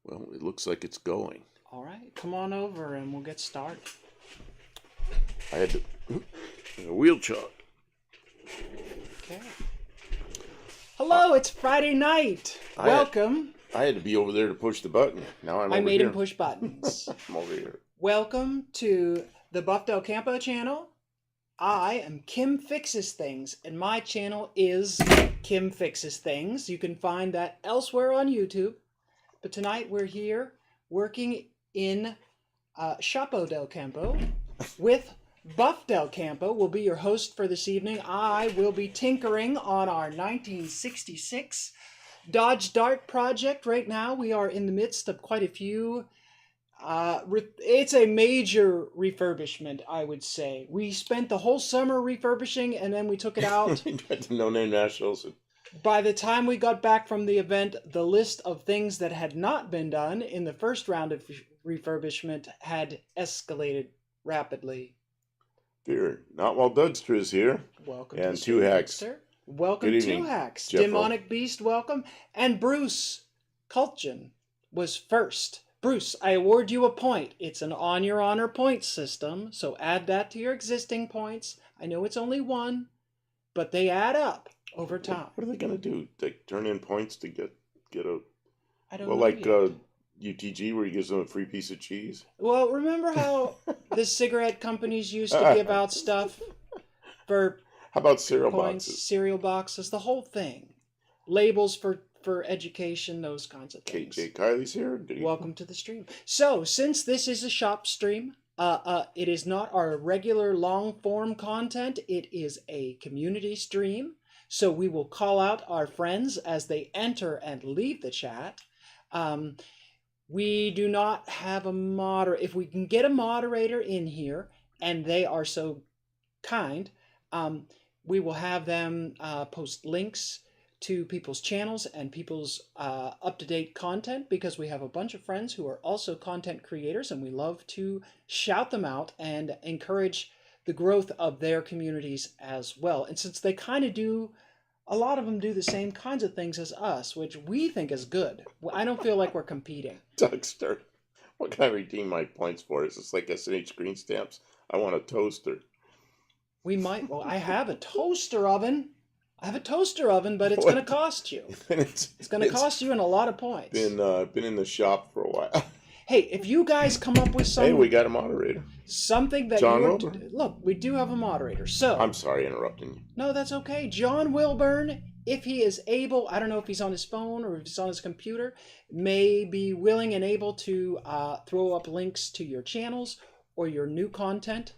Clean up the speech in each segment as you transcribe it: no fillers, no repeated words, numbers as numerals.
Well, it looks like it's going. All right, come on over and we'll get started. I had to a wheel chop. Okay. Hello, it's Friday night. Welcome. I had to be over there to push the button. Now I'm I over made here. him push buttons. I'm over here. Welcome to the Buff Campo channel. I am Kim Fixes Things, and my channel is Kim Fixes Things. You can find that elsewhere on YouTube. But tonight we're here working in Chapo del Campo with Buff del Campo. Will be your host for this evening. I will be tinkering on our 1966 Dodge Dart project. Right now we are in the midst of quite a few. It's a major refurbishment, I would say. We spent the whole summer refurbishing, and then we took it out. No name nationals. By the time we got back from the event, the list of things that had not been done in the first round of refurbishment had escalated rapidly. Fear. Not while Dudster is here. Welcome and to Two Hacks. Sir. Welcome Good to evening, Hacks. Jeffro. Demonic Beast, welcome. And Bruce Kultgen was first. Bruce, I award you a point. It's an on your honor point system, so add that to your existing points. I know it's only one, but they add up over time. What are they gonna do? Like turn in points to get a I don't well, know like yet. UTG where he gives them a free piece of cheese. Well, remember how the cigarette companies used to give out stuff for How about cereal points, boxes? cereal boxes, the whole thing, labels for education, those kinds of things. KJ Kylie's here. Welcome to the stream. So, since this is a shop stream, it is not our regular long form content. It is a community stream. So we will call out our friends as they enter and leave the chat. We do not have a moderator. If we can get a moderator in here, and they are so kind, we will have them post links to people's channels and people's up-to-date content, because we have a bunch of friends who are also content creators, and we love to shout them out and encourage the growth of their communities as well. And since they kind of do, a lot of them do the same kinds of things as us, which we think is good. I don't feel like we're competing. Dougster. What can I redeem my points for? Is this like SNH green stamps? I want a toaster. We might, well, I have a toaster oven. But it's going to cost you. It's going to cost you in a lot of points. Been in the shop for a while. Hey, if you guys come up with Hey, we got a moderator. Something that John you Wilburn. look, we do have a moderator. So I'm sorry interrupting you. no, that's okay. John Wilburn, if he is able, I don't know if he's on his phone or if he's on his computer, may be willing and able to throw up links to your channels or your new content.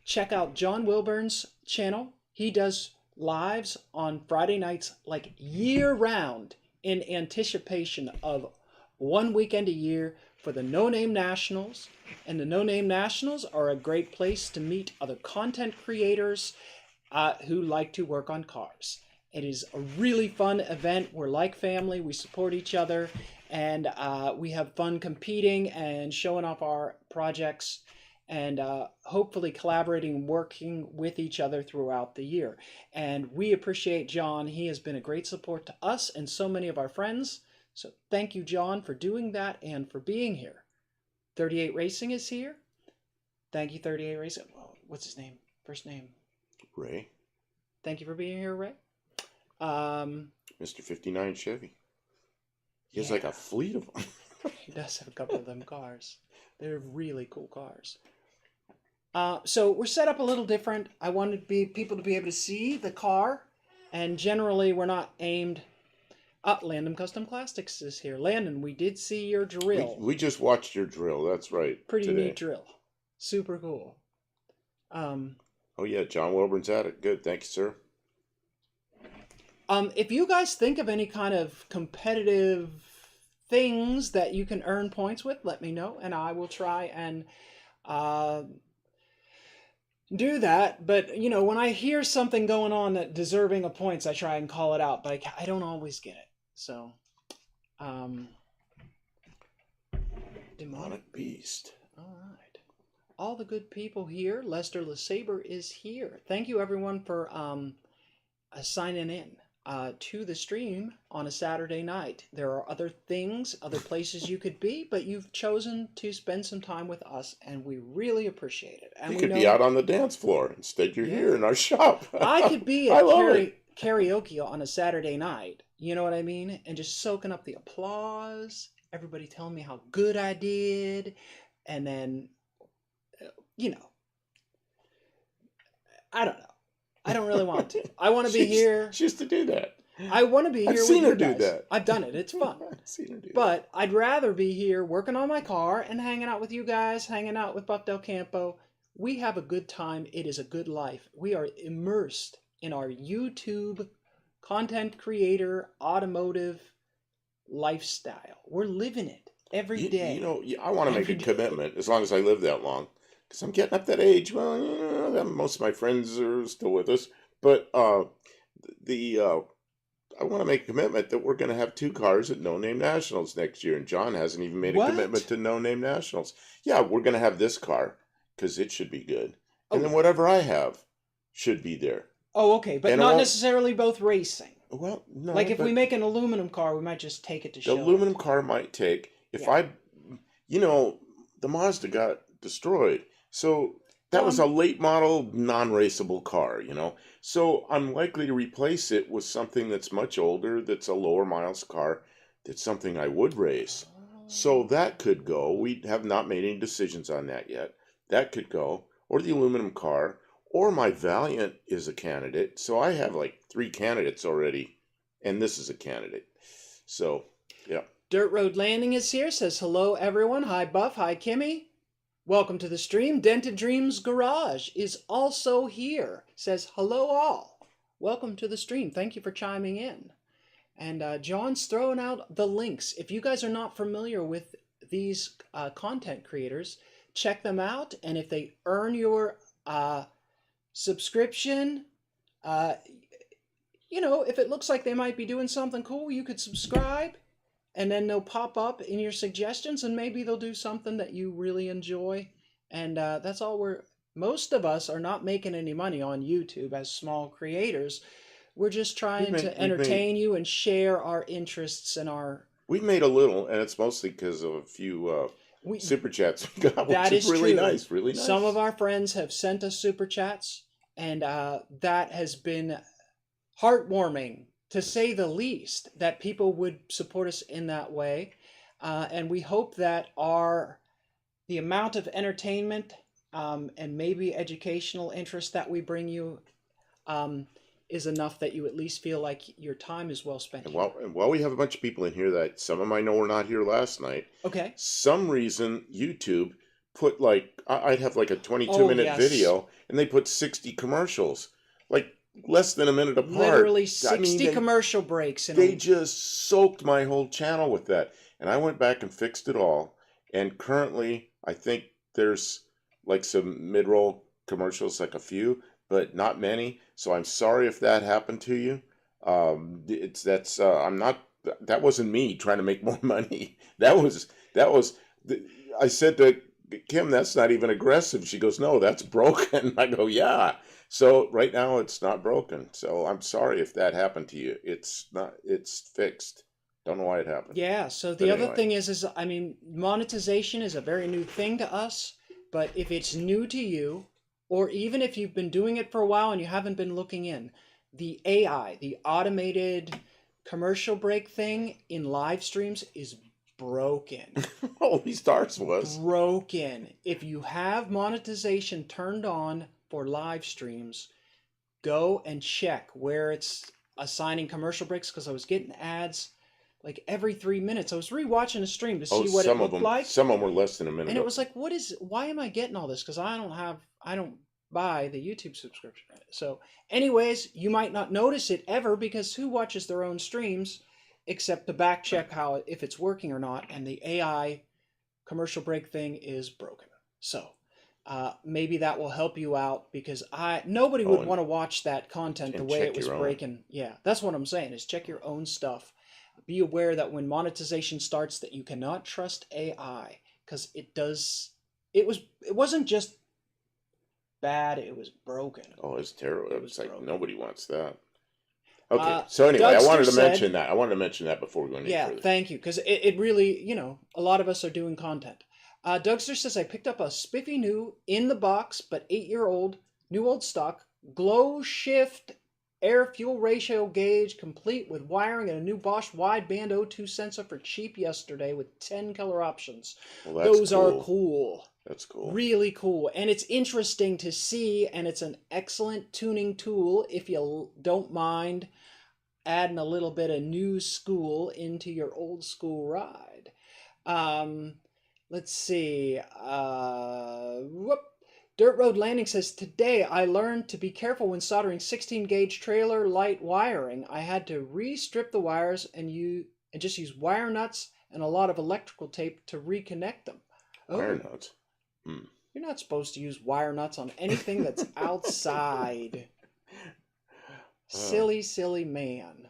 Check out John Wilburn's channel. He does lives on Friday nights like year round in anticipation of one weekend a year for the No Name Nationals. And the No Name Nationals are a great place to meet other content creators who like to work on cars. It is a really fun event. We're like family. We support each other, and we have fun competing and showing off our projects, and hopefully collaborating and working with each other throughout the year. And we appreciate John. He has been a great support to us and so many of our friends. So thank you, John, for doing that and for being here. 38 Racing is here. Thank you, 38 Racing. What's his name? First name? Ray. Thank you for being here, Ray. Mr. 59 Chevy. He has like a fleet of them. He does have a couple of them cars. They're really cool cars. So we're set up a little different. I wanted people to be able to see the car, and generally we're not aimed. Landon Custom Plastics is here. Landon, we did see your drill. We just watched your drill. That's right. Pretty today. neat drill. Super cool. Oh yeah, John Wilburn's at it. Good, thank you, sir. If you guys think of any kind of competitive things that you can earn points with, let me know, and I will try and do that. But you know, when I hear something going on that deserving of points, I try and call it out, but I don't always get it. So Demonic Beast. All right, all the good people here. Lester LeSabre is here. Thank you everyone for signing in. to the stream on a Saturday night. There are other things, other places you could be, but you've chosen to spend some time with us, and we really appreciate it. And You we could be know, out on the dance floor. Instead, you're yeah, here in our shop. I could be I at love it. karaoke on a Saturday night. You know what I mean? And just soaking up the applause, everybody telling me how good I did, and then, you know, I don't know. I don't really want to. I want to be here. She used to do that. I want to be I've here with seen her you do guys. that. I've done it. It's fun. I've seen her do that. But I'd rather be here working on my car and hanging out with you guys, hanging out with Buck Del Campo. We have a good time. It is a good life. We are immersed in our YouTube content creator automotive lifestyle. We're living it every day. I want to make Every a day. commitment as long as I live that long. Because I'm getting up that age. Well, most of my friends are still with us. But the I want to make a commitment that we're going to have 2 cars at No Name Nationals next year. And John hasn't even made a commitment What? to No Name Nationals. Yeah, we're going to have this car because it should be good. Oh, And then yeah. whatever I have should be there. Oh, okay. But And not necessarily both racing. Well, no. Like if but we make an aluminum car, we might just take it to the show aluminum it. car might take. If Yeah. the Mazda got destroyed. So that was a Well, late model, non-raceable car, So I'm likely to replace it with something that's much older, that's a lower miles car, that's something I would race. So that could go. We have not made any decisions on that yet. That could go. Or the aluminum car. Or my Valiant is a candidate. So I have like 3 candidates already. And this is a candidate. So, yeah. Dirt Road Landing is here, says hello everyone. Hi Buff, hi Kimmy. Welcome to the stream. Dented Dreams Garage is also here, says hello all. Welcome to the stream. Thank you for chiming in. And John's throwing out the links. If you guys are not familiar with these content creators, check them out. And if they earn your subscription, if it looks like they might be doing something cool, you could subscribe. And then they'll pop up in your suggestions, and maybe they'll do something that you really enjoy. And that's all most of us are not making any money on YouTube as small creators. We're just trying to entertain you and share our interests and our... We've made a little, and it's mostly because of a few super chats we got, That which is really true. nice, really nice. Some of our friends have sent us super chats, and that has been heartwarming, to say the least, that people would support us in that way. And we hope that the amount of entertainment and maybe educational interest that we bring you is enough that you at least feel like your time is well spent. And while we have a bunch of people in here that some of them I know were not here last night, okay, some reason YouTube put I'd have like a 22-minute video, and they put 60 commercials, like less than a minute apart. Literally 60 commercial breaks. They just soaked my whole channel with that. And I went back and fixed it all. And currently, I think there's like some mid-roll commercials, like a few, but not many. So I'm sorry if that happened to you. That wasn't me trying to make more money. I said to Kim, that's not even aggressive. She goes, no, that's broken. I go, yeah. So right now it's not broken. So I'm sorry if that happened to you. It's fixed. Don't know why it happened. Yeah, so the other thing is monetization is a very new thing to us, but if it's new to you, or even if you've been doing it for a while and you haven't been looking in, the AI, the automated commercial break thing in live streams is broken. At least ours was. Broken. If you have monetization turned on for live streams, go and check where it's assigning commercial breaks, because I was getting ads like every 3 minutes. I was rewatching a stream to see what it looked like. Some of them were less than a minute. And it was like, why am I getting all this? Because I don't buy the YouTube subscription. So anyways, you might not notice it ever, because who watches their own streams except to back check if it's working or not, and the AI commercial break thing is broken. So maybe that will help you out, because nobody would want to watch that content the way it was breaking. Yeah, that's what I'm saying, is check your own stuff. Be aware that when monetization starts, that you cannot trust AI, because it wasn't just bad, it was broken. Oh, it's terrible. It's like broken. Nobody wants that. Okay. So anyway, I Dougster wanted to said, mention that. I wanted to mention that before we go any yeah, further. thank you, because it really, a lot of us are doing content. Dougster says, I picked up a spiffy new, in the box, but 8-year-old, new old stock, glow shift air fuel ratio gauge, complete with wiring and a new Bosch wideband O2 sensor for cheap yesterday with 10 color options. Well, that's Those are cool. cool. That's cool. Really cool. And it's interesting to see, and it's an excellent tuning tool if you don't mind adding a little bit of new school into your old school ride. Um, let's see. Dirt Road Landing says, today I learned to be careful when soldering 16 gauge trailer light wiring. I had to re-strip the wires and just use wire nuts and a lot of electrical tape to reconnect them. Wire nuts. You're not supposed to use wire nuts on anything that's outside. Silly, silly man.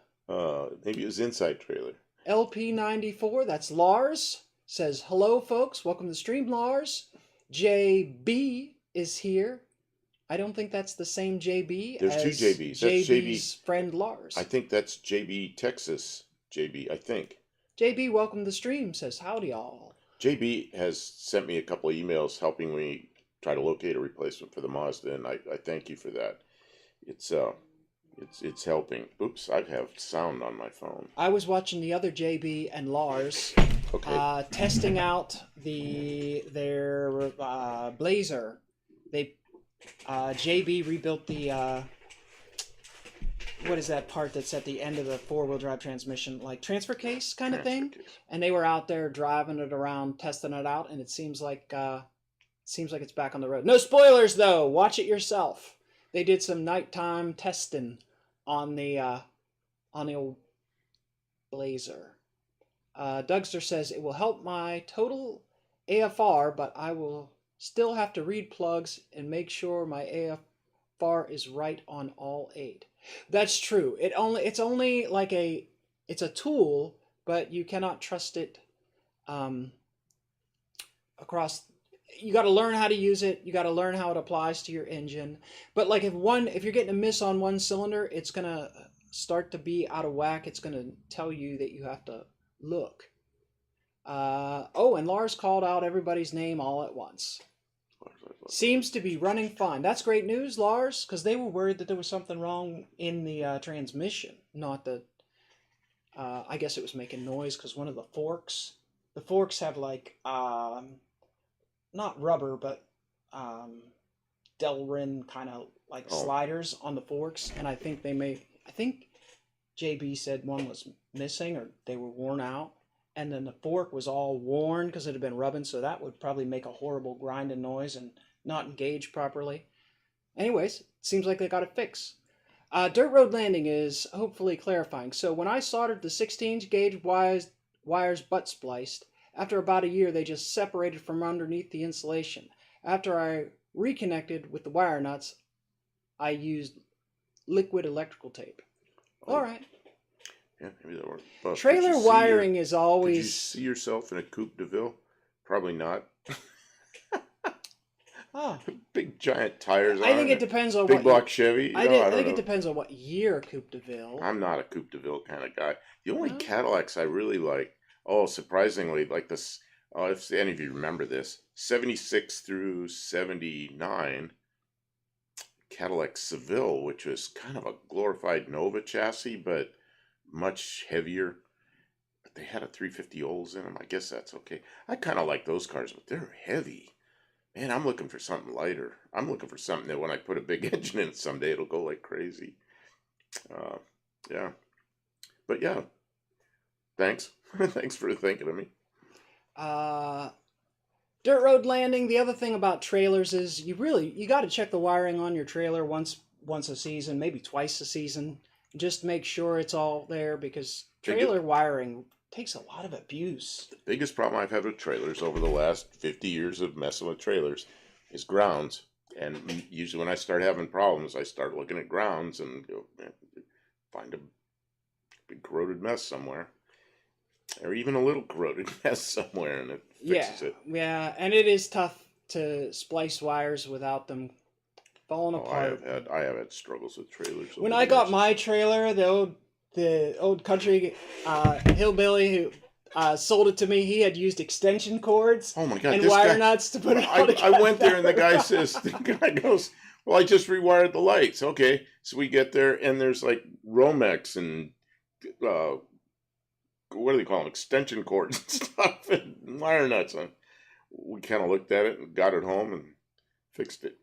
Maybe it was inside trailer. LP94, that's Lars, says, hello, folks. Welcome to the stream, Lars. JB is here. I don't think that's the same JB. There's as two JBs. That's JB's friend Lars. I think that's JB Texas. JB, I think. JB, welcome to the stream, says, howdy, all. JB has sent me a couple of emails helping me try to locate a replacement for the Mazda, and I thank you for that. It's helping. Oops, I have sound on my phone. I was watching the other JB and Lars testing out their Blazer. JB rebuilt the what is that part that's at the end of the four-wheel drive transmission, like transfer case kind of thing? And they were out there driving it around, testing it out, and it seems like it's back on the road. No spoilers though. Watch it yourself. They did some nighttime testing on the old Blazer. Dougster says it will help my total AFR, but I will still have to read plugs and make sure my AFR is right on all 8. That's true. It's only like it's a tool, but you cannot trust it across. You got to learn how to use it. You got to learn how it applies to your engine. But like if you're getting a miss on one cylinder, it's gonna start to be out of whack. It's gonna tell you that you have to look. And Lars called out everybody's name all at once. Seems to be running fine. That's great news, Lars, because they were worried that there was something wrong in the transmission. Not that. I guess it was making noise because one of the forks have like not rubber but Delrin kind of like sliders on the forks, and I think JB said one was missing or they were worn out, and then the fork was all worn because it had been rubbing, so that would probably make a horrible grinding noise and not engage properly. Anyways, seems like they got it fixed. Dirt Road Landing is hopefully clarifying. So when I soldered the 16 gauge wires butt spliced, after about a year they just separated from underneath the insulation. After I reconnected with the wire nuts, I used liquid electrical tape. All right. Yeah, maybe that worked. Trailer wiring is always... Did you see yourself in a Coupe de Ville? Probably not. Big giant tires. I think it depends on big block Chevy. I think it depends on what year Coupe de Ville. I'm not a Coupe de Ville kind of guy. The only Cadillacs I really like, surprisingly, like this. If any of you remember this, 76 through 79, Cadillac Seville, which was kind of a glorified Nova chassis, but much heavier. But they had a 350 Olds in them. I guess that's okay. I kind of like those cars, but they're heavy. Man, I'm looking for something lighter. I'm looking for something that when I put a big engine in it someday, it'll go like crazy. Yeah. But yeah. Thanks. Thanks for thinking of me. Dirt Road Landing, the other thing about trailers is you got to check the wiring on your trailer once a season, maybe twice a season. Just make sure it's all there, because trailer wiring takes a lot of abuse. The biggest problem I've had with trailers over the last 50 years of messing with trailers is grounds. And usually when I start having problems, I start looking at grounds and find a big corroded mess somewhere. Or even a little corroded mess somewhere, and it fixes it. Yeah, and it is tough to splice wires without them falling Oh, apart. I have had struggles with trailers When over I the got years. my trailer, the old country hillbilly who sold it to me, he had used extension cords Oh my God, and this wire guy! nuts to put it all I went there, and the guy together. says, the guy goes, "Well, I just rewired the lights." Okay, so we get there, and there's like Romex and uh, what do they call them? Extension cords and stuff, and wire nuts. And we kind of looked at it and got it home and fixed it.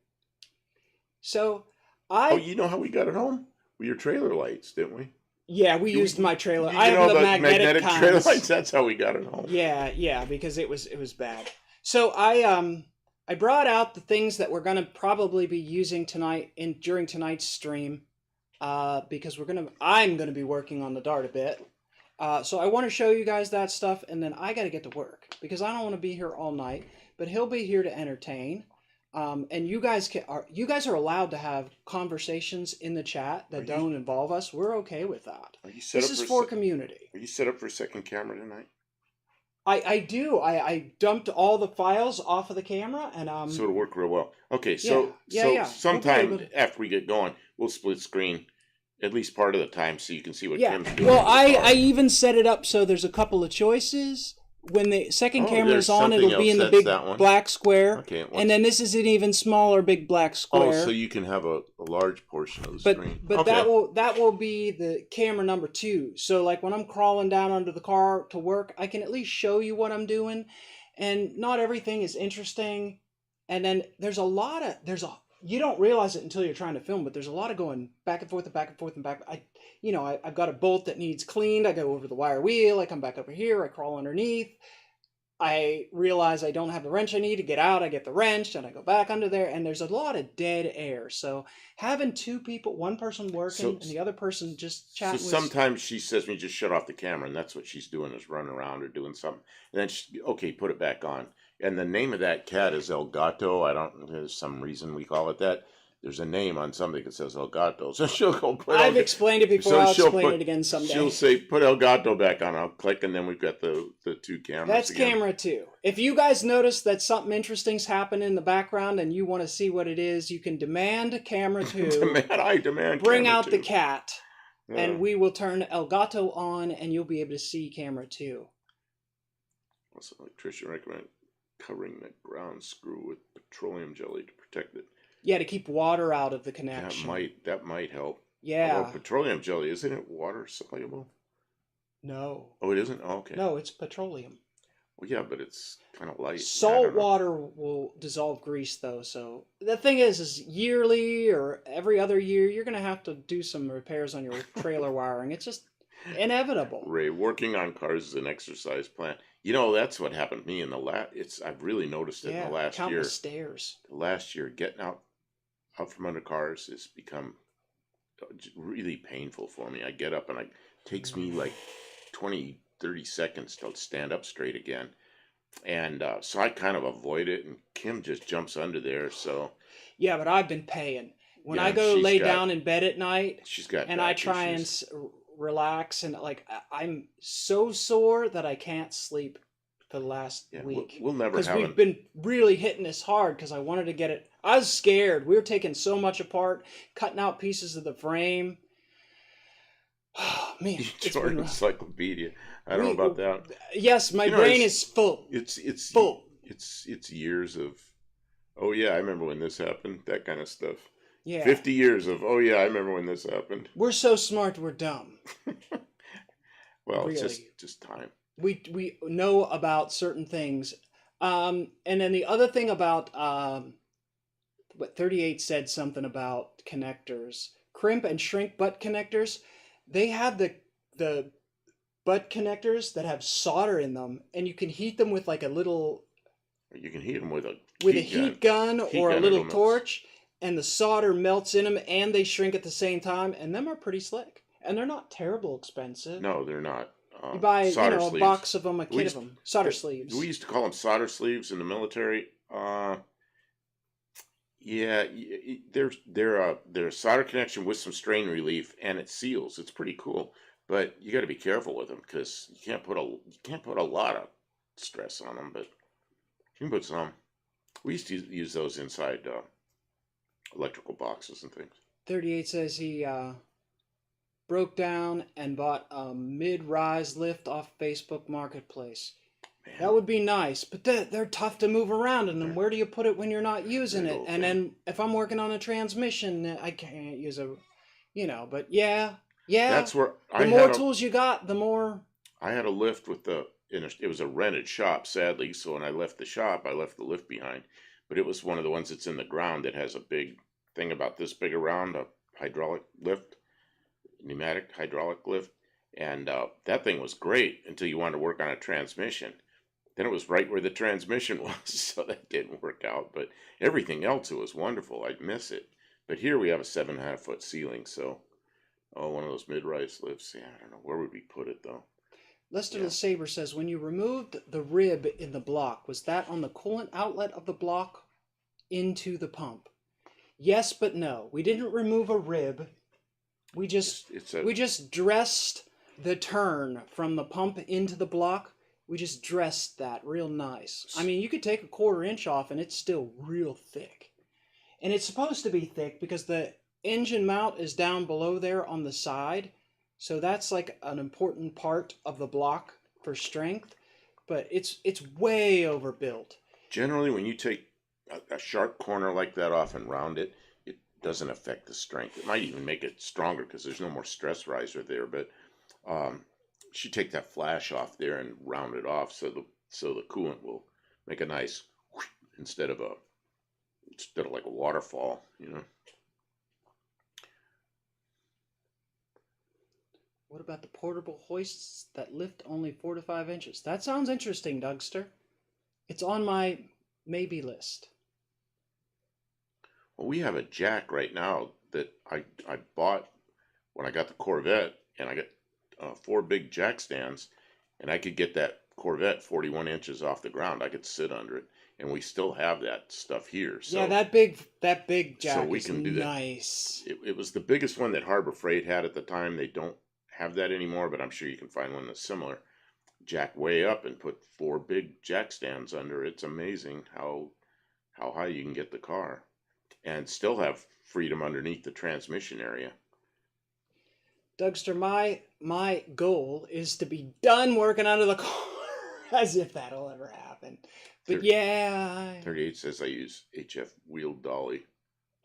So Oh, I you know how we got it home? With your trailer lights, didn't we? yeah, we used my trailer. I You have know the the magnetic magnetic trailer kinds. lights? That's how we got it home. Yeah, because it was bad. So I brought out the things that we're gonna probably be using tonight during tonight's stream, because I'm gonna be working on the Dart a bit. So I want to show you guys that stuff, and then I got to get to work because I don't want to be here all night. But he'll be here to entertain. And you guys are allowed to have conversations in the chat that don't involve us. We're okay with that. Are you set This up is for for community. Are you set up for a second camera tonight? I do. I dumped all the files off of the camera, and So it'll work real well. Okay, yeah. We'll sometime be able to- after we get going, we'll split screen at least part of the time so you can see what yeah. Kim's doing. Well, with the car. I even set it up so there's a couple of choices. When the second camera there's is on, something it'll be in else. the That's big that one. black square. Okay, And then this is an even smaller big black square. so you can have a large portion of the But screen. but Okay. that will be the camera number 2. So like when I'm crawling down under the car to work, I can at least show you what I'm doing, and not everything is interesting. And then there's you don't realize it until you're trying to film, but there's a lot of going back and forth and back and forth and back. I've got a bolt that needs cleaned. I go over the wire wheel. I come back over here. I crawl underneath. I realize I don't have the wrench I need to get out. I get the wrench and I go back under there, and there's a lot of dead air. So having two people, one person working and the other person just chatting. So sometimes she says to me, just shut off the camera, and that's what she's doing, is running around or doing something. And then okay, put it back on. And the name of that cat is El Gato. There's some reason we call it that. There's a name on something that says El Gato. So she'll go put I've explained it before. I'll explain it again someday. She'll say, put El Gato back on. I'll click, and then we've got the two cameras. That's again. camera 2. If you guys notice that something interesting's happening in the background and you want to see what it is, you can demand camera 2. I demand bring camera out 2. the cat, Yeah. and we will turn El Gato on, and you'll be able to see camera 2. Also, electrician recommend covering the ground screw with petroleum jelly to protect it. Yeah, to keep water out of the connection. That might help. Yeah. Although petroleum jelly, isn't it water soluble? No. Oh, it isn't? Oh, okay. No, it's petroleum. Well, yeah, but it's kind of light. Salt water will dissolve grease, though. So the thing is yearly or every other year, you're going to have to do some repairs on your trailer wiring. It's just inevitable. Ray, working on cars is an exercise plan. You know, that's what happened to me in the I've really noticed it in the last year. Countless stairs. The last year, getting out from under cars has become really painful for me. I get up and it takes me like 20, 30 seconds to stand up straight again. And so I kind of avoid it, and Kim just jumps under there. So yeah, but I've been paying. When I go lay down in bed at night, she's got and I try and relax, and like I'm so sore that I can't sleep for the last week. We'll never have, because we've been really hitting this hard because I wanted to get it. I was scared. We were taking so much apart, cutting out pieces of the frame. Oh, man, it's been encyclopedia. I don't know about that. Yes, my brain is full. It's full. It's years of, oh yeah, I remember when this happened. That kind of stuff. Yeah. 50 years of, oh yeah, I remember when this happened. We're so smart, we're dumb. Well, really. It's just time. We know about certain things. And then the other thing about what 38 said something about connectors. Crimp and shrink butt connectors. They have the butt connectors that have solder in them, and you can heat them with like a little. You can heat them with a heat gun or a little torch, and the solder melts in them, and they shrink at the same time, and them are pretty slick, and they're not terrible expensive. No, they're not. You buy a box of them, a kit of them, solder sleeves. We used to call them solder sleeves in the military. Yeah, they're a solder connection with some strain relief, and it seals. It's pretty cool, but you got to be careful with them because you can't put a lot of stress on them, but you can put some. We used to use those inside electrical boxes and things. 38 says he broke down and bought a mid-rise lift off Facebook Marketplace. Man, That would be nice, but they're tough to move around, and then They're- where do you put it when you're not using big it? old And thing. then if I'm working on a transmission, I can't use a, but yeah, that's where the more tools you got, the more. I had a lift with it was a rented shop, sadly. So when I left the shop, I left the lift behind. But it was one of the ones that's in the ground that has a big thing about this big around, a hydraulic lift, pneumatic hydraulic lift. And that thing was great until you wanted to work on a transmission. Then it was right where the transmission was, so that didn't work out. But everything else, it was wonderful. I'd miss it. But here we have a 7.5-foot ceiling, so one of those mid-rise lifts. Yeah, I don't know where would we put it though. Lester Yeah. the Saber says, when you removed the rib in the block, was that on the coolant outlet of the block into the pump? Yes, but no. We didn't remove a rib. We just dressed the turn from the pump into the block. We just dressed that real nice. I mean, you could take a 1/4 inch off and it's still real thick. And it's supposed to be thick because the engine mount is down below there on the side. So that's like an important part of the block for strength. But it's way overbuilt. Generally, when you take a sharp corner like that off and round it, it doesn't affect the strength. It might even make it stronger because there's no more stress riser there. But you take that flash off there and round it off so the coolant will make a nice whoosh instead of like a waterfall, What about the portable hoists that lift only 4 to 5 inches? That sounds interesting, Dougster. It's on my maybe list. Well, we have a jack right now that I bought when I got the Corvette, and I got 4 big jack stands, and I could get that Corvette 41 inches off the ground. I could sit under it, and we still have that stuff here. So, yeah, that big jack so we is can do that. nice. It was the biggest one that Harbor Freight had at the time. They don't have that anymore, but I'm sure you can find one that's similar. Jack way up and put 4 big jack stands under. It's amazing how high you can get the car and still have freedom underneath the transmission area. Dougster, my goal is to be done working under the car, as if that'll ever happen. But 38 says I use HF wheel dolly.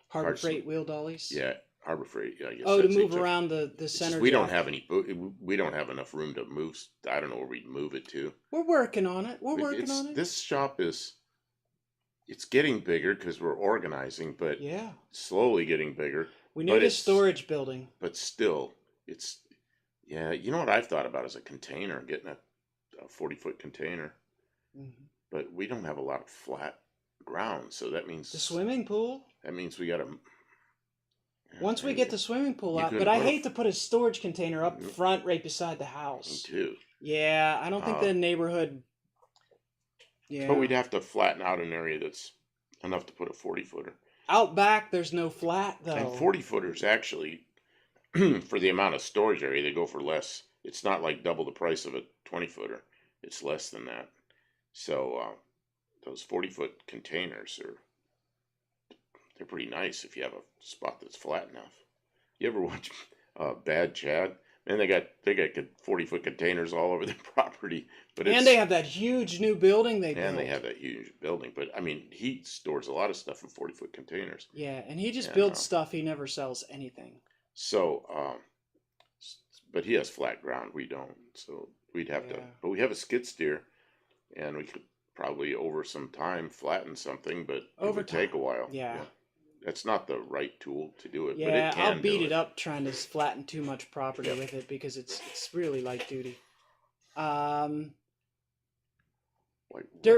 Harbor Freight wheel dollies. Yeah, Harbor Freight. Yeah, I guess to that's move HF. around the center. We don't have we don't have enough room to move. I don't know where we'd move it to. We're working on it. We're working on it. This shop it's getting bigger because we're organizing, but yeah, slowly getting bigger. We need a storage building. But still, you know what I've thought about is a container, getting a 40-foot container. Mm-hmm. But we don't have a lot of flat ground, so that means the swimming pool. That means we got to. Once we get the swimming pool out, but I hate to put a storage container up front right beside the house. Me too. Yeah, I don't think the neighborhood. Yeah. But we'd have to flatten out an area that's enough to put a 40-footer. Out back, there's no flat though. And 40-footers actually, for the amount of storage area, they go for less. It's not like double the price of a 20-footer. It's less than that. So those 40-foot containers they're pretty nice if you have a spot that's flat enough. You ever watch Bad Chad? Man, they got 40-foot containers all over their property. And they have that huge new building they built. And they have that huge building. But, I mean, he stores a lot of stuff in 40-foot containers. Yeah, and he just builds stuff. He never sells anything. So, but he has flat ground. We don't. So we'd have to. But we have a skid steer, and we could probably over some time flatten something, but it would take a while. Yeah. That's not the right tool to do it. Yeah, but it can I'll beat it up trying to flatten too much property with it because it's really light duty. Dirt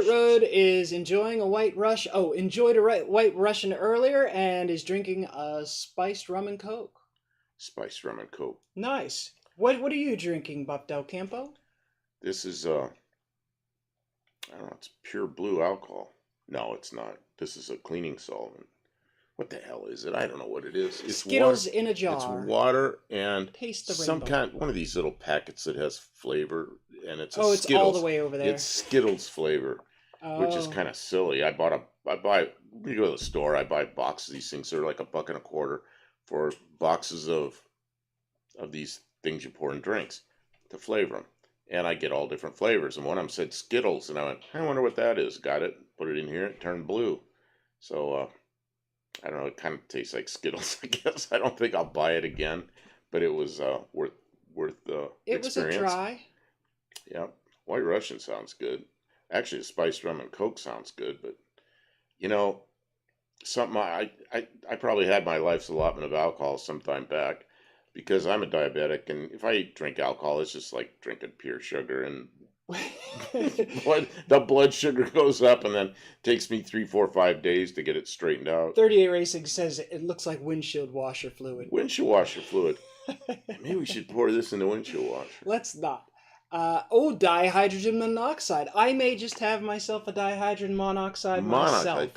Road is enjoying a White Rush. Oh, enjoyed a White Russian earlier and is drinking a spiced rum and coke. Spiced rum and coke. Nice. What are you drinking, Buff Del Campo? This is I don't know. It's pure blue alcohol. No, it's not. This is a cleaning solvent. What the hell is it? I don't know what it is. It's Skittles water, in a jar. It's water and Taste the some rainbow. one of these little packets that has flavor, and it's it's Skittles. all the way over there. It's Skittles flavor, which is kind of silly. I bought a I buy, when you go to the store, I buy boxes of these things. They're like $1.25 for boxes of these things you pour in drinks to flavor them. And I get all different flavors. And one of them said Skittles. And I went, I wonder what that is. Got it. Put it in here. It turned blue. So, I don't know. It kind of tastes like Skittles, I guess. I don't think I'll buy it again. But it was worth the It was a experience. try. Yeah. White Russian sounds good. Actually, the spiced rum and Coke sounds good. But, you know, something I probably had my life's allotment of alcohol sometime back because I'm a diabetic, and if I drink alcohol, it's just like drinking pure sugar, and the blood sugar goes up, and then it takes me 3, 4, 5 days to get it straightened out. 38 Racing says it looks like windshield washer fluid. Windshield washer fluid. Maybe we should pour this in the windshield washer. Let's not. Dihydrogen monoxide. I may just have myself a dihydrogen monoxide myself.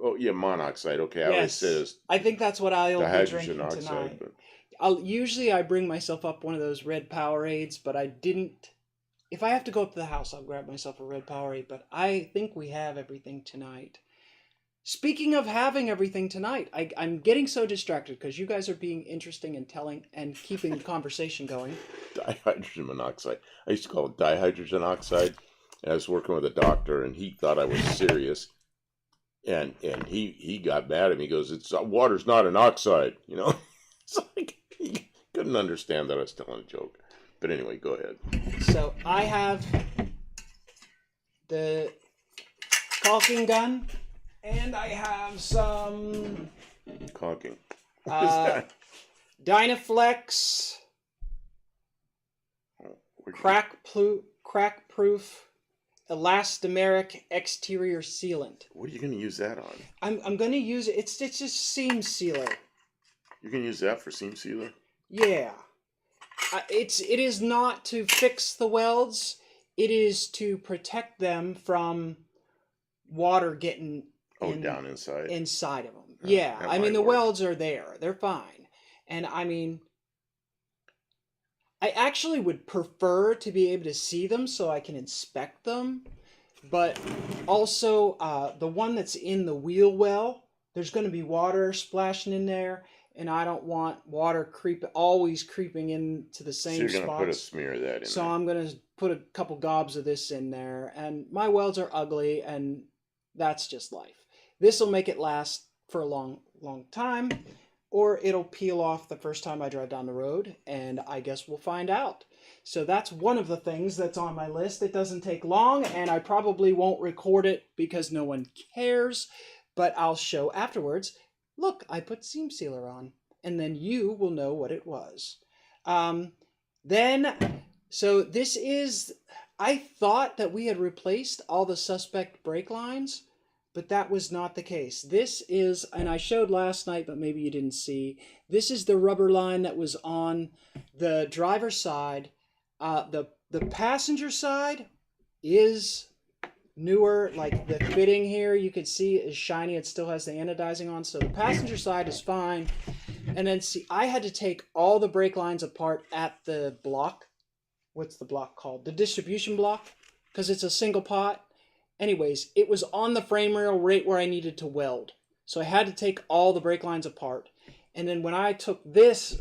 Oh, yeah, monoxide. Okay, I always says I think that's what I'll be drinking oxide, tonight. but Usually I bring myself up one of those red Powerades, but I didn't. If I have to go up to the house, I'll grab myself a red Powerade, but I think we have everything tonight. Speaking of having everything tonight, I'm getting so distracted because you guys are being interesting and telling and keeping the conversation going. dihydrogen monoxide. I used to call it dihydrogen oxide. And I was working with a doctor, and he thought I was serious. And he got mad at me. He goes, "It's water's not an oxide," you know. It's like he couldn't understand that I was telling a joke. But anyway, go ahead. So I have the caulking gun, and I have some Caulking. What is that? Dynaflex crack-proof elastomeric exterior sealant. What are you going to use that on? I'm going to use it. It's just seam sealer. You're going to use that for seam sealer? Yeah. It is not to fix the welds. It is to protect them from water getting down inside of them. Yeah, I mean the welds are there. They're fine. And I mean, I actually would prefer to be able to see them so I can inspect them. But also, the one that's in the wheel well, there's going to be water splashing in there, and I don't want water always creeping into the same spots. So you're going to put a smear of that in there. So I'm going to put a couple gobs of this in there, and my welds are ugly, and that's just life. This will make it last for a long, long time, or it'll peel off the first time I drive down the road, and I guess we'll find out. So that's one of the things that's on my list. It doesn't take long, and I probably won't record it because no one cares, but I'll show afterwards, look, I put seam sealer on, and then you will know what it was. So this is, I thought that we had replaced all the suspect brake lines, but that was not the case. This is, and I showed last night, but maybe you didn't see, this is the rubber line that was on the driver's side. The passenger side is newer, like the fitting here, you can see is shiny. It still has the anodizing on, so the passenger side is fine. And then see, I had to take all the brake lines apart at the block. What's the block called? The distribution block, because it's a single pot. Anyways, it was on the frame rail right where I needed to weld. So I had to take all the brake lines apart. And then when I took this,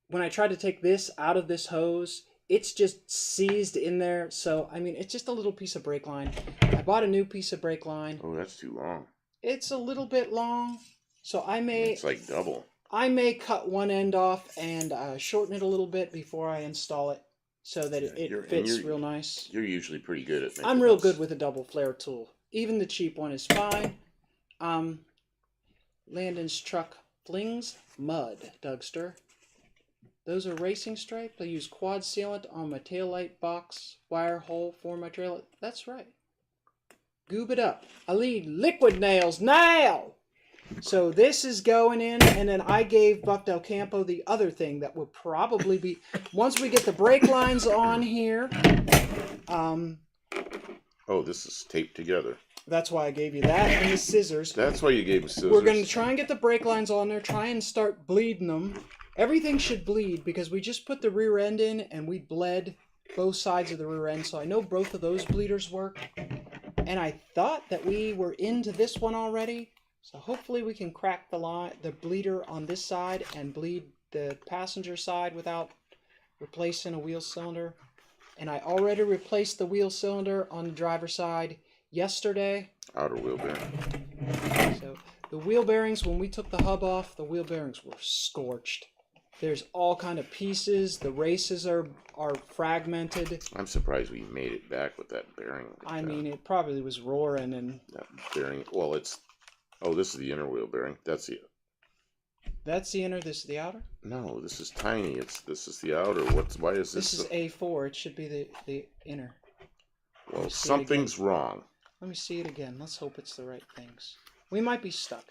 when I tried to take this out of this hose, it's just seized in there. So, I mean, it's just a little piece of brake line. I bought a new piece of brake line. Oh, that's too long. It's a little bit long. So I may... It's like double. I may cut one end off and shorten it a little bit before I install it so that it fits real nice. You're usually pretty good at making I'm real good with a double flare tool. Even the cheap one is fine. Landon's truck flings mud, Dougster. Those are racing stripes. I use quad sealant on my taillight box wire hole for my trailer. That's right. Goob it up. I need liquid nails now! So this is going in, and then I gave Buck Del Campo the other thing that will probably be, once we get the brake lines on here. Oh, this is taped together. That's why I gave you that and the scissors. That's why you gave me scissors. We're going to try and get the brake lines on there, try and start bleeding them. Everything should bleed because we just put the rear end in and we bled both sides of the rear end. So I know both of those bleeders work. And I thought that we were into this one already. So hopefully we can crack the bleeder on this side and bleed the passenger side without replacing a wheel cylinder. And I already replaced the wheel cylinder on the driver's side yesterday. Outer wheel bearing. So the wheel bearings, when we took the hub off, the wheel bearings were scorched. There's all kind of pieces. The races are fragmented. I'm surprised we made it back with that bearing. I mean, it probably was roaring and... That bearing, well, it's... Oh, this is the inner wheel bearing. That's the... That's the inner, this is the outer? No, this is tiny. This is the outer. Why is this? This is A4. It should be the inner. Well, something's wrong. Let me see it again. Let's hope it's the right things. We might be stuck.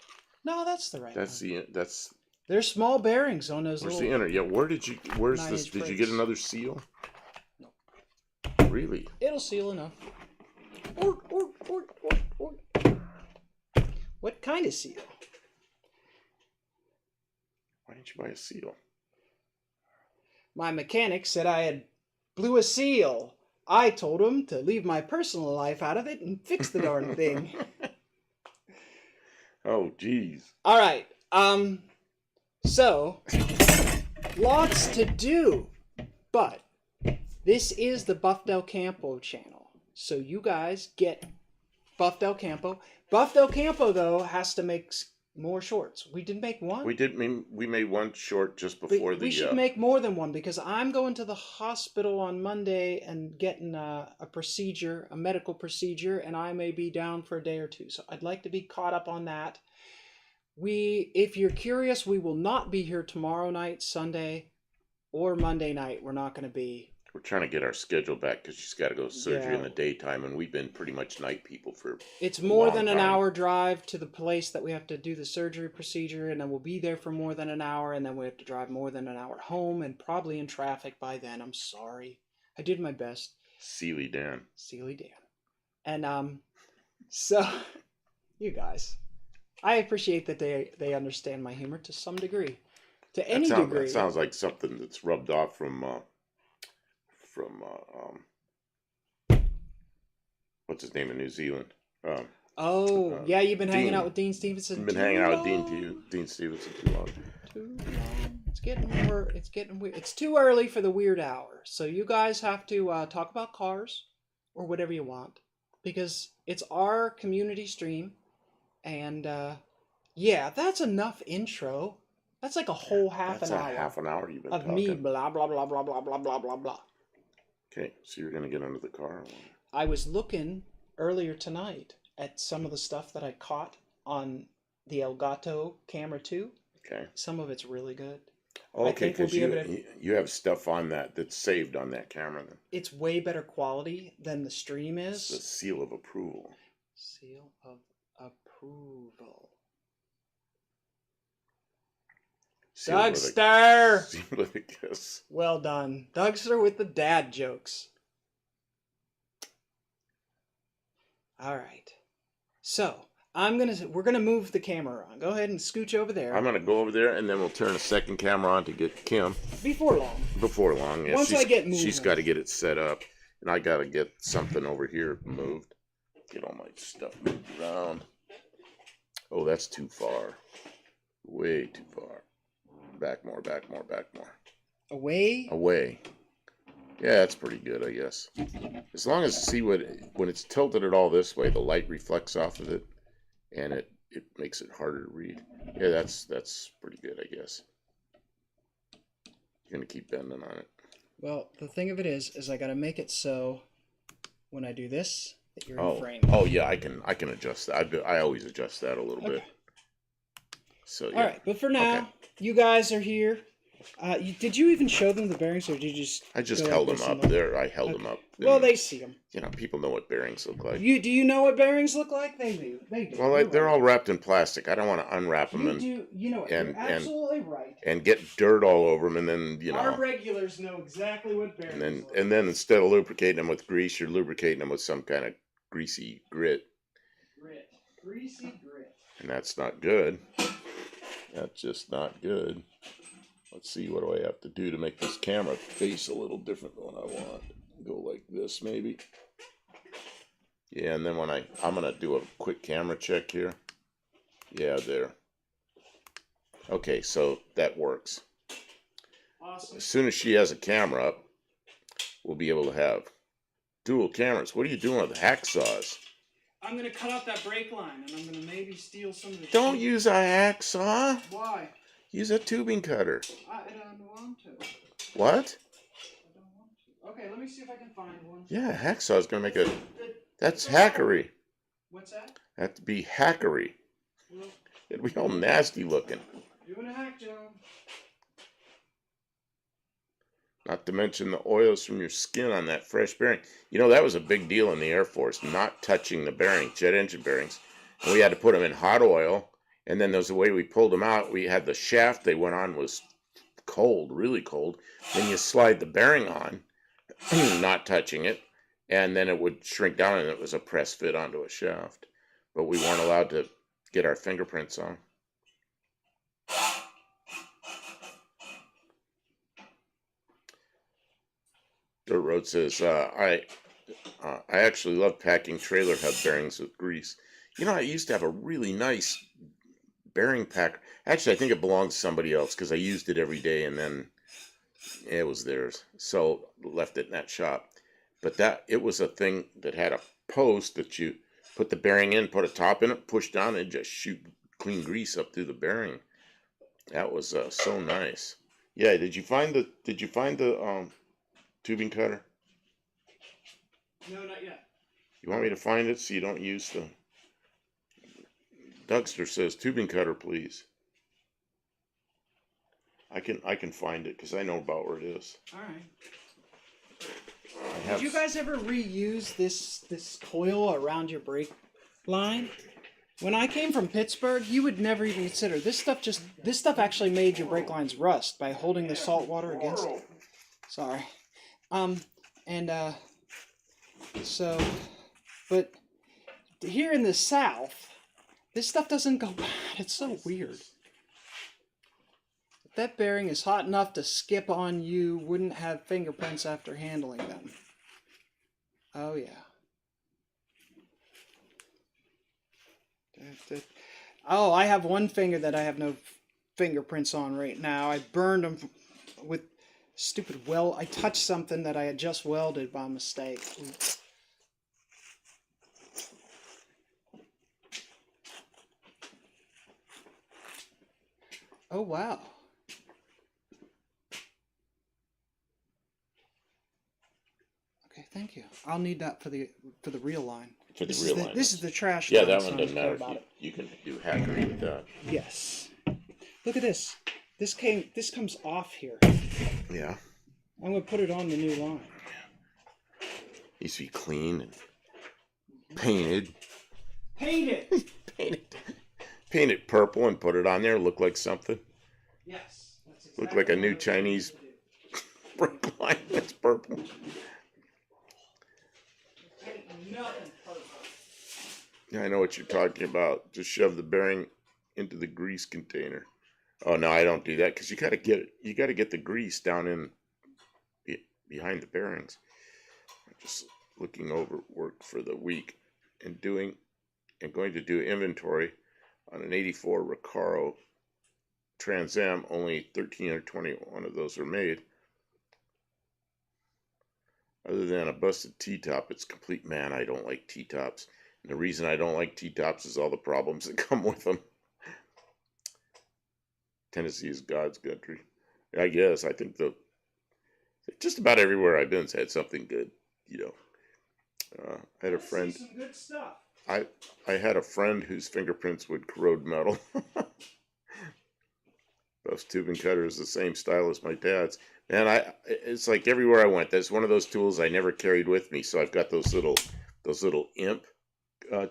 No, that's the right one. That's... There's small bearings on those Where's little... the inner? Yeah, where's this? Did you get another seal? No. Really? It'll seal enough. What kind of seal? Why didn't you buy a seal? My mechanic said I had blew a seal. I told him to leave my personal life out of it and fix the darn thing. Oh, geez. All right. So, lots to do, but this is the Buff Del Campo channel. So you guys get Buff Del Campo. Buff Del Campo, though, has to make more shorts. We did make one. We made one short just before we should make more than one because I'm going to the hospital on Monday and getting a procedure, a medical procedure, and I may be down for a day or two. So I'd like to be caught up on that. If you're curious, we will not be here tomorrow night, Sunday, or Monday night. We're not going to be. We're trying to get our schedule back because she's got to go to surgery in the daytime, and we've been pretty much night people for. It's more than an hour drive to the place that we have to do the surgery procedure, and then we'll be there for more than an hour, and then we have to drive more than an hour home, and probably in traffic by then. I'm sorry. I did my best. Sealy Dan. And so you guys. I appreciate that they understand my humor to some degree. To any degree. That sounds like something that's rubbed off from what's his name in New Zealand? Yeah, you've been hanging out with Dean Stevenson. Been hanging out with Dean Stevenson too long. Too long. It's getting weird. It's too early for the weird hour. So you guys have to talk about cars or whatever you want because it's our community stream. And yeah, that's enough intro. That's like a whole half an hour. Half an hour you've been of talking. Me blah blah blah blah blah blah blah blah blah. Okay, so you're gonna get under the car. I was looking earlier tonight at some of the stuff that I caught on the Elgato Camera 2. Okay. Some of it's really good. Okay, because you have stuff on that's saved on that camera. Then it's way better quality than the stream is. It's the seal of approval. Seal of approval. Dougster! Well done. Dougster with the dad jokes. All right. So, we're gonna move the camera on. Go ahead and scooch over there. I'm gonna go over there and then we'll turn a second camera on to get Kim. Before long. Yeah. Once I get moving. She's gotta get it set up. And I gotta get something over here moved. Get all my stuff moved around. Oh, that's too far. Way too far. Back more. Away. Yeah, that's pretty good, I guess. As long as, when it's tilted at all this way, the light reflects off of it, and it makes it harder to read. Yeah, that's pretty good, I guess. You're gonna keep bending on it. Well, the thing of it is I gotta make it so when I do this, that you're in frame. Oh yeah, I can adjust that. I always adjust that a little bit. So yeah. All right, but for now, you guys are here. Did you even show them the bearings, or did you just? I just held them up there. I held them up. Well, they see them. You know, people know what bearings look like. Do you know what bearings look like? They do. Well, they're all wrapped in plastic. I don't want to unwrap them. You know what? You're absolutely right. And get dirt all over them, and then Our regulars know exactly what bearings. And then instead of lubricating them with grease, you're lubricating them with some kind of greasy grit. Greasy grit. And that's not good. That's just not good. Let's see, what do I have to do to make this camera face a little different than what I want? Go like this, maybe. Yeah, and then when I'm gonna do a quick camera check here. Yeah, there. Okay, so that works. Awesome. As soon as she has a camera up, we'll be able to have dual cameras. What are you doing with hacksaws? I'm gonna cut out that brake line, and I'm gonna maybe steal some of the. Don't use a hacksaw. Why? Use a tubing cutter. I don't want to. What? I don't want to. Okay, let me see if I can find one. Yeah, a hacksaw is gonna make a. That's the- hackery. What's that? That'd be hackery. Well, It'd be all nasty looking. doing a hack job. Not to mention the oils from your skin on that fresh bearing. You know, that was a big deal in the Air Force, not touching the bearing, jet engine bearings. And we had to put them in hot oil. And then there's the way we pulled them out. We had the shaft they went on was cold, really cold. Then you slide the bearing on, not touching it. And then it would shrink down and it was a press fit onto a shaft. But we weren't allowed to get our fingerprints on. Dirt Road says, I actually love packing trailer hub bearings with grease. You know, I used to have a really nice bearing packer. Actually, I think it belongs to somebody else because I used it every day and then it was theirs. So left it in that shop. But it was a thing that had a post that you put the bearing in, put a top in it, push down, and just shoot clean grease up through the bearing. That was so nice. Yeah, did you find the tubing cutter? No, not yet. You want me to find it so you don't use the... Dougster says, tubing cutter, please. I can find it because I know about where it is. All right. Did you guys ever reuse this coil around your brake line? When I came from Pittsburgh, you would never even consider this stuff. This stuff actually made your brake lines rust by holding the salt water against it. Sorry. So, but here in the South, this stuff doesn't go bad. It's so weird. If that bearing is hot enough to skip on, you wouldn't have fingerprints after handling them. Oh, yeah. Oh, I have one finger that I have no fingerprints on right now. I burned them with stupid weld. I touched something that I had just welded by mistake. Oops. Oh, wow. Okay, thank you. I'll need that for the real line. For the real line. This is the trash Yeah, line, that so one I doesn't don't care matter. about it. You can do hackery with that. Yes. Look at this. This comes off here. Yeah. I'm gonna put it on the new line. Needs to be clean and painted. Painted. Paint it purple and put it on there. Look like something. Yes. That's exactly Look like a new what I Chinese want to do. brake line that's purple. Paint nothing purple. Yeah, I know what you're talking about. Just shove the bearing into the grease container. Oh no, I don't do that because you gotta get the grease down in behind the bearings. I'm just looking over work for the week and going to do inventory on an 84 Recaro Trans Am. Only 13 or 21 of those are made. Other than a busted T-top, it's complete. Man, I don't like T-tops. And the reason I don't like T-tops is all the problems that come with them. Tennessee is God's country. I guess. I think just about everywhere I've been's had something good, you know. I had a friend. Some good stuff. I had a friend whose fingerprints would corrode metal. Those tubing cutters, the same style as my dad's. And it's like everywhere I went, that's one of those tools I never carried with me. So I've got those little imp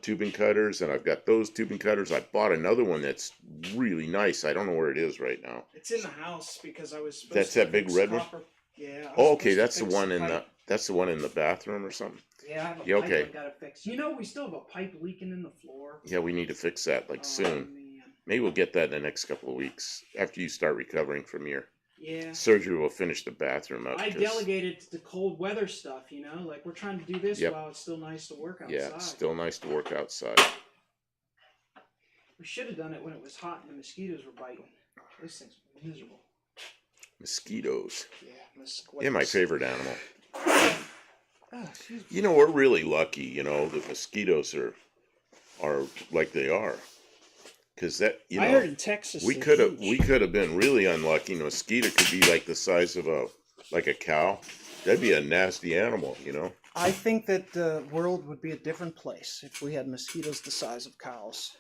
tubing cutters, and I've got those tubing cutters. I bought another one that's really nice. I don't know where it is right now. It's in the house because I was supposed That's to that big red copper. one? Yeah. Oh, okay, that's the one in the bathroom or something. Yeah, I have a Yeah, pipe okay. I gotta fix. You know, we still have a pipe leaking in the floor. Yeah, we need to fix that soon. Man. Maybe we'll get that in the next couple of weeks after you start recovering from your Yeah. Surgery will finish the bathroom up. I delegated to cold weather stuff, like we're trying to do this Yep. while it's still nice to work Yeah, outside. it's still nice to work outside. We should have done it when it was hot and the mosquitoes were biting. This thing's miserable. Mosquitoes. Yeah, Yeah, my favorite animal. Oh, excuse me. You know, we're really lucky, that mosquitoes are like they are. Because that, I heard in Texas we they're could have huge. been really unlucky. A mosquito could be like the size of a cow. That'd be a nasty animal, I think that the world would be a different place if we had mosquitoes the size of cows.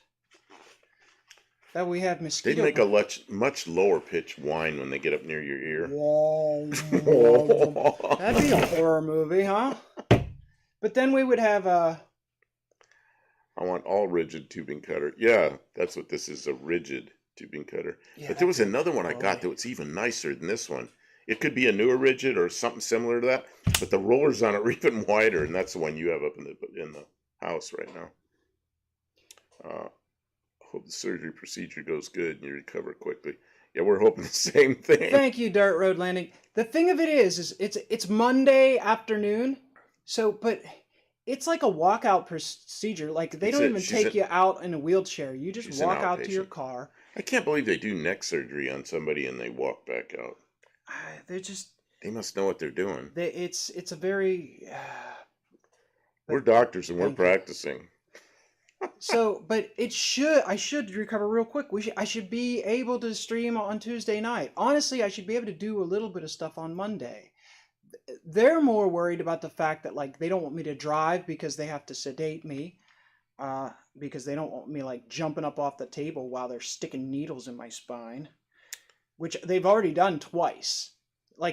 That we have They'd mosquito. make a much lower pitch whine when they get up near your ear. That'd be a horror movie, huh? But then we would have I want all rigid tubing cutter. Yeah, that's what this is, a rigid tubing cutter. Yeah, but there was that'd be another one I got that was even nicer than this one. It could be a newer rigid or something similar to that, but the rollers on it are even wider, and that's the one you have up in the house right now. Hope the surgery procedure goes good and you recover quickly. Yeah, we're hoping the same thing. Thank you, Dirt Road Landing. The thing of it is it's Monday afternoon, but it's like a walkout procedure. Like they don't even take you out in a wheelchair. You just walk out to your car. I can't believe they do neck surgery on somebody and they walk back out. They must know what they're doing. It's a very. We're doctors and we're practicing. But I should recover real quick. I should be able to stream on Tuesday night. Honestly, I should be able to do a little bit of stuff on Monday. They're more worried about the fact that they don't want me to drive because they have to sedate me, because they don't want me jumping up off the table while they're sticking needles in my spine, which they've already done twice.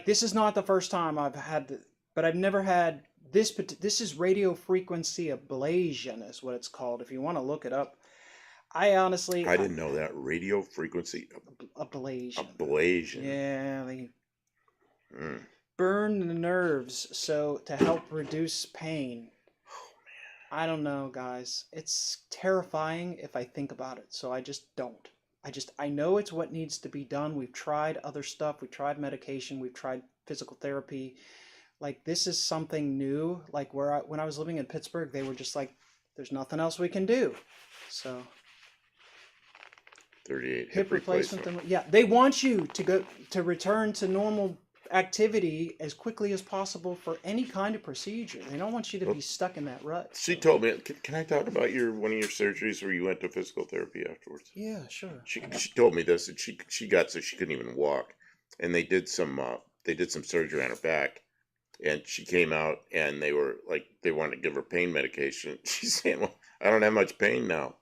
This is not the first time I've had, but I've never had this. This is radio frequency ablation, is what it's called. If you want to look it up, I didn't know that. Radio frequency ablation. Ablation. Yeah, they burn the nerves to help reduce pain. Oh man, I don't know, guys. It's terrifying if I think about it. So I just don't. I know it's what needs to be done. We've tried other stuff. We've tried medication. We've tried physical therapy. This is something new. When I was living in Pittsburgh, they were just there's nothing else we can do. So 38 hip replacement. Yeah, they want you to return to normal activity as quickly as possible for any kind of procedure. They don't want you to be stuck in that rut. She told me. Can I talk about one of your surgeries where you went to physical therapy afterwards? Yeah, sure. She told me this, and she got so she couldn't even walk, and they did some surgery on her back. And she came out and they wanted to give her pain medication. She's saying, well, I don't have much pain now.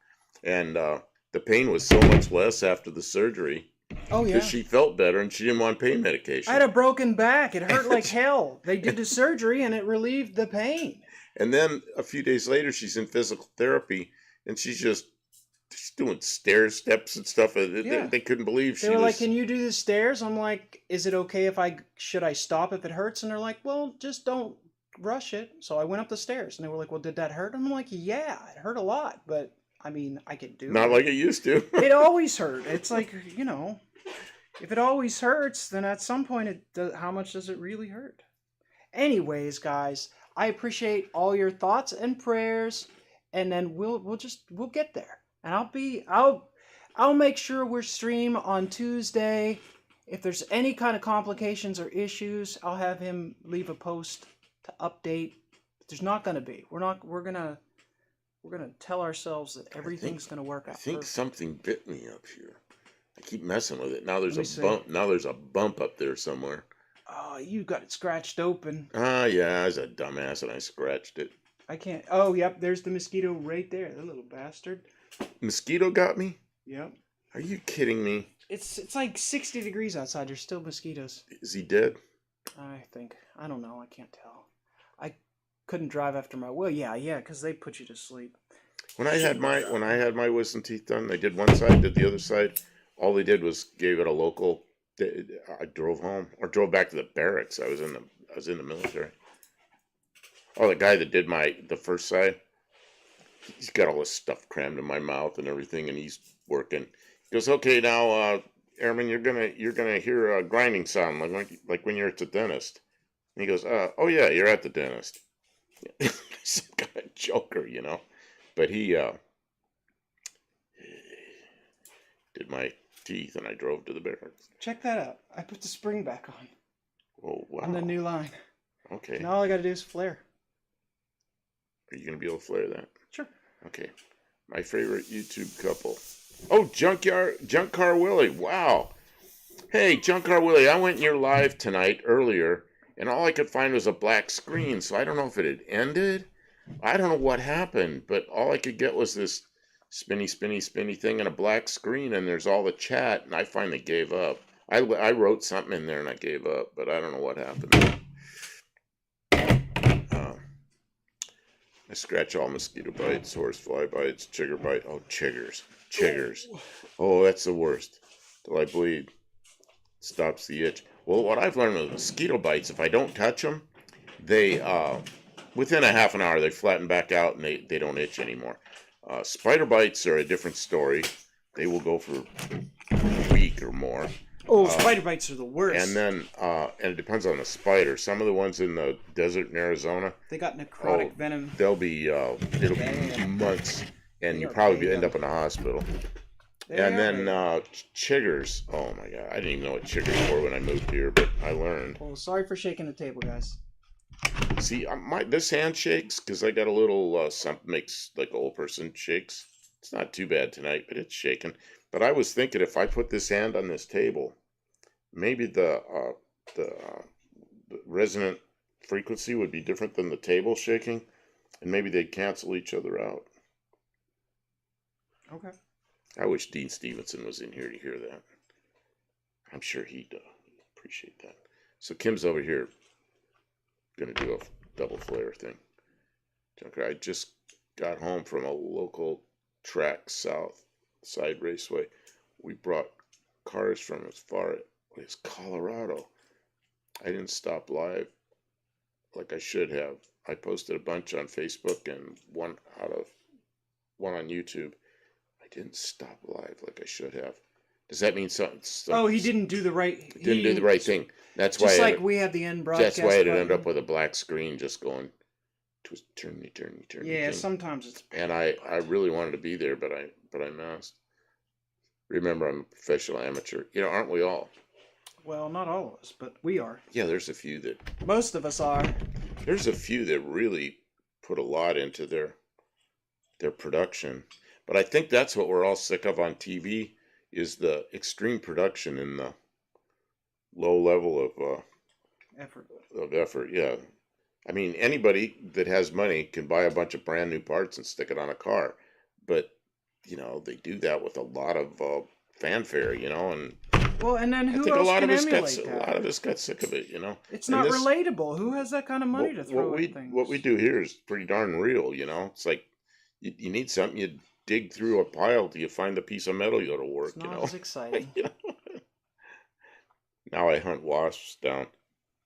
And the pain was so much less after the surgery. Oh, yeah. Because she felt better and she didn't want pain medication. I had a broken back. It hurt like hell. They did the surgery and it relieved the pain. And then a few days later, she's in physical therapy and she's doing steps and stuff. Yeah. They couldn't believe she was... They were like, can you do the stairs? I'm like, is it okay should I stop if it hurts? And they're like, well, just don't rush it. So I went up the stairs and they were like, well, did that hurt? I'm like, yeah, it hurt a lot, but I could do it. Not like it used to. It always hurt. It's if it always hurts, then at some point, how much does it really hurt? Anyways, guys, I appreciate all your thoughts and prayers, and then we'll get there. And I'll make sure we're stream on Tuesday. If there's any kind of complications or issues, I'll have him leave a post to update. But there's not going to be. We're gonna tell ourselves that everything's going to work out. I think perfect. Something bit me up here. I keep messing with it. Now there's a bump. Now there's a bump up there somewhere. Oh, you got it scratched open. Yeah, I was a dumbass and I scratched it. I can't. Oh, yep. There's the mosquito right there. The little bastard. Mosquito got me? Yep. Are you kidding me? It's like 60 degrees outside. There's still mosquitoes. Is he dead? I think. I don't know. I can't tell. I couldn't drive after my... Well, yeah, because they put you to sleep. When I had my wisdom teeth done, they did one side, did the other side. All they did was gave it a local. I drove home or drove back to the barracks. I was in the military. Oh, the guy that did the first side, he's got all this stuff crammed in my mouth and everything, and he's working. He goes, okay, now Airman, you're gonna hear a grinding sound like when you're at the dentist. And he goes, oh yeah, you're at the dentist. Some kind of joker, you know. But he did my teeth, and I drove to the barracks. Check that out. I put the spring back on. Oh wow. On the new line. Okay. Now all I got to do is flare. Are you gonna be able to flare that? Sure. Okay. My favorite YouTube couple. Oh, Junk Car Willie. Wow. Hey, Junk Car Willie, I went in your live tonight earlier, and all I could find was a black screen, so I don't know if it had ended. I don't know what happened, but all I could get was this spinny thing and a black screen, and there's all the chat, and I finally gave up. I wrote something in there and I gave up, but I don't know what happened. I scratch all mosquito bites, horsefly bites, chigger bite. Oh, chiggers. Oh, that's the worst. Till I bleed. Stops the itch. Well, what I've learned with mosquito bites, if I don't touch them, they within a half an hour they flatten back out and they don't itch anymore. Spider bites are a different story. They will go for a week or more. Oh, spider bites are the worst. And then, and it depends on the spider. Some of the ones in the desert in Arizona, they got necrotic venom. They'll be, it'll be months, and you probably end up in the hospital. And then chiggers. Oh my god, I didn't even know what chiggers were when I moved here, but I learned. Oh, sorry for shaking the table, guys. See, this hand shakes because I got a little something makes like an old person shakes. It's not too bad tonight, but it's shaking. But I was thinking if I put this hand on this table, maybe the resonant frequency would be different than the table shaking, and maybe they'd cancel each other out. Okay. I wish Dean Stevenson was in here to hear that. I'm sure he'd appreciate that. So Kim's over here going to do a double flare thing. Junker, I just got home from a local track south side raceway. We brought cars from as far as Colorado. I didn't stop live like I should have. I posted a bunch on Facebook and one on YouTube. I didn't stop live like I should have. Does that mean something? Oh, he didn't do the right. Didn't do the right thing. That's just why. Like we have the end broadcast. That's why it ended up with a black screen, just going, twist, turn me. Yeah, sometimes it's. And I really wanted to be there, but I missed. Remember, I'm a professional amateur. You know, aren't we all? Well, not all of us, but we are. Yeah, there's a few that. Most of us are. There's a few that really put a lot into their production. But I think that's what we're all sick of on TV is the extreme production and the low level of effort. Yeah, I mean anybody that has money can buy a bunch of brand new parts and stick it on a car, but you know they do that with a lot of fanfare, you know, and well, and then who else can emulate that? A lot of us got sick of it, you know. It's not relatable. Who has that kind of money to throw at things? What we do here is pretty darn real, you know. It's like you need something, you dig through a pile till you find the piece of metal that'll work. It's not you know? as exciting. You know? Now I hunt wasps down.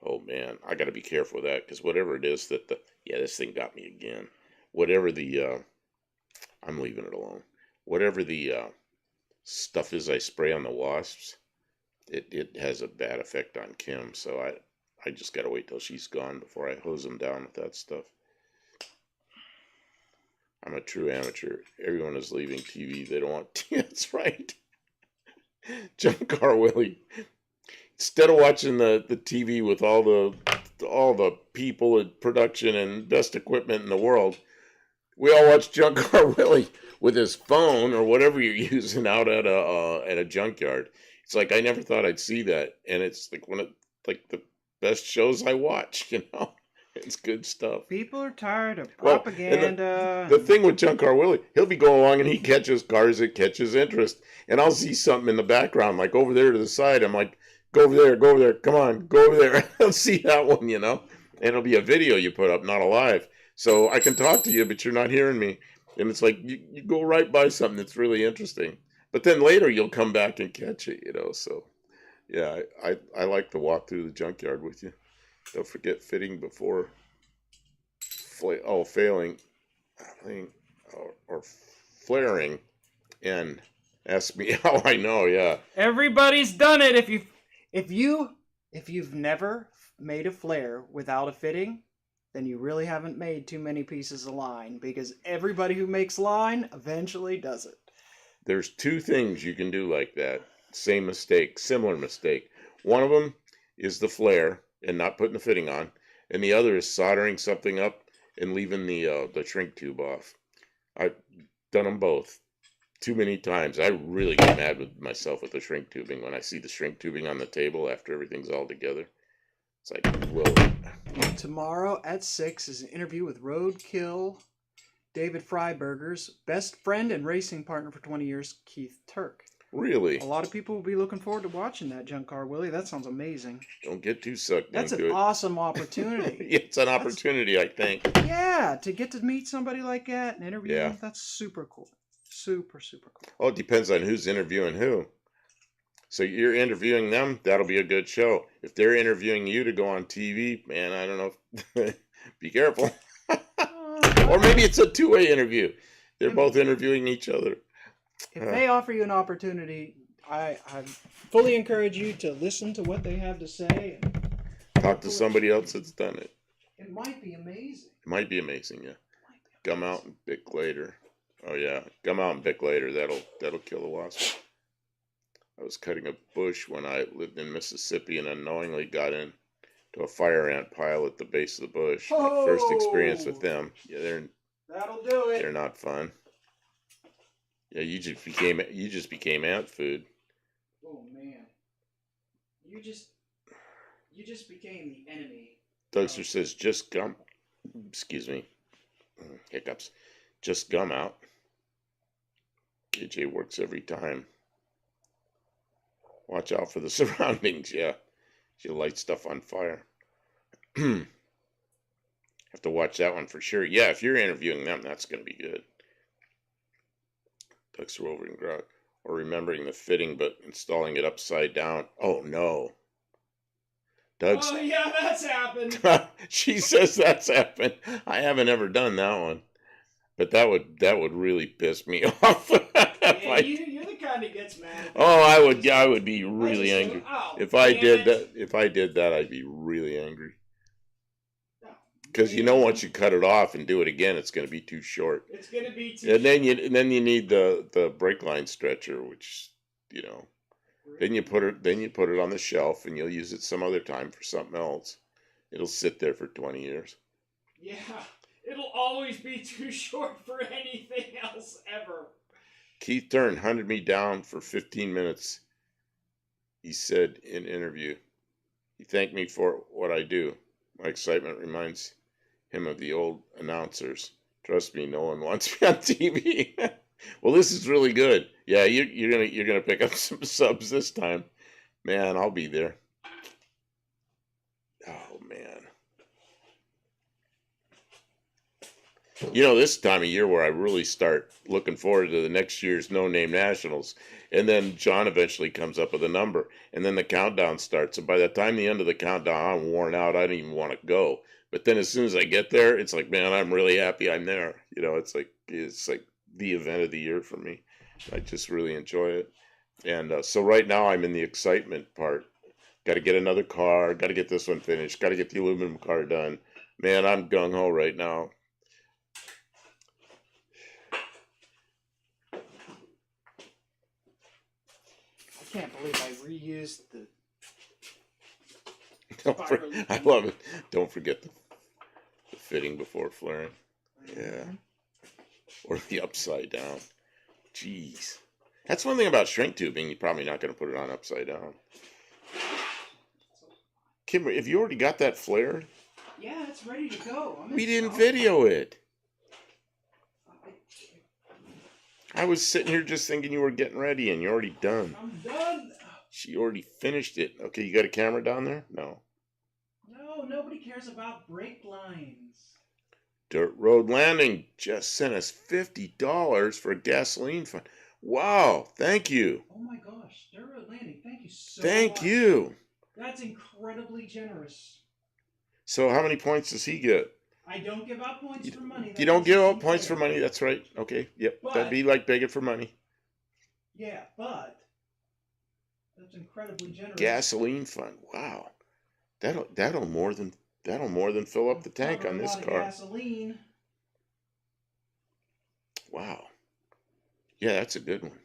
Oh man, I got to be careful with that because whatever it is that this thing got me again. Whatever the I'm leaving it alone. Whatever the stuff is I spray on the wasps, it has a bad effect on Kim. So I just got to wait till she's gone before I hose them down with that stuff. I'm a true amateur. Everyone is leaving TV. They don't want. That's right. Junk Car Willie. Instead of watching the TV with all the people and production and best equipment in the world, we all watch Junk Car Willie with his phone or whatever you're using out at a junkyard. It's like I never thought I'd see that, and it's like like the best shows I watch. You know. It's good stuff. People are tired of propaganda. The thing with Junk Car Willie, he'll be going along and he catches cars that catch his interest. And I'll see something in the background, like over there to the side. I'm like, go over there. Come on, go over there. I'll see that one, you know. And it'll be a video you put up, not a live. So I can talk to you, but you're not hearing me. And it's like you go right by something that's really interesting. But then later you'll come back and catch it, you know. So, yeah, I like to walk through the junkyard with you. Don't forget fitting before failing or flaring, and Ask me how I know. Yeah. Everybody's done it. If you've never made a flare without a fitting, then you really haven't made too many pieces of line, because everybody who makes line eventually does it. There's two things you can do like that. Same mistake, similar mistake. One of them is the flare and not putting the fitting on, and the other is soldering something up and leaving the shrink tube off. I've done them both too many times. I really get mad with myself with the shrink tubing when I see the shrink tubing on the table after everything's all together. It's like, well, Tomorrow at 6 is an interview with Roadkill David Freiberger's best friend and racing partner for 20 years, Keith Turk. really? A lot of people will be looking forward to watching that junk car, Willie. That sounds amazing. Don't get too sucked That's into an it. awesome opportunity. It's an opportunity, I think. Yeah, to get to meet somebody like that and interview Yeah. them, that's super cool. Super, super cool. Oh, it depends on who's interviewing who. So you're interviewing them, that'll be a good show. If they're interviewing you to go on TV, man, I don't know. Be careful. Or maybe it's a two-way interview. They're both interviewing each other. If they offer you an opportunity, I fully encourage you to listen to what they have to say. And Talk to somebody else that's done it. it might be amazing. It might be amazing, yeah. Gum out and bick later. Oh yeah, gum out and bick later. That'll kill the wasp. I was cutting a bush when I lived in Mississippi and unknowingly got into a fire ant pile at the base of the bush. My first experience with them. Yeah, That'll do it. they're not fun. Yeah, you just became ant food. Oh man, you just became the enemy. Dougster says just gum. Excuse me. Hiccups. Just gum out. AJ works every time. Watch out for the surroundings, yeah. She'll light stuff on fire. Have to watch that one for sure. Yeah, if you're interviewing them, that's going to be good. Ducks are over in grog. Or remembering the fitting but installing it upside down. Oh no. Doug's. Oh yeah, that's happened. She says that's happened. I haven't ever done that one. But that would really piss me off. Yeah, you're the kind that gets mad. Oh, I would be really angry. If I did that, I'd be really angry. Because once you cut it off and do it again, it's going to be too short. It's going to be too. And then you need the brake line stretcher, which then you put it on the shelf and you'll use it some other time for something else. It'll sit there for 20 years. Yeah, it'll always be too short for anything else ever. Keith Turn hunted me down for 15 minutes. He said in interview, he thanked me for what I do. My excitement reminds him of the old announcers. Trust me, no one wants me on TV. Well, this is really good. Yeah, you're gonna pick up some subs this time. Man, I'll be there. Oh man. This time of year where I really start looking forward to the next year's No Name Nationals. And then John eventually comes up with a number. And then the countdown starts. And by the time the end of the countdown, I'm worn out. I don't even want to go. But then as soon as I get there, it's like, man, I'm really happy I'm there. It's like the event of the year for me. I just really enjoy it. And so right now I'm in the excitement part. Got to get another car. Got to get this one finished. Got to get the aluminum car done. Man, I'm gung-ho right now. I can't believe I reused the. I love it. Don't forget the fitting before flaring. Yeah. Or the upside down. Jeez. That's one thing about shrink tubing. You're probably not going to put it on upside down. Kim, have you already got that flare? Yeah, it's ready to go. We didn't video it. I was sitting here just thinking you were getting ready and you're already done. I'm done. She already finished it. Okay, you got a camera down there? No. No, nobody cares about brake lines. Dirt Road Landing just sent us $50 for a gasoline fund. Wow, thank you. Oh my gosh, Dirt Road Landing, thank you so much. Thank you. That's incredibly generous. So how many points does he get? I don't give out points for money. You don't give out points for money, that's right. Okay, yep, that'd be like begging for money. Yeah, but that's incredibly generous. Gasoline fund. Wow. That'll more than fill up It'll the tank cover on a this lot of car. gasoline. Wow. Yeah, that's a good one.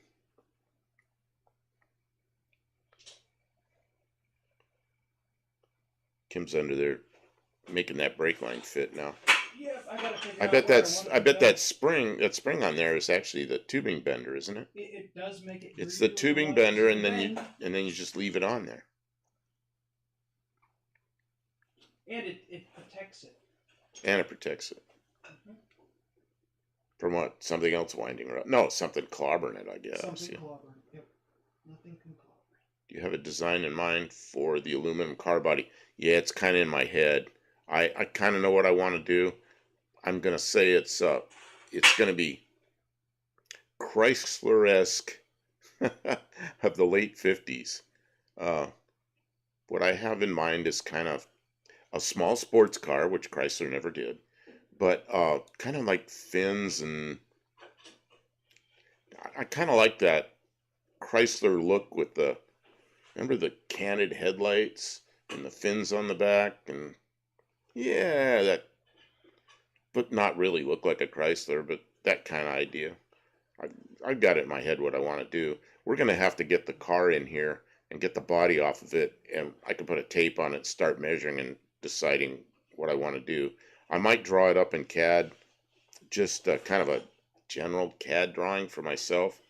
Kim's under there making that brake line fit now. Yep, I gotta figure out where I want it I to bet go. that spring on there is actually the tubing bender, isn't it? It does make it It's the really a tubing lot bender easier to and bend, then you just leave it on there. and it protects it. And it protects it. Mhm. From what? Something else winding around. No, something clobbering it, I guess. Something Yeah. clobbering. Yep. Nothing can clobber. Do you have a design in mind for the aluminum car body? Yeah, it's kind of in my head. I kind of know what I want to do. I'm gonna say it's gonna be Chrysler-esque of the late 50s. Uh, what I have in mind is kind of a small sports car, which Chrysler never did, but kind of like fins, and I kind of like that Chrysler look with remember the canted headlights and the fins on the back, and yeah, that, but not really look like a Chrysler, but that kind of idea. I, I've got it in my head what I want to do. We're going to have to get the car in here and get the body off of it, and I can put a tape on it, start measuring and deciding what I want to do. I might draw it up in CAD, just kind of a general CAD drawing for myself,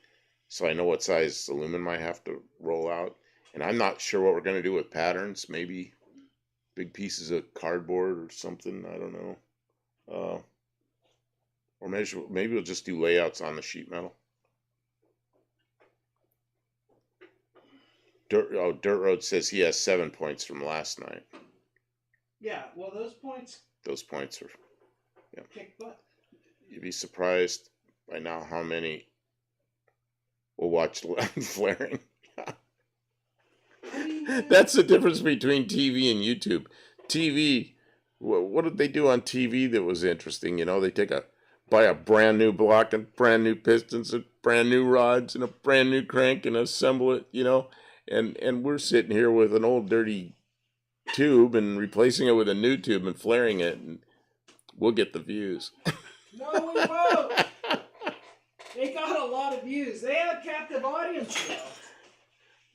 so I know what size aluminum I have to roll out. And I'm not sure what we're going to do with patterns. Maybe big pieces of cardboard or something. I don't know. Or maybe we'll just do layouts on the sheet metal. Dirt Road says he has 7 points from last night. Yeah, well, those points Those points are, yeah. kick butt. You'd be surprised by now how many will watch flaring. I mean, That's the difference between TV and YouTube. TV, what did they do on TV that was interesting? You know, they buy a brand new block and brand new pistons and brand new rods and a brand new crank and assemble it, you know. And we're sitting here with an old dirty tube and replacing it with a new tube and flaring it, and we'll get the views. no, we won't. They got a lot of views. They have a captive audience, though.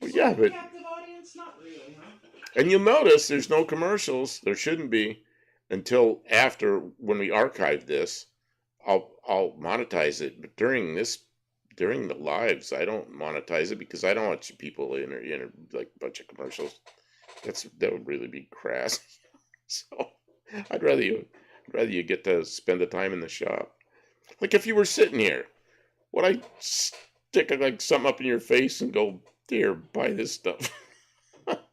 Well, yeah, but Captive audience, not really, huh? and you'll notice there's no commercials. There shouldn't be until after when we archive this. I'll monetize it, but during the lives, I don't monetize it because I don't want people in like a bunch of commercials. That would really be crass. So I'd rather you get to spend the time in the shop. Like if you were sitting here, would I stick like something up in your face and go, "Here, buy this stuff"?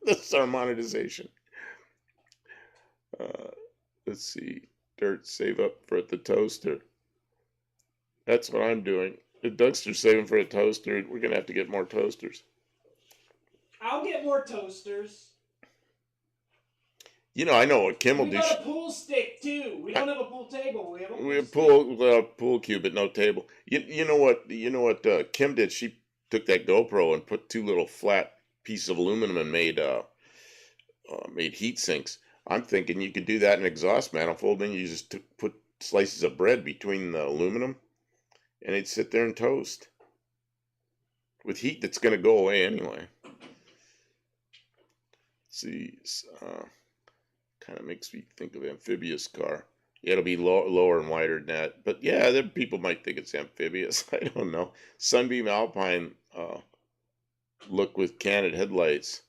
This is our monetization. Uh, let's see. Dirt, save up for the toaster. That's what I'm doing. If Dougster's saving for a toaster, we're gonna have to get more toasters. I'll get more toasters. You know, I know what Kim will We do. got a pool stick too. We don't have a pool table. We have a pool We have stick. pool cue, but no table. You know what Kim did? She took that GoPro and put two little flat pieces of aluminum and made heat sinks. I'm thinking you could do that in exhaust manifold, then you just put slices of bread between the aluminum, and it'd sit there and toast with heat that's going to go away anyway. See, kind of makes me think of amphibious car. Yeah, it'll be lower and wider than that. But yeah, there people might think it's amphibious. I don't know. Sunbeam Alpine look with canted headlights.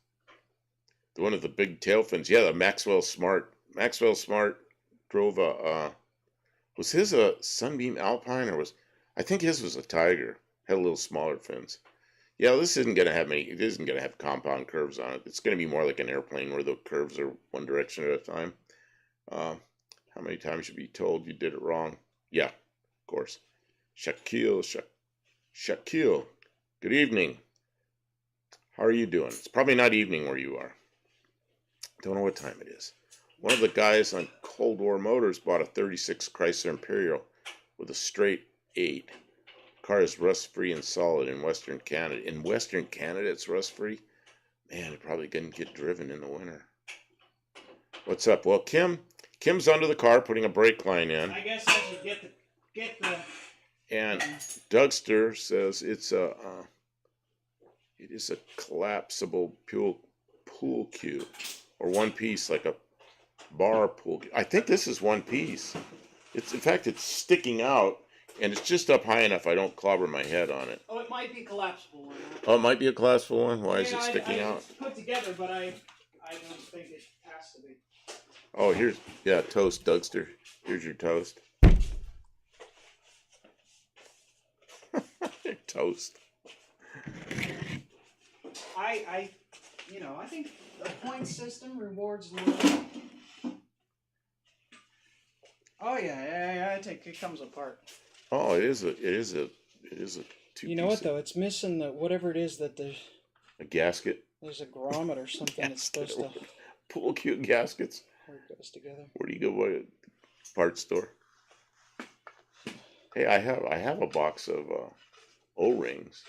The one with the big tail fins. Yeah, the Maxwell Smart. Maxwell Smart drove was his a Sunbeam Alpine or was, I think his was a Tiger. Had a little smaller fins. Yeah, this isn't gonna have it isn't gonna have compound curves on it. It's gonna be more like an airplane where the curves are one direction at a time. Uh, how many times should be told you did it wrong? Yeah, of course. Shaquille. Good evening. How are you doing? It's probably not evening where you are. Don't know what time it is. One of the guys on Cold War Motors bought a 36 Chrysler Imperial with a straight 8. Car is rust-free and solid in Western Canada. In Western Canada, it's rust-free? Man, it probably couldn't get driven in the winter. What's up? Well, Kim's under the car putting a brake line in. I guess I should get the. And Dougster says it is a collapsible pool cue, or one piece, like a bar pool cue. I think this is one piece. In fact, it's sticking out, and it's just up high enough I don't clobber my head on it. Oh, it might be a collapsible one. Oh, it might be a collapsible one? Why is it sticking out? It's put together, but I don't think it has to be. Oh, toast, Dougster. Here's your toast. Toast. I think the point system rewards loyalty. Oh yeah. I think it comes apart. Oh, it is a two. You know what though? It's missing the whatever it is that the. A gasket. There's a grommet or something that's supposed to. Pool cue gaskets. Where it goes together. Where do you go by a parts store? Hey, I have a box of O-rings.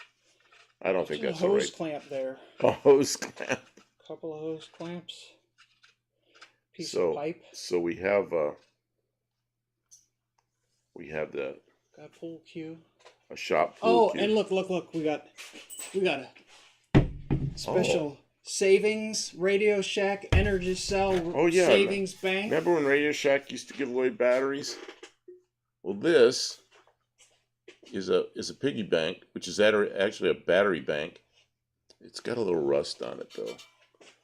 I don't think that's a hose right. clamp there. A hose clamp. Couple of hose clamps. Piece of pipe. So we have the Got pool cue. A shop pool cue. And look, we got a special savings Radio Shack Energy Cell Savings Bank. Remember when Radio Shack used to give away batteries? Well, this is a piggy bank, which is actually a battery bank. It's got a little rust on it though.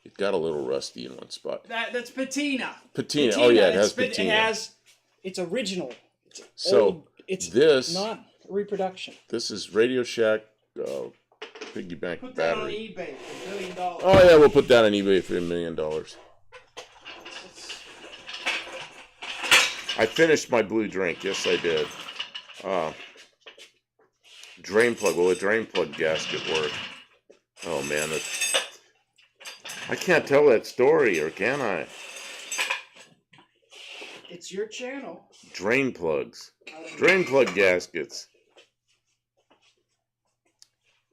It got a little rusty in one spot. That's patina. Patina. Oh yeah, it has patina. It's original. It's old. It's not reproduction. This is Radio Shack piggy bank put battery. Put that on eBay for $1 million. Oh yeah, we'll put that on eBay for $1 million. I finished my blue drink. Yes, I did. Drain plug. Will a drain plug gasket work? Oh man, I can't tell that story, or can I? It's your channel. Drain plugs. Drain plug gaskets.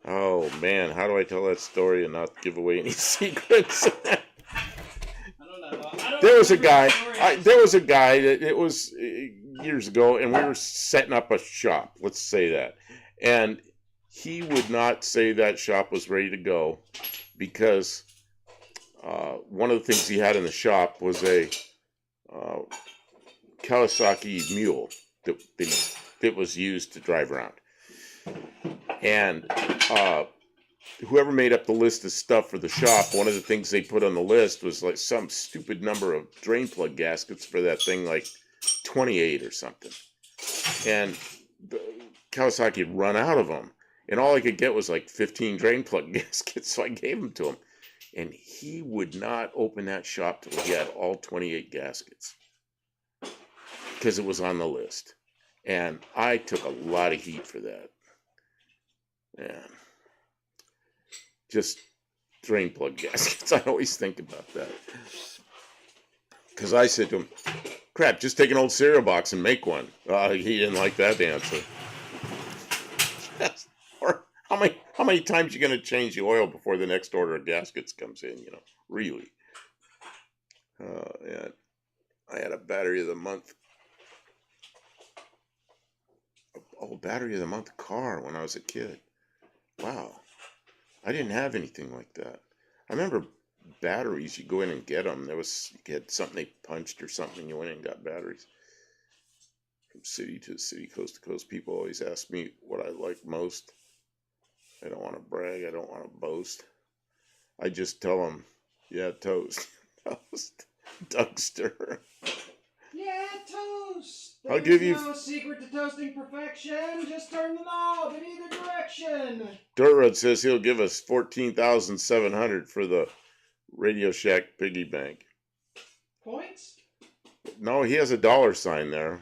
Oh man, how do I tell that story and not give away any secrets? I don't know. There was a guy that it was years ago, and we were setting up a shop. Let's say that. And he would not say that shop was ready to go because one of the things he had in the shop was a Kawasaki mule that was used to drive around. And whoever made up the list of stuff for the shop, one of the things they put on the list was like some stupid number of drain plug gaskets for that thing, like 28 or something. And Kawasaki had run out of them. And all I could get was like 15 drain plug gaskets, so I gave them to him. And he would not open that shop till he had all 28 gaskets. Because it was on the list. And I took a lot of heat for that. Yeah. Just drain plug gaskets. I always think about that. Because I said to him, crap, just take an old cereal box and make one. He didn't like that answer. Or how many times you going to change the oil before the next order of gaskets comes in, really? Yeah. I had a battery of the month. Battery of the month car when I was a kid. Wow. I didn't have anything like that. I remember batteries, you go in and get them. You had something they punched or something, you went in and got batteries. From city to city, coast to coast, people always ask me what I like most. I don't want to brag, I don't want to boast. I just tell them, yeah, toast. Toast. Dougster. Yeah, toast. I'll give you no secret to toasting perfection. Just turn the knob in either direction. Dirtrud says he'll give us $14,700 for the Radio Shack piggy bank. Points? No, he has a dollar sign there.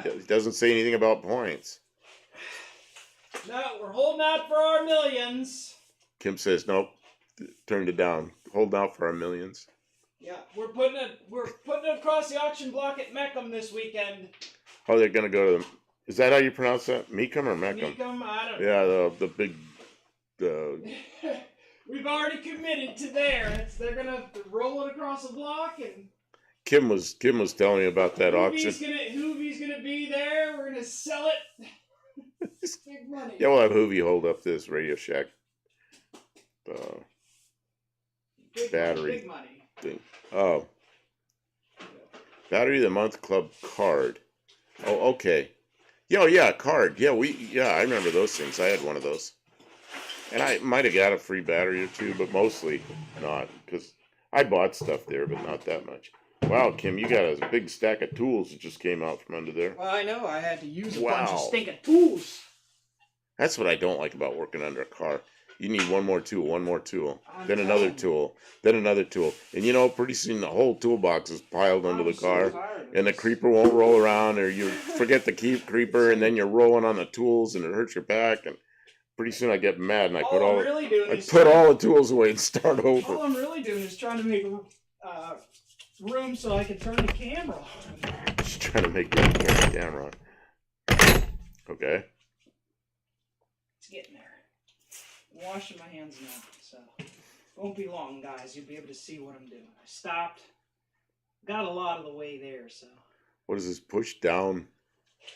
He doesn't say anything about points. No, we're holding out for our millions. Kim says nope. Turned it down. Holding out for our millions. Yeah, we're putting it across the auction block at Meckham this weekend. Oh, they're gonna go to Is that how you pronounce that? Meekum or Meckum? Meekum, I don't Yeah, know. the big the We've already committed to there. They're gonna roll it across the block, and Kim was telling me about that auction. Hoovie's gonna be there. We're gonna sell it. Big money. Yeah, we'll have Hoovie hold up this Radio Shack battery Big money. thing. Oh, Battery of the Month Club card. Oh, okay. Yeah, yeah, card. Yeah, I remember those things. I had one of those. And I might have got a free battery or two, but mostly not, because I bought stuff there, but not that much. Wow, Kim, you got a big stack of tools that just came out from under there. Well, I know. I had to use a Wow. bunch of stinking tools. That's what I don't like about working under a car. You need one more tool, I'm then another telling you. tool, then another tool. And you know, pretty soon the whole toolbox is piled under the I'm so car. tired of And the this. creeper won't roll around, or you forget the creeper, and then you're rolling on the tools, and it hurts your back. And pretty soon I get mad, and I put all the tools away and start over. All I'm really doing is trying to make room so I can turn the camera on. Just trying to make room to turn the camera on. Okay. It's getting there. I'm washing my hands now, so won't be long, guys. You'll be able to see what I'm doing. I stopped. Got a lot of the way there, so. What is this? Push down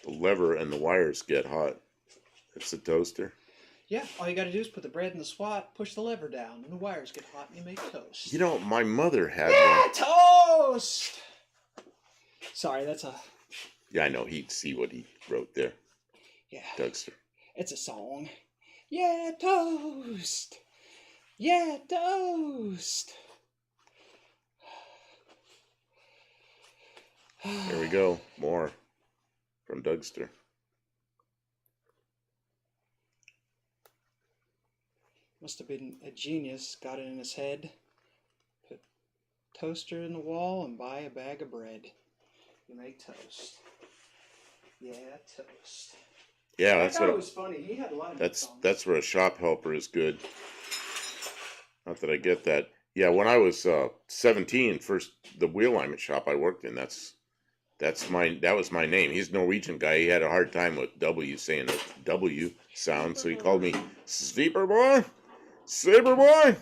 the lever and the wires get hot. That's the toaster. Yeah, all you got to do is put the bread in the swat, push the lever down, and the wires get hot, and you make toast. You know, my mother had Yeah, one. toast! Sorry, that's a... Yeah, I know. He'd see what he wrote there. Yeah, Dougster. it's a song. Yeah, toast! Yeah, toast! Here we go. More from Dougster. Must have been a genius, got it in his head. Put toaster in the wall and buy a bag of bread. You make toast. Yeah, toast. Yeah, I that's thought what. it was funny. He had a lot of good songs. That's where a shop helper is good. Not that I get that. Yeah, when I was 17, the wheel alignment shop I worked in. That was my name. He's a Norwegian guy. He had a hard time with W saying the W sound, so he called me Sleeper Boy. Saber Boy,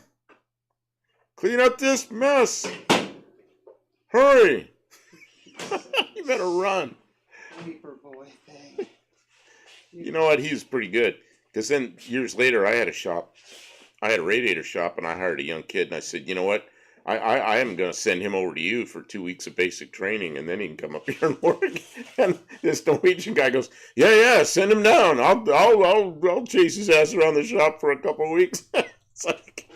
clean up this mess. Hurry! You better run. Sleeper boy thing. You know what? He was pretty good. Because then years later, I had a radiator shop, and I hired a young kid, and I said, you know what? I am going to send him over to you for 2 weeks of basic training, and then he can come up here and work. And this Norwegian guy goes, yeah, send him down. I'll chase his ass around the shop for a couple of weeks. It's like,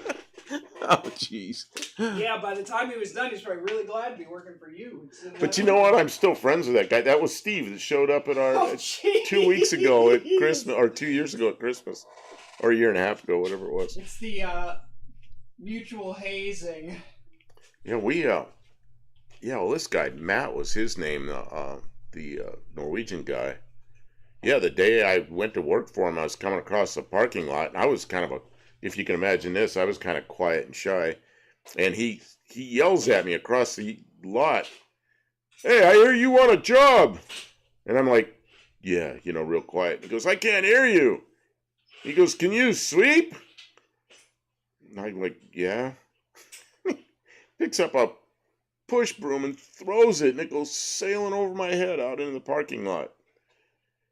oh, jeez. Yeah, by the time he was done, he's probably really glad to be working for you. But you know what? I'm still friends with that guy. That was Steve that showed up at our 2 weeks ago at Christmas, or 2 years ago at Christmas, or a year and a half ago, whatever it was. It's the mutual hazing. Yeah, well, this guy, Matt was his name, the Norwegian guy. Yeah, the day I went to work for him, I was coming across the parking lot, and I was kind of if you can imagine this, I was kind of quiet and shy. And he yells at me across the lot, "Hey, I hear you want a job." And I'm like, yeah, real quiet. He goes, "I can't hear you." He goes, "Can you sweep?" And I'm like, yeah. Picks up a push broom and throws it, and it goes sailing over my head out into the parking lot.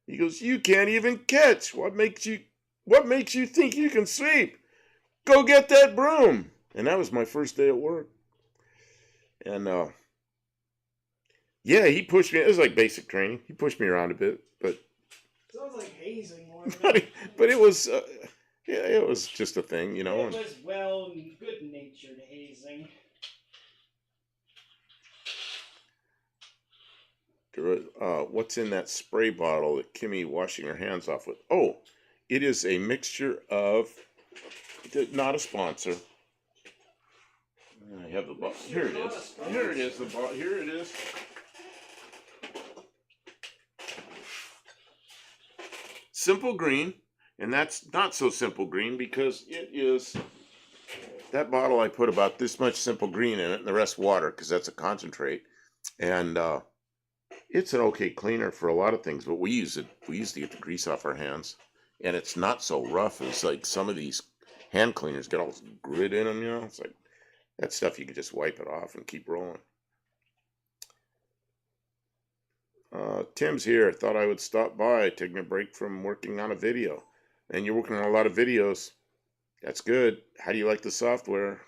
He goes, "You can't even catch. What makes you think you can sweep? Go get that broom." And that was my first day at work. And yeah, he pushed me. It was like basic training. He pushed me around a bit, but Sounds like hazing more. but it was yeah, it was just a thing, It was good-natured hazing. What's in that spray bottle that Kimmy washing her hands off with? Oh, it is a mixture of, not a sponsor. I have the bottle. Here it is. Here it is. Here it is. Simple Green, and that's not so Simple Green because it is. That bottle I put about this much Simple Green in it, and the rest water because that's a concentrate, and It's an okay cleaner for a lot of things, but we use it. We use to get the grease off our hands, and it's not so rough as like some of these hand cleaners get all this grit in them. You know, it's like that stuff you can just wipe it off and keep rolling. Tim's here. Thought I would stop by, taking a break from working on a video. And you're working on a lot of videos. That's good. How do you like the software?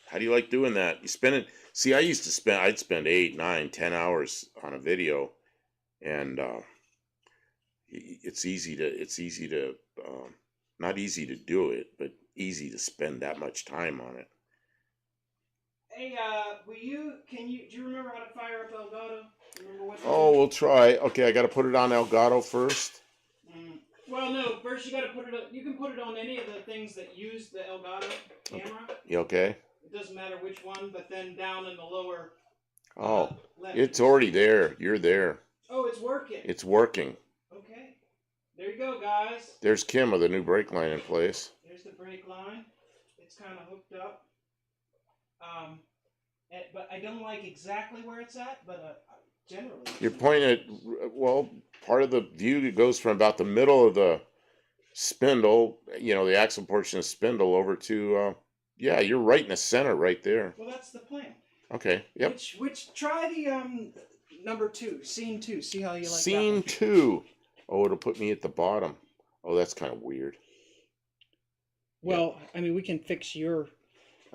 How do you like doing that? You spend it. See, I'd spend 8, 9, 10 hours on a video, and it's easy to, not easy to do it, but easy to spend that much time on it. Hey, do you remember how to fire up Elgato? Oh, we'll try. Okay, I got to put it on Elgato first. Well, no. First, you got to put it. You can put it on any of the things that use the Elgato camera. You okay? It doesn't matter which one, but then down in the lower. Oh, left. it's already there. You're there. Oh, it's working. It's working. Okay. There you go, guys. There's Kim with a new brake line in place. There's the brake line. It's kind of hooked up. But I don't like exactly where it's at, but generally. You're pointing at, well, part of the view goes from about the middle of the spindle, the axle portion of spindle over to, yeah, you're right in the center right there. Well, that's the plan. Okay, yep. Which try the number 2, scene 2. See how you like scene that. Scene 2. Oh, it'll put me at the bottom. Oh, that's kind of weird. Well, yeah. I mean, we can fix your...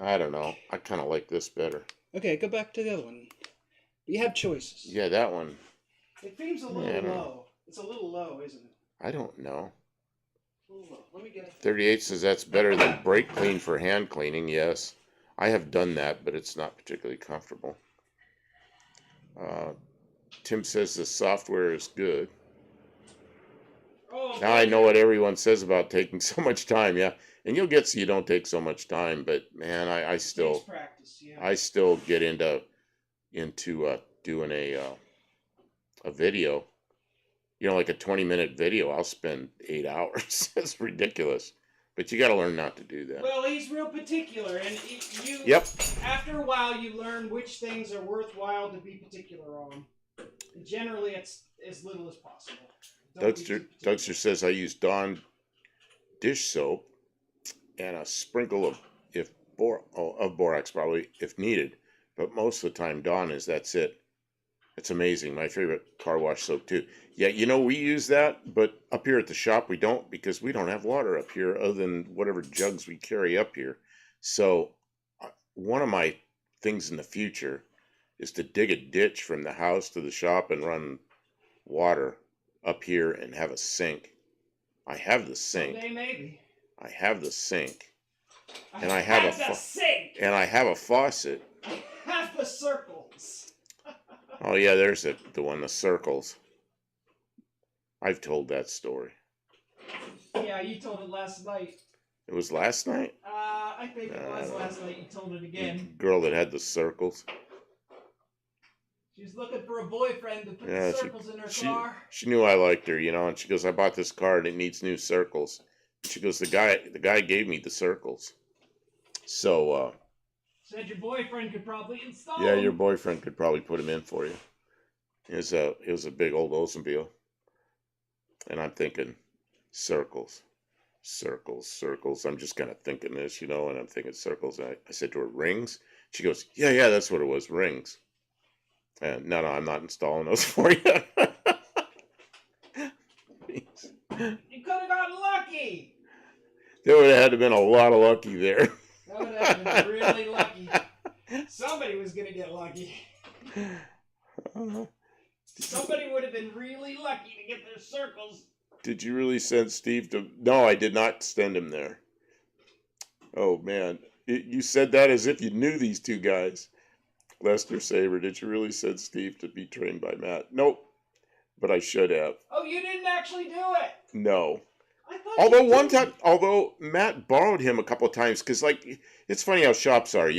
I don't know. I kind of like this better. Okay, go back to the other one. You have choices. Yeah, that one. It seems a little low. It's a little low, isn't it? I don't know. A little low. Let me get it. 38 says that's better than brake clean for hand cleaning. Yes. I have done that, but it's not particularly comfortable. Tim says the software is good. Oh, now I know what everyone says about taking so much time. Yeah, and you'll get so you don't take so much time. But man, I still practice, yeah. I still get into doing a video. Like a 20-minute video. I'll spend 8 hours. That's ridiculous. But you got to learn not to do that. Well, he's real particular, and you. Yep. After a while, you learn which things are worthwhile to be particular on. And generally, it's as little as possible. Dougster says I use Dawn dish soap and a sprinkle of borax probably if needed, but most of the time Dawn that's it. It's amazing. My favorite car wash soap too. Yeah, we use that, but up here at the shop we don't, because we don't have water up here other than whatever jugs we carry up here. So one of my things in the future is to dig a ditch from the house to the shop and run water up here and have a sink. I have the sink. Someday maybe. I have the sink. And I have the sink. And I have a faucet. I have the circles. Oh yeah, there's the one, the circles. I've told that story. Yeah, you told it last night. It was last night? I think it was last night. You told it again. The girl that had the circles. She was looking for a boyfriend to put the circles in her car. She knew I liked her, and she goes, I bought this car and it needs new circles. She goes, the guy gave me the circles. So, said your boyfriend could probably install them. Yeah, your boyfriend could probably put them in for you. It was a big old Oldsmobile. And I'm thinking, circles. I'm just kind of thinking this, and I'm thinking circles. And I said to her, rings? She goes, yeah, that's what it was, rings. And no, I'm not installing those for you. You could have gotten lucky. There would have had to been a lot of lucky there. That would have been really lucky. Somebody was going to get lucky. Somebody would have been really lucky to get their circles. Did you really send Steve to... No, I did not send him there. Oh, man. You said that as if you knew these two guys. Lester Saber, did you really send Steve to be trained by Matt? Nope. But I should have. Oh, you didn't actually do it? No. I thought Although Matt borrowed him a couple of times, because, it's funny how shops are. He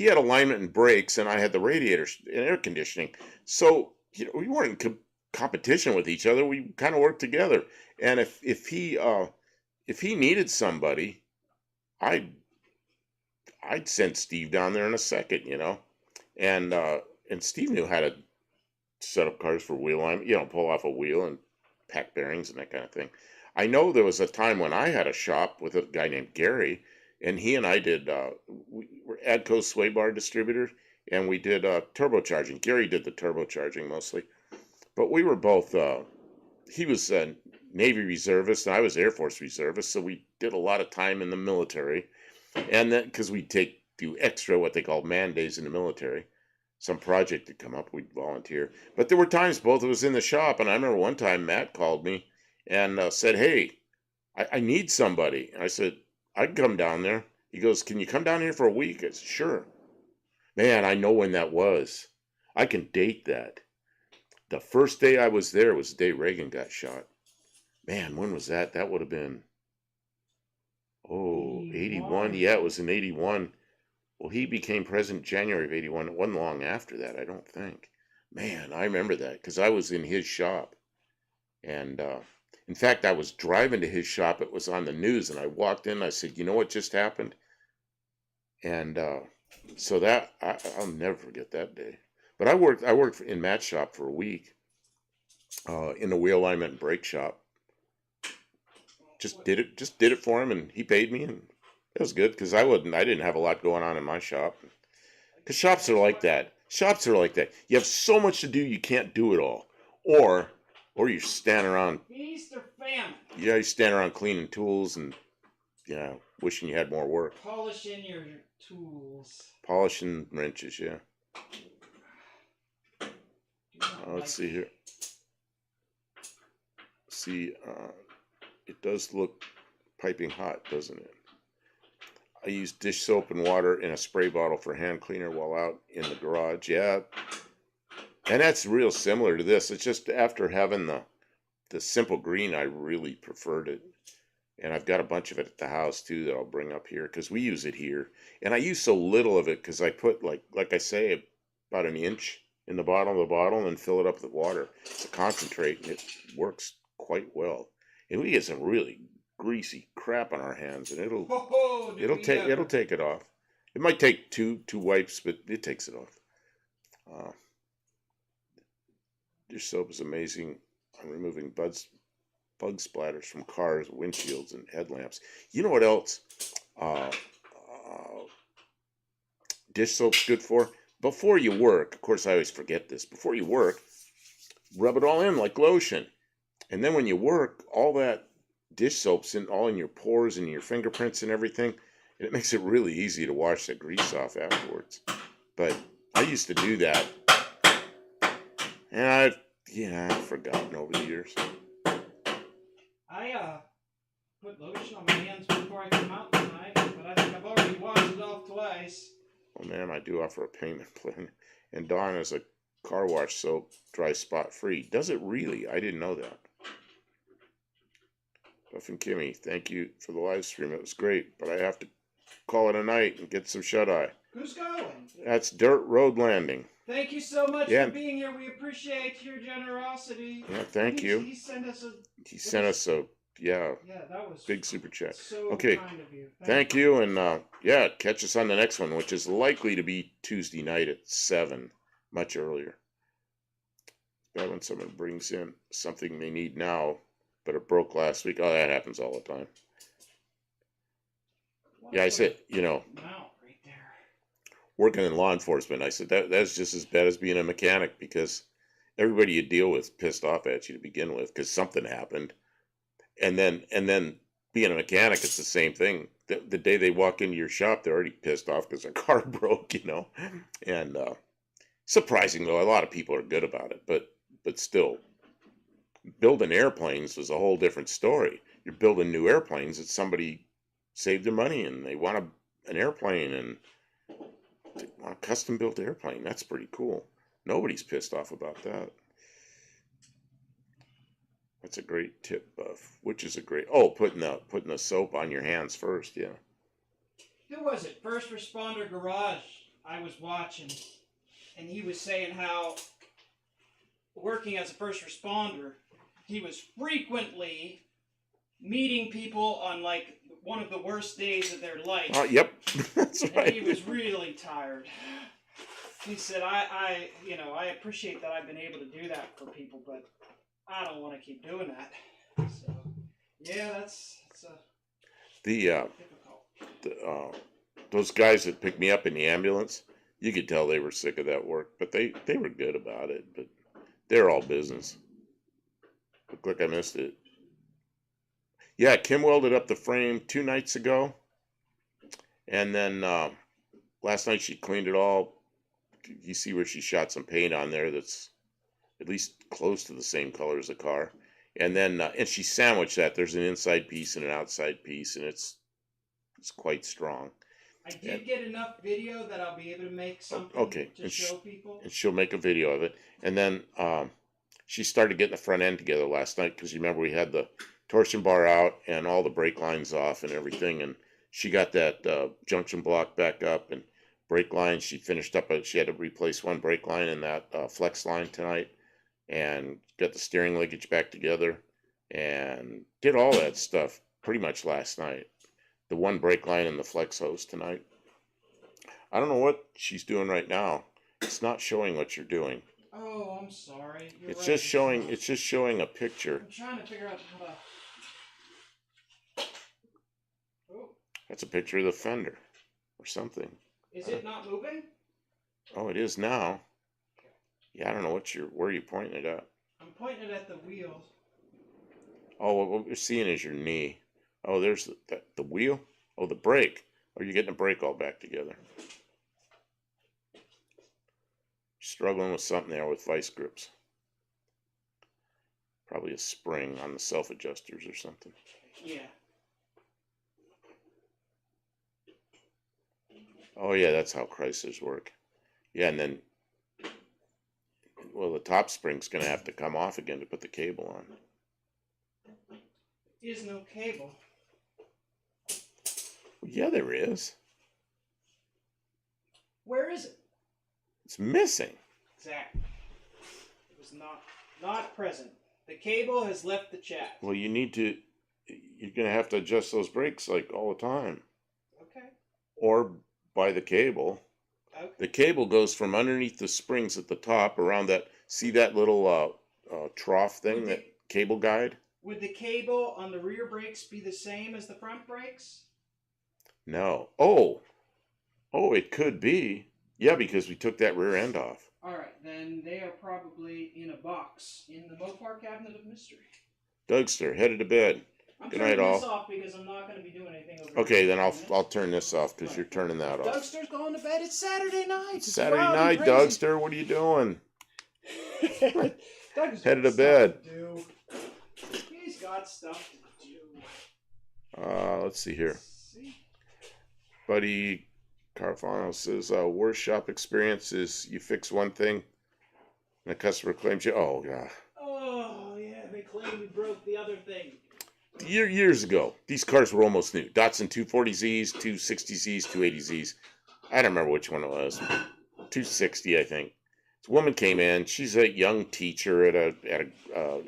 had alignment and brakes, and I had the radiator and air conditioning. So, we weren't in competition with each other. We kind of worked together. And if he needed somebody, I'd send Steve down there in a second, And Steve knew how to set up cars for wheel line, pull off a wheel and pack bearings and that kind of thing. I know there was a time when I had a shop with a guy named Gary, and he and I did, we were Adco sway bar distributors, and we did turbocharging. Gary did the turbocharging mostly, but we were both, he was a Navy reservist, and I was Air Force reservist, so we did a lot of time in the military. And then, because we do extra, what they call man days in the military, some project had come up, we'd volunteer. But there were times both of us in the shop, and I remember one time Matt called me and said, "Hey, I need somebody." And I said, "I can come down there." He goes, "Can you come down here for a week?" I said, "Sure." Man, I know when that was. I can date that. The first day I was there was the day Reagan got shot. Man, when was that? That would have been, 81. Yeah, it was in 81. Well, he became president January of 81. It wasn't long after that, I don't think. Man, I remember that because I was in his shop. And in fact, I was driving to his shop. It was on the news. And I walked in. I said, "You know what just happened?" And so I'll never forget that day. But I worked in Matt's shop for a week in the wheel alignment and brake shop. Just did it for him, and he paid me, and it was good because I didn't have a lot going on in my shop. Because shops are like that. Shops are like that. You have so much to do, you can't do it all, or you're standing around. Feast or famine. Yeah, you stand around cleaning tools and wishing you had more work. Polishing your tools. Polishing wrenches, yeah. Let's see here. See, it does look piping hot, doesn't it? I use dish soap and water in a spray bottle for hand cleaner while out in the garage. Yeah, and that's real similar to this. It's just after having the simple green, I really preferred it. And I've got a bunch of it at the house too that I'll bring up here because we use it here. And I use so little of it because I put like I say, about an inch in the bottom of the bottle and then fill it up with water. It's a concentrate and it works quite well. And we get some really greasy crap on our hands, and it'll take it off. It might take two wipes, but it takes it off. Dish soap is amazing on removing bug splatters from cars, windshields, and headlamps. You know what else? Dish soap's good for before you work. Of course, I always forget this. Before you work, rub it all in like lotion, and then when you work, all that dish soap's all in your pores and your fingerprints and everything, and it makes it really easy to wash the grease off afterwards. But I used to do that, and I've forgotten over the years. I put lotion on my hands before I come out tonight, but I think I've already washed it off twice. Oh man, I do offer a payment plan, and Dawn is a car wash soap, dry spot free. Does it really? I didn't know that. Buff and Kimmy, thank you for the live stream. It was great, but I have to call it a night and get some shut-eye. Who's going? That's Dirt Road Landing. Thank you so much for being here. We appreciate your generosity. Yeah, thank you. He sent us a yeah, that was big super chat. So okay, kind of you. Thank you, and catch us on the next one, which is likely to be Tuesday night at 7, much earlier. Bad when someone brings in something they need now, but it broke last week. Oh, that happens all the time. Yeah, I said, right there. Working in law enforcement, I said that's just as bad as being a mechanic because everybody you deal with is pissed off at you to begin with because something happened. And then being a mechanic, it's the same thing. The day they walk into your shop, they're already pissed off because their car broke, And surprisingly, a lot of people are good about it, but still, building airplanes was a whole different story. You're building new airplanes that somebody saved their money and they want an airplane and they want a custom built airplane. That's pretty cool. Nobody's pissed off about that. That's a great tip, Buff. Which is a great putting the soap on your hands first, yeah. Who was it? First Responder Garage I was watching, and he was saying how working as a first responder, he was frequently meeting people on like one of the worst days of their life. Yep. That's right. And he was really tired. He said, I appreciate that I've been able to do that for people, but I don't want to keep doing that. So, yeah, that's The difficult. those guys that picked me up in the ambulance, you could tell they were sick of that work, but they were good about it. But they're all business. Looked like I missed it. Yeah, Kim welded up the frame 2 nights ago, and then last night she cleaned it all. You see where she shot some paint on there that's at least close to the same color as the car. And then and she sandwiched that. There's an inside piece and an outside piece, and it's quite strong. I did get enough video that I'll be able to make something Okay, to show people. and she'll make a video of it. And then she started getting the front end together last night because you remember we had the torsion bar out and all the brake lines off and everything. And she got that junction block back up and brake lines. She finished up. She had to replace one brake line in that flex line tonight, and got the steering linkage back together, and did all that stuff pretty much last night. The one brake line and the flex hose tonight. I don't know what she's doing right now. It's not showing what you're doing. Oh, I'm sorry. It's right. It's just showing a picture. I'm trying to figure out how to. Oh. That's a picture of the fender or something. Is it not moving? Oh, it is now. Yeah, I don't know where you're pointing it at. I'm pointing it at the wheels. Oh, what we're seeing is your knee. Oh, there's the wheel. Oh, the brake. Oh, you're getting the brake all back together. Struggling with something there with vice grips. Probably a spring on the self-adjusters or something. Yeah. Oh, yeah, that's how Chryslers work. Yeah, and then, well, the top spring's going to have to come off again to put the cable on. There is no cable. Well, yeah, there is. Where is it? It's missing. Exactly. It was not present. The cable has left the chat. Well, you're going to have to adjust those brakes like all the time. Okay. Or buy the cable. Okay. The cable goes from underneath the springs at the top around that, see that little trough thing, that cable guide? Would the cable on the rear brakes be the same as the front brakes? No. Oh, it could be. Yeah, because we took that rear end off. All right, then they are probably in a box in the Mopar cabinet of mystery. Dougster, headed to bed. I'm Good turning night, this all. off because I'm not going to be doing anything over. Okay, then I'll turn this off because you're turning that off. Dougster's going to bed. It's Saturday night. It's Saturday night, Dougster. What are you doing? Doug's headed to bed. He's got stuff to do. Let's see here. Buddy Carfano says, worst shop experience is you fix one thing and the customer claims you, oh, yeah. Oh, yeah, they claim we broke the other thing. Years ago, these cars were almost new. Datsun 240Zs, 260Zs, 280Zs. I don't remember which one it was. 260, I think. This woman came in. She's a young teacher at a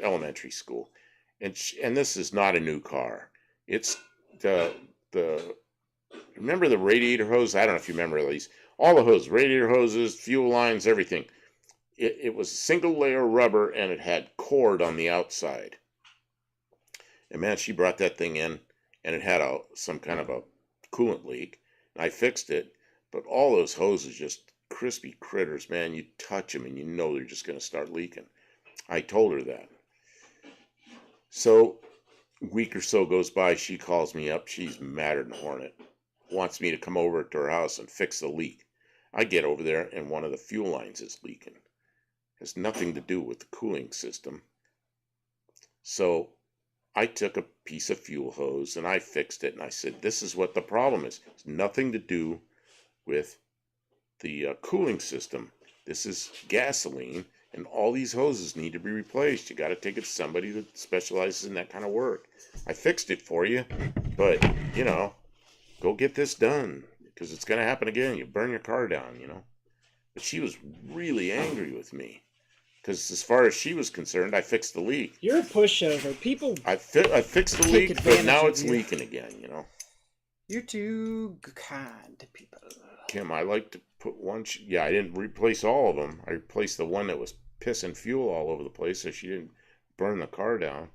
elementary school, and this is not a new car. It's the remember the radiator hose? I don't know if you remember these. All the hoses, radiator hoses, fuel lines, everything. It was single layer rubber, and it had cord on the outside. And man, she brought that thing in, and it had some kind of a coolant leak. And I fixed it, but all those hoses, just crispy critters, man. You touch them, and you know they're just going to start leaking. I told her that. So a week or so goes by, she calls me up. She's madder than a hornet. Wants me to come over to her house and fix the leak. I get over there, and one of the fuel lines is leaking. Has nothing to do with the cooling system. So I took a piece of fuel hose and I fixed it, and I said, this is what the problem is. It's nothing to do with the cooling system. This is gasoline, and all these hoses need to be replaced. You got to take it to somebody that specializes in that kind of work. I fixed it for you, but, go get this done, because it's going to happen again. You burn your car down, But she was really angry with me. Because as far as she was concerned, I fixed the leak. You're a pushover. People. I fixed the leak, but now it's leaking again. You're too kind to people. Kim, I like to put one. Yeah, I didn't replace all of them. I replaced the one that was pissing fuel all over the place, so she didn't burn the car down.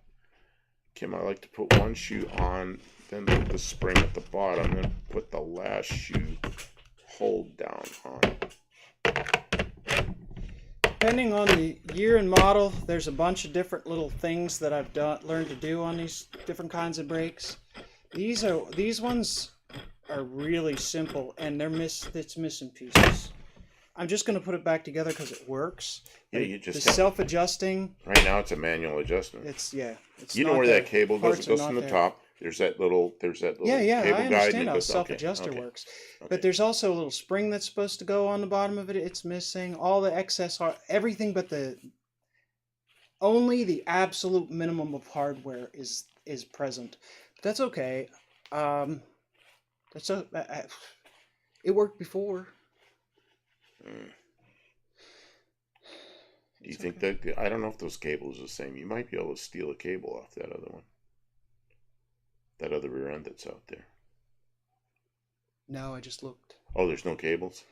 Kim, I like to put one shoe on, then put the spring at the bottom, then put the last shoe hold down on. Depending on the year and model, there's a bunch of different little things that I've learned to do on these different kinds of brakes. These ones are really simple, and it's missing pieces. I'm just going to put it back together because it works. Yeah, you just the self-adjusting. Right now, it's a manual adjustment. It's you know where that cable goes? It goes from the top. There's that little. Yeah. Cable I understand how a goes, self-adjuster works. But there's also a little spring that's supposed to go on the bottom of it. It's missing. All the excess, everything but only the absolute minimum of hardware is present. But that's okay. It worked before. Do you think that? I don't know if those cables are the same. You might be able to steal a cable off that other one. That other rear end that's out there. No, I just looked. Oh, there's no cables?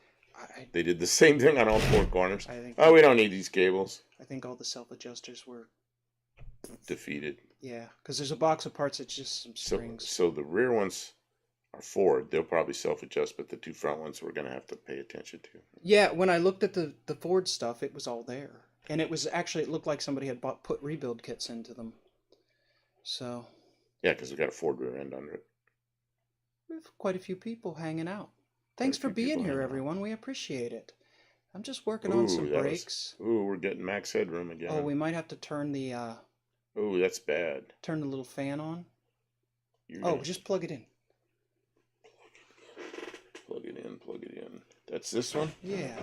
They did the same thing on all four corners. We don't need these cables. I think all the self-adjusters were defeated. Yeah, because there's a box of parts that's just some springs. So the rear ones are Ford. They'll probably self-adjust, but the two front ones we're going to have to pay attention to. Yeah, when I looked at the Ford stuff, it was all there. And it looked like somebody had put rebuild kits into them. So... Yeah, because we got a Ford rear end under it. We have quite a few people hanging out. Thanks for being here, everyone. We appreciate it. I'm just working on some brakes. We're getting max headroom again. Oh, we might have to turn the... that's bad. Turn the little fan on. Just plug it in. Plug it in. That's this one? Yeah.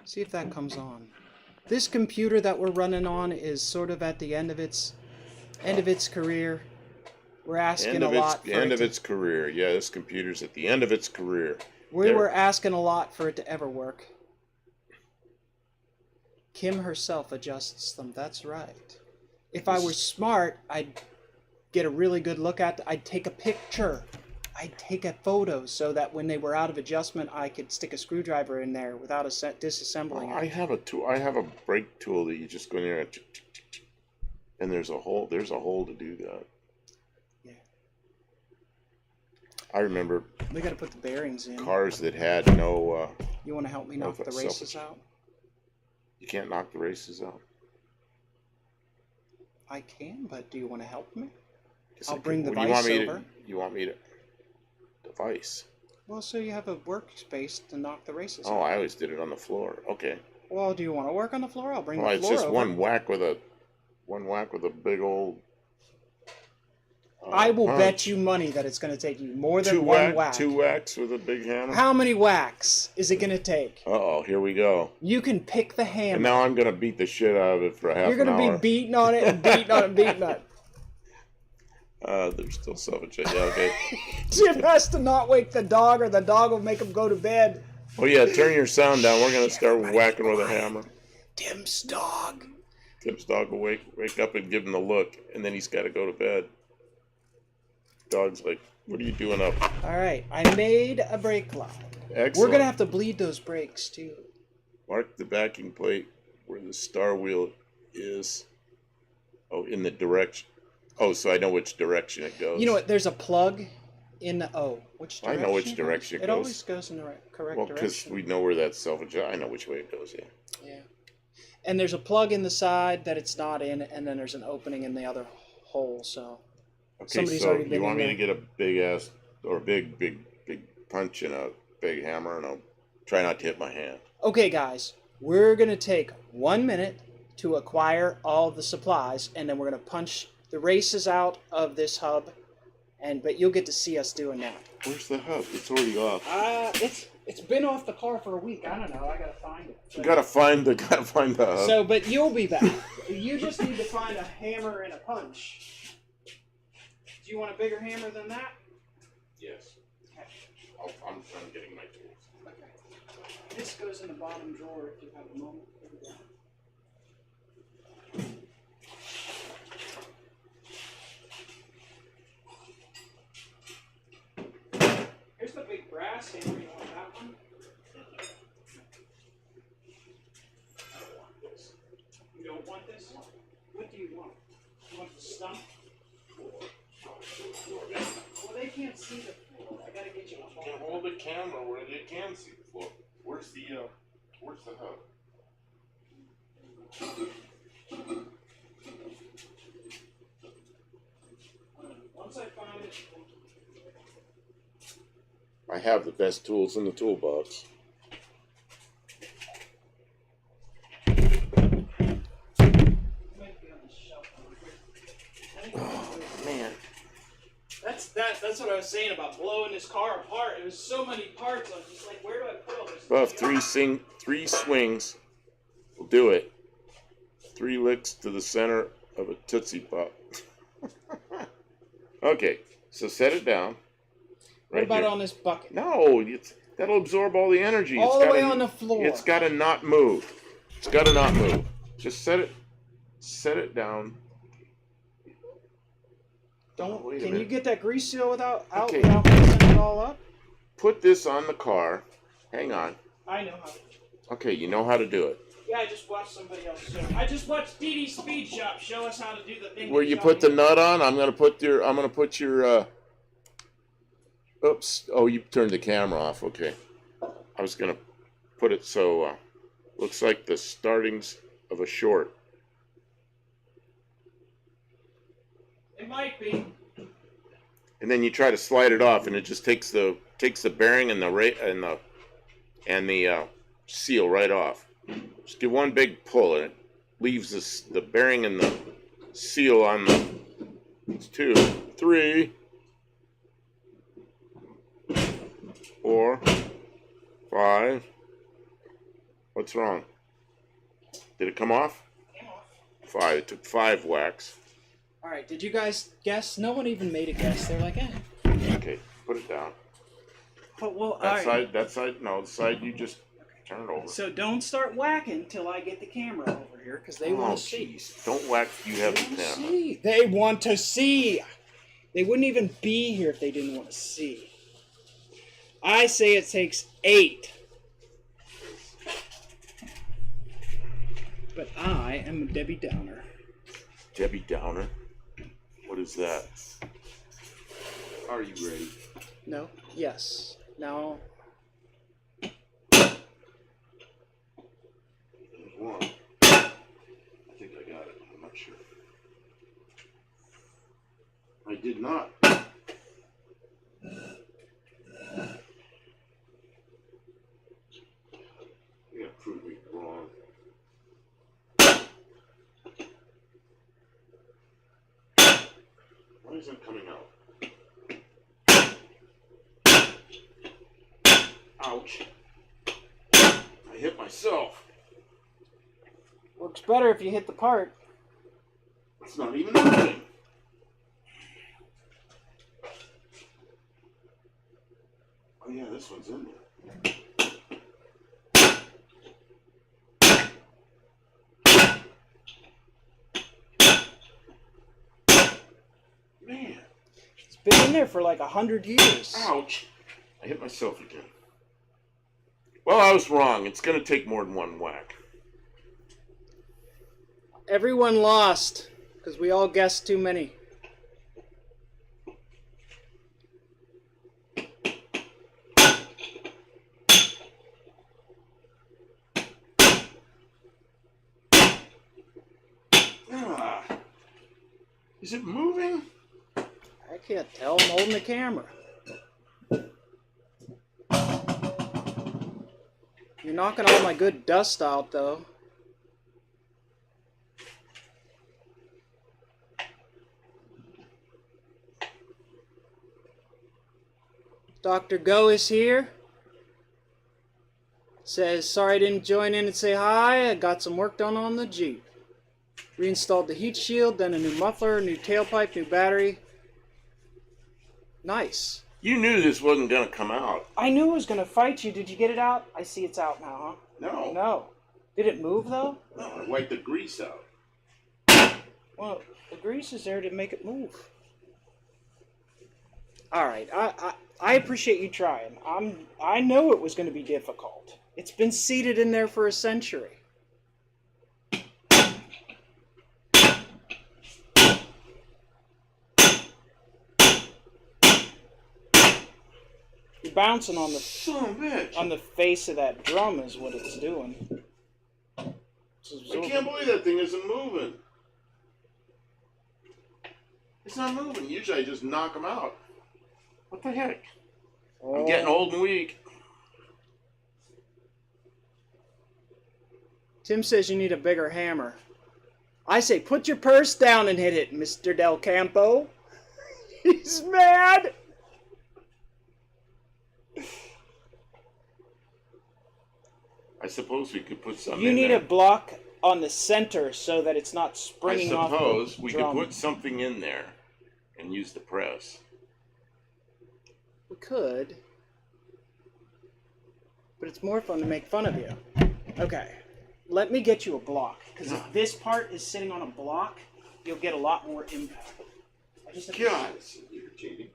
See if that comes on. This computer that we're running on is sort of at the end of its career. We're asking a lot for end of its career. Yeah, this computer's at the end of its career. We were asking a lot for it to ever work. Kim herself adjusts them. That's right. If I were smart, I'd get a really good look at. I'd take a picture. I'd take a photo so that when they were out of adjustment, I could stick a screwdriver in there without disassembling it. I have a tool. I have a brake tool that you just go in there and there's a hole. There's a hole to do that. Yeah. I remember. We got to put the bearings in. Cars that had no. You want to help me knock the races out? You can't knock the races out. I can, but do you want to help me? I'll bring the vise over. You want me to? Device. Well, so you have a workspace to knock the races out. I always did it on the floor. Okay. Well, do you want to work on the floor? I'll bring the floor over. It's just one whack with a big old. I will bet you money that it's going to take you more than one whack. 2 whacks with a big hammer. How many whacks is it going to take? Here we go. You can pick the hammer. And now I'm going to beat the shit out of it for half an hour. You're going to be beating on it and beating on it and beating on it. There's still self-adjust. Yeah, okay. Jim has to not wake the dog, or the dog will make him go to bed. Oh yeah, turn your sound down. We're gonna start whacking with a hammer. Tim's dog. Tim's dog will wake up and give him the look, and then he's got to go to bed. Dog's like, "What are you doing up?" All right, I made a brake line. Excellent. We're gonna have to bleed those brakes too. Mark the backing plate where the star wheel is. Oh, in the direction. Oh, so I know which direction it goes. You know what? There's a plug in the which direction? I know which direction it goes. It always goes in the correct direction. Well, because we know where that self-adjust. I know which way it goes. Yeah. Yeah. And there's a plug in the side that it's not in, and then there's an opening in the other hole. So. Okay, so you want me to get a big ass or big punch and a big hammer, and I'll try not to hit my hand. Okay, guys, we're gonna take 1 minute to acquire all the supplies, and then we're gonna punch the races out of this hub, but you'll get to see us doing that. Where's the hub? It's already off. It's been off the car for a week. I don't know. I gotta find it. You gotta find the hub. So, but you'll be back. You just need to find a hammer and a punch. Do you want a bigger hammer than that? Yes. Okay. I'm getting my tools. Okay. This goes in the bottom drawer if you have a moment. Here's the big brass hammer. You want that one? stump. Well, they can't see the floor. I gotta get you a Can hold the camera where they can see the floor. Where's the hub? Once I find it. I have the best tools in the toolbox. Oh man. That's what I was saying about blowing this car apart. It was so many parts. I was just like, where do I put all this? Above three swings will do it. 3 licks to the center of a Tootsie Pop. Okay, so set it down. What about here. on this bucket? No, that'll absorb all the energy. All the way on the floor. It's got to not move. It's got to not move. Just set it down. Can you get that grease seal without Okay. messing it all up? Put this on the car. Hang on. I know how. Okay, you know how to do it. Yeah, I just watched somebody else show. I just watched Dee Dee Speed Shop show us how to do the thing. Where you put the nut on, I'm gonna put your oops. Oh, you turned the camera off. Okay. I was gonna put it so looks like the startings of a short. It might be. And then you try to slide it off, and it just takes the bearing and the seal right off. Just give one big pull, and it leaves the bearing and the seal on the. It's 2, 3, 4, 5. What's wrong? Did it come off? Came off. 5. It took 5 whacks. All right. Did you guys guess? No one even made a guess. They're like, eh. Okay, put it down. But well, all That right. side. That side. No, the side you just turn it over. So don't start whacking till I get the camera over here, because they want to see. Jeez. Don't whack. You have the camera. See. They want to see. They wouldn't even be here if they didn't want to see. I say it takes 8. But I am a Debbie Downer. Debbie Downer. What is that? Are you ready? No? Yes. Now. There's one. I think I got it. I'm not sure. I did not. You're gonna prove me wrong. Why isn't it coming out? Ouch. I hit myself. Works better if you hit the part. It's not even moving. Oh yeah, this one's in there. Man. It's been in there for like 100 years. Ouch. I hit myself again. Well, I was wrong. It's going to take more than one whack. Everyone lost because we all guessed too many. Ah. Is it moving? I can't tell. I'm holding the camera. You're knocking all my good dust out, though. Dr. Go is here. Says, sorry I didn't join in and say hi. I got some work done on the Jeep. Reinstalled the heat shield, then a new muffler, new tailpipe, new battery. Nice. You knew this wasn't going to come out. I knew it was going to fight you. Did you get it out? I see it's out now, huh? No. No. Did it move, though? No, I wiped the grease out. Well, the grease is there to make it move. All right. I appreciate you trying. I know it was going to be difficult. It's been seated in there for a century. bouncing on the Son of a bitch. on the face of that drum is what it's doing. I can't believe that thing isn't moving. It's not moving. Usually I just knock them out. What the heck? I'm getting old and weak. Tim says you need a bigger hammer. I say put your purse down and hit it, Mr. Del Campo. He's mad. I suppose we could put some You in need there. a block on the center so that it's not I springing off the suppose we could drum. put something in there and use the press. We could. But it's more fun to make fun of you. Okay. Let me get you a block. Because if this part is sitting on a block, you'll get a lot more impact. I just have to God, it's irritating.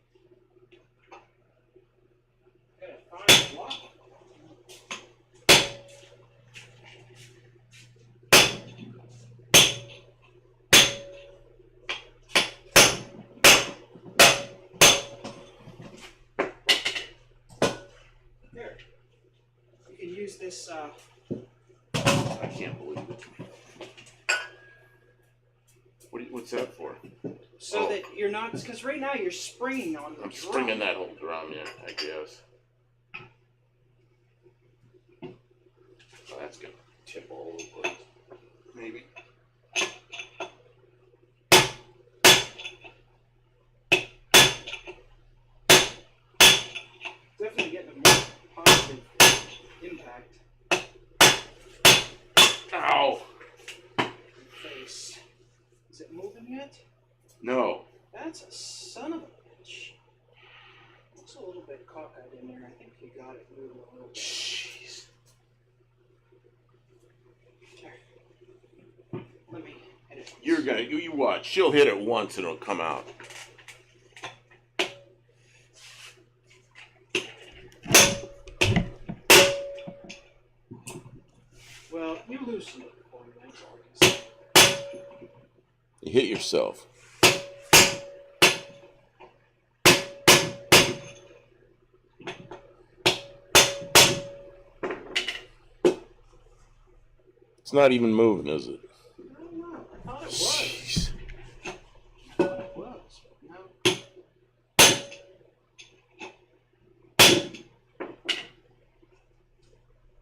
gotta find a block. There. You can use this, I can't believe it. What's that for? so that you're not, because right now you're springing on the I'm drum. springing that whole drum in, I guess. Oh, that's gonna tip all over the place. Maybe. Definitely getting a more positive impact. Ow! Face. Is it moving yet? No. That's a son of a bitch. Looks a little bit cockeyed in there. I think you got it moving a little bit. Jeez. There. Let me edit. You watch. She'll hit it once and it'll come out. Well, you loosened it for me. That's all I can say. You hit yourself. It's not even moving, is it? I don't know. I thought it was. Jeez. I thought it was, but no.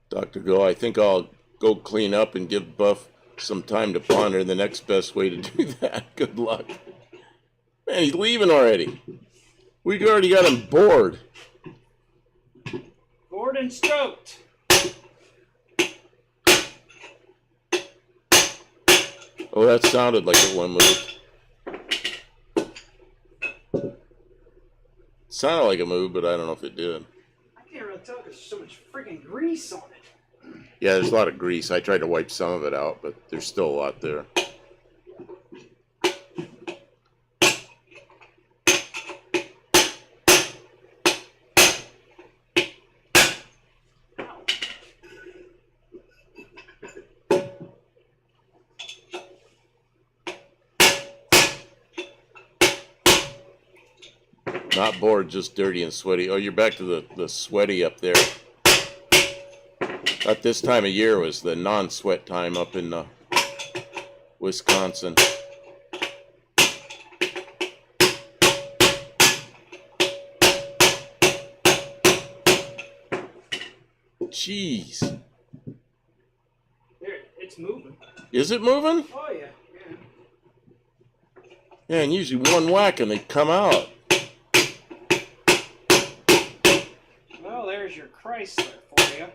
Dr. Go, I think I'll go clean up and give Buff some time to ponder the next best way to do that. Good luck. Man, he's leaving already. We already got him bored. Bored and stoked. Oh, that sounded like it one moved. Sounded like a move, but I don't know if it did. I can't really tell because there's so much freaking grease on it. Yeah, there's a lot of grease. I tried to wipe some of it out, but there's still a lot there. Not bored, just dirty and sweaty. Oh, you're back to the sweaty up there. At this time of year was the non-sweat time up in Wisconsin. Jeez. There, it's moving. Is it moving? Oh, yeah. Yeah, and usually one whack and they come out. Well, there's your Chrysler for you.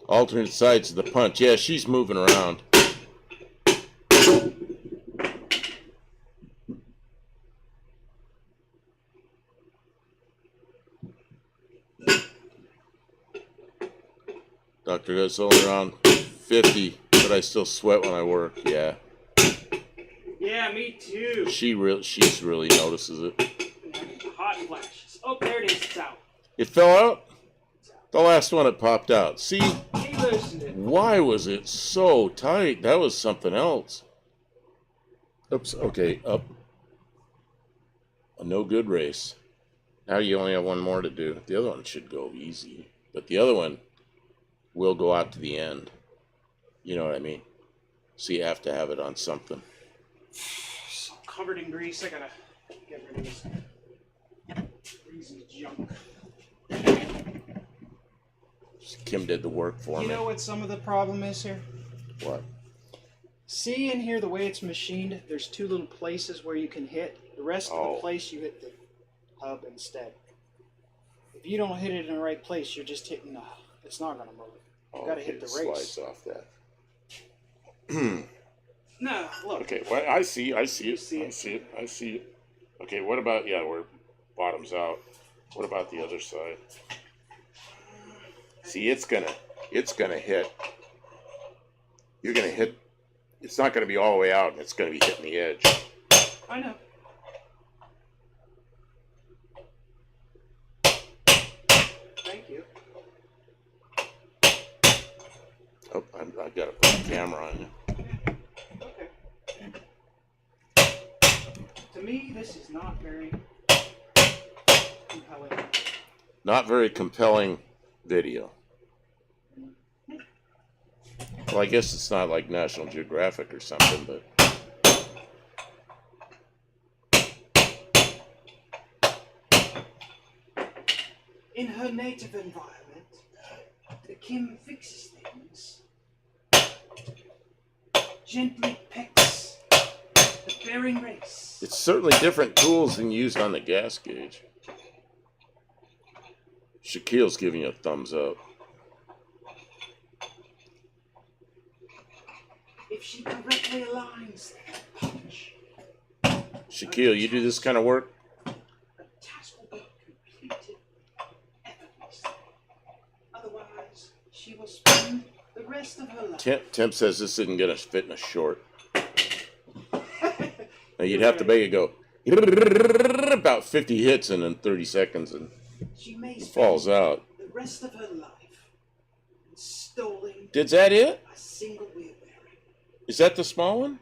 Alternate sides of the punch. Yeah, she's moving around. Doctor goes only around 50, but I still sweat when I work. Yeah. Yeah, me too. She's really notices it. Hot flashes. Oh, there it is. It's out. It fell out? The last one it popped out. See? Came listening. Why was it so tight? That was something else. Oops, okay, up. A no good race. Now you only have one more to do. The other one should go easy. But the other one will go out to the end. You know what I mean? So you have to have it on something. So covered in grease, I gotta get rid of this greasy junk. Kim did the work for me. You know what some of the problem is here? What? See in here the way it's machined, there's two little places where you can hit. The rest of the place you hit the hub instead. If you don't hit it in the right place, you're just hitting the, it's not going to move. You got to hit the race. Slides off that. No, look. Okay, well, I see it. See I it? see it. Okay, what about, yeah, where bottom's out. What about the other side? See, it's gonna hit. You're gonna hit. It's not gonna be all the way out, and it's gonna be hitting the edge. I know. Thank you. Oh, I gotta put the camera on you. Okay. To me, this is not very compelling. Not very compelling video. Well, I guess it's not like National Geographic or something, but in her native environment, the Kim fixes things, gently pecks the bearing race. it's certainly different tools than used on the gas gauge. Shaquille's giving you a thumbs up. If she correctly aligns that punch, Shaquille, you do this kind of work? a task will be completed effortlessly. Otherwise, she will spend the rest of her life. Tim says this isn't going to fit in a short. Now you'd have to make it go about 50 hits and then 30 seconds and She may it spend falls out. the rest of her life installing Is that it? a single wheel bearing. Is that the small one?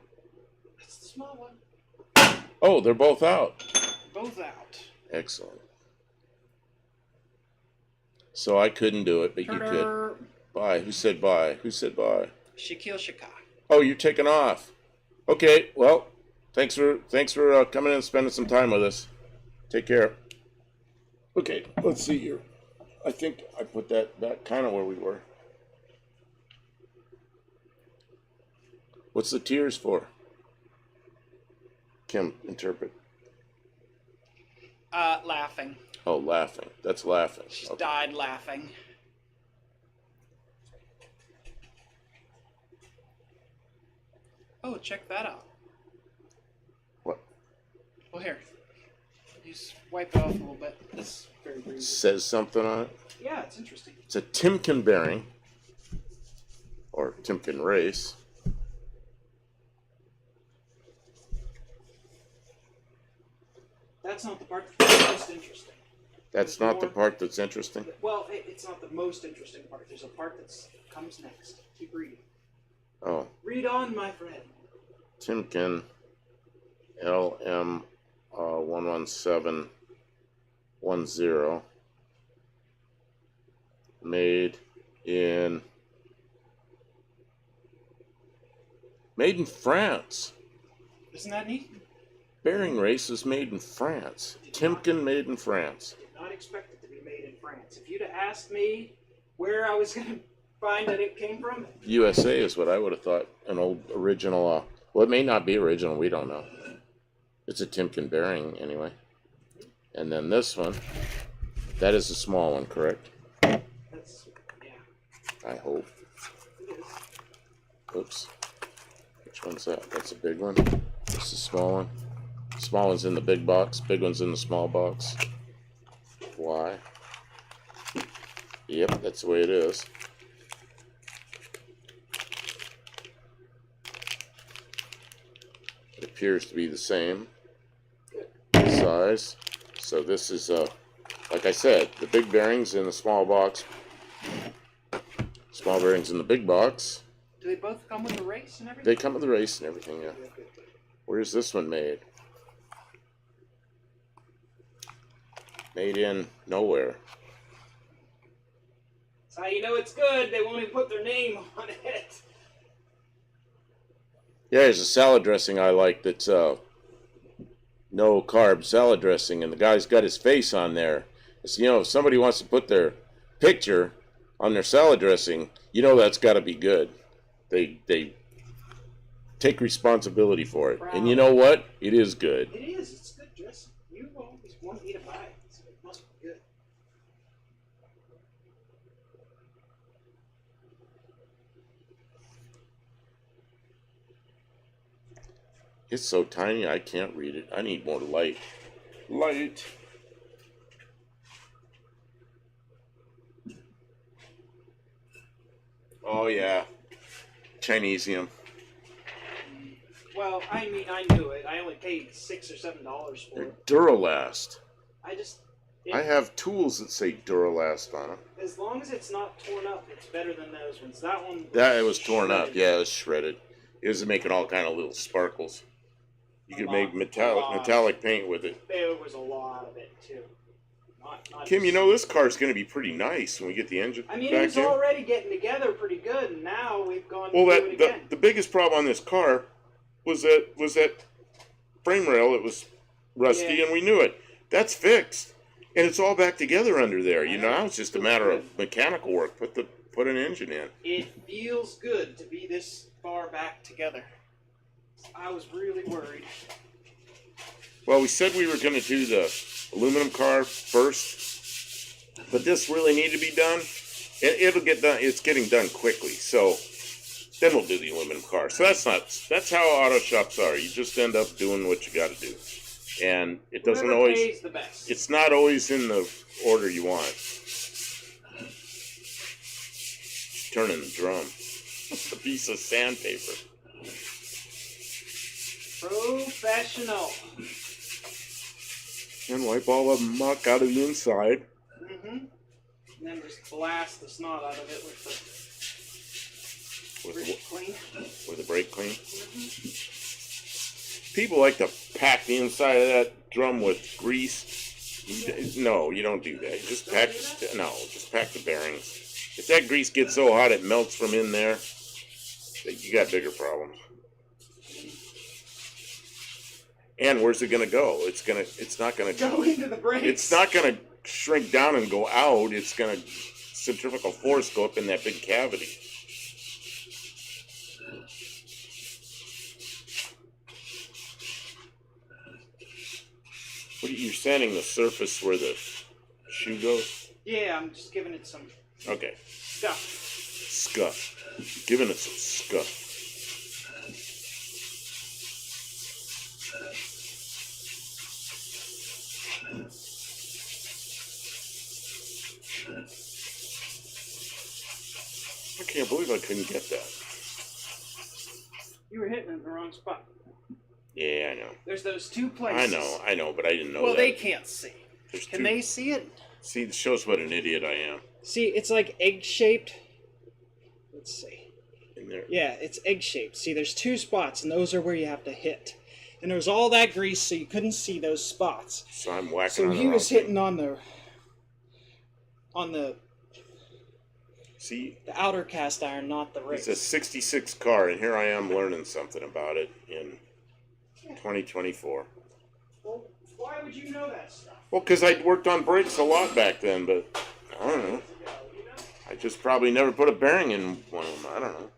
That's the small one. Oh, they're both out. Both out. Excellent. So I couldn't do it, but you could. Ta-da. Bye. Who said bye? Who said bye? Shaquille Shaka. Oh, you're taking off. Okay, well, thanks for coming in and spending some time with us. Take care. Okay, let's see here. I think I put that back kind of where we were. What's the tears for? Kim, interpret. Laughing. Oh, laughing. That's laughing. She's Okay. died laughing. Oh, check that out. What? Well, here. Just wipe it off a little bit. It's very It breezy. says something on it. Yeah, it's interesting. It's a Timken bearing, or Timken race. That's not the part that's most interesting. That's not the part that's interesting. Well, it's not the most interesting part. There's a part that comes next. Keep reading. Oh, Read on, my friend. Timken LM 11710 made in France. Isn't that neat? Bearing race is made in France. Timken made in France. Did not expect it to be made in France. If you'd have asked me where I was going to find that it came from, USA is what I would have thought. An old original. Well, it may not be original. We don't know. It's a Timken bearing anyway. And then this one, that is a small one, correct? that's, yeah, I hope. it is. Oops. Which one's that? That's a big one. This is a small one. Small one's in the big box. Big one's in the small box. Why? Yep, that's the way it is. It appears to be the same size. So this is, like I said, the big bearings in the small box. Small bearings in the big box. Do they both come with the race and everything? They come with the race and everything, yeah. Where's this one made? Made in nowhere. That's how you know it's good. They won't even put their name on it. Yeah, there's a salad dressing I like that's no carb salad dressing, and the guy's got his face on there. It's, you know, if somebody wants to put their picture on their salad dressing, you know that's got to be good. They take responsibility for it. And you know what? It is good. It is. It's good dressing. You always want me to buy it, so it must be good. It's so tiny I can't read it. I need more light. Light. Oh yeah. Chinesium. Well, I mean, I knew it. I only paid $6 or $7 for it. Duralast. I have tools that say Duralast on them. As long as it's not torn up, it's better than those ones. That one. It was torn up. Yeah, it was shredded. It was making all kind of little sparkles. You could make metallic paint with it. There was a lot of it too. Not Kim, you know this car's going to be pretty nice when we get the engine back in. it was already getting together pretty good, and now we've gone Well, through it again. the biggest problem on this car was that frame rail. It was rusty, and we knew it. That's fixed, and it's all back together under there. You know, now it's just a matter of mechanical work. Put an engine in. It feels good to be this far back together. I was really worried. Well, we said we were going to do the aluminum car first, but this really needed to be done. It'll get done. It's getting done quickly, so then we'll do the aluminum car. So that's how auto shops are. You just end up doing what you got to do, and it doesn't Whoever always. pays the best. It's not always in the order you want. Turning the drum. A piece of sandpaper. Professional. And wipe all the muck out of the inside. Mm-hmm. And then just blast the snot out of it with the brake clean. With the brake clean. Mm-hmm. People like to pack the inside of that drum with grease. No, you don't do that. Just pack the bearings. If that grease gets so hot it melts from in there, you got bigger problems. And where's it gonna go? It's not gonna go into the brakes. It's not gonna shrink down and go out. It's gonna centrifugal force go up in that big cavity. You're sanding the surface where the shoe goes? Yeah, I'm just giving it some Okay. scuff. Giving it some scuff. I can't believe I couldn't get that. You were hitting it in the wrong spot. Yeah, I know. There's those two places. I know, but I didn't know well, that. they can't see. Can they see it? See, it shows what an idiot I am. See, it's like egg-shaped. Let's see. In there. Yeah, it's egg-shaped. See, there's two spots, and those are where you have to hit. And there was all that grease, so you couldn't see those spots. So I'm whacking So on he was hitting on the See? The outer cast iron, not the race. It's a 66 car, and here I am learning something about it in 2024. Well, why would you know that stuff? Well, because I'd worked on brakes a lot back then, but I don't know. I just probably never put a bearing in one of them. I don't know.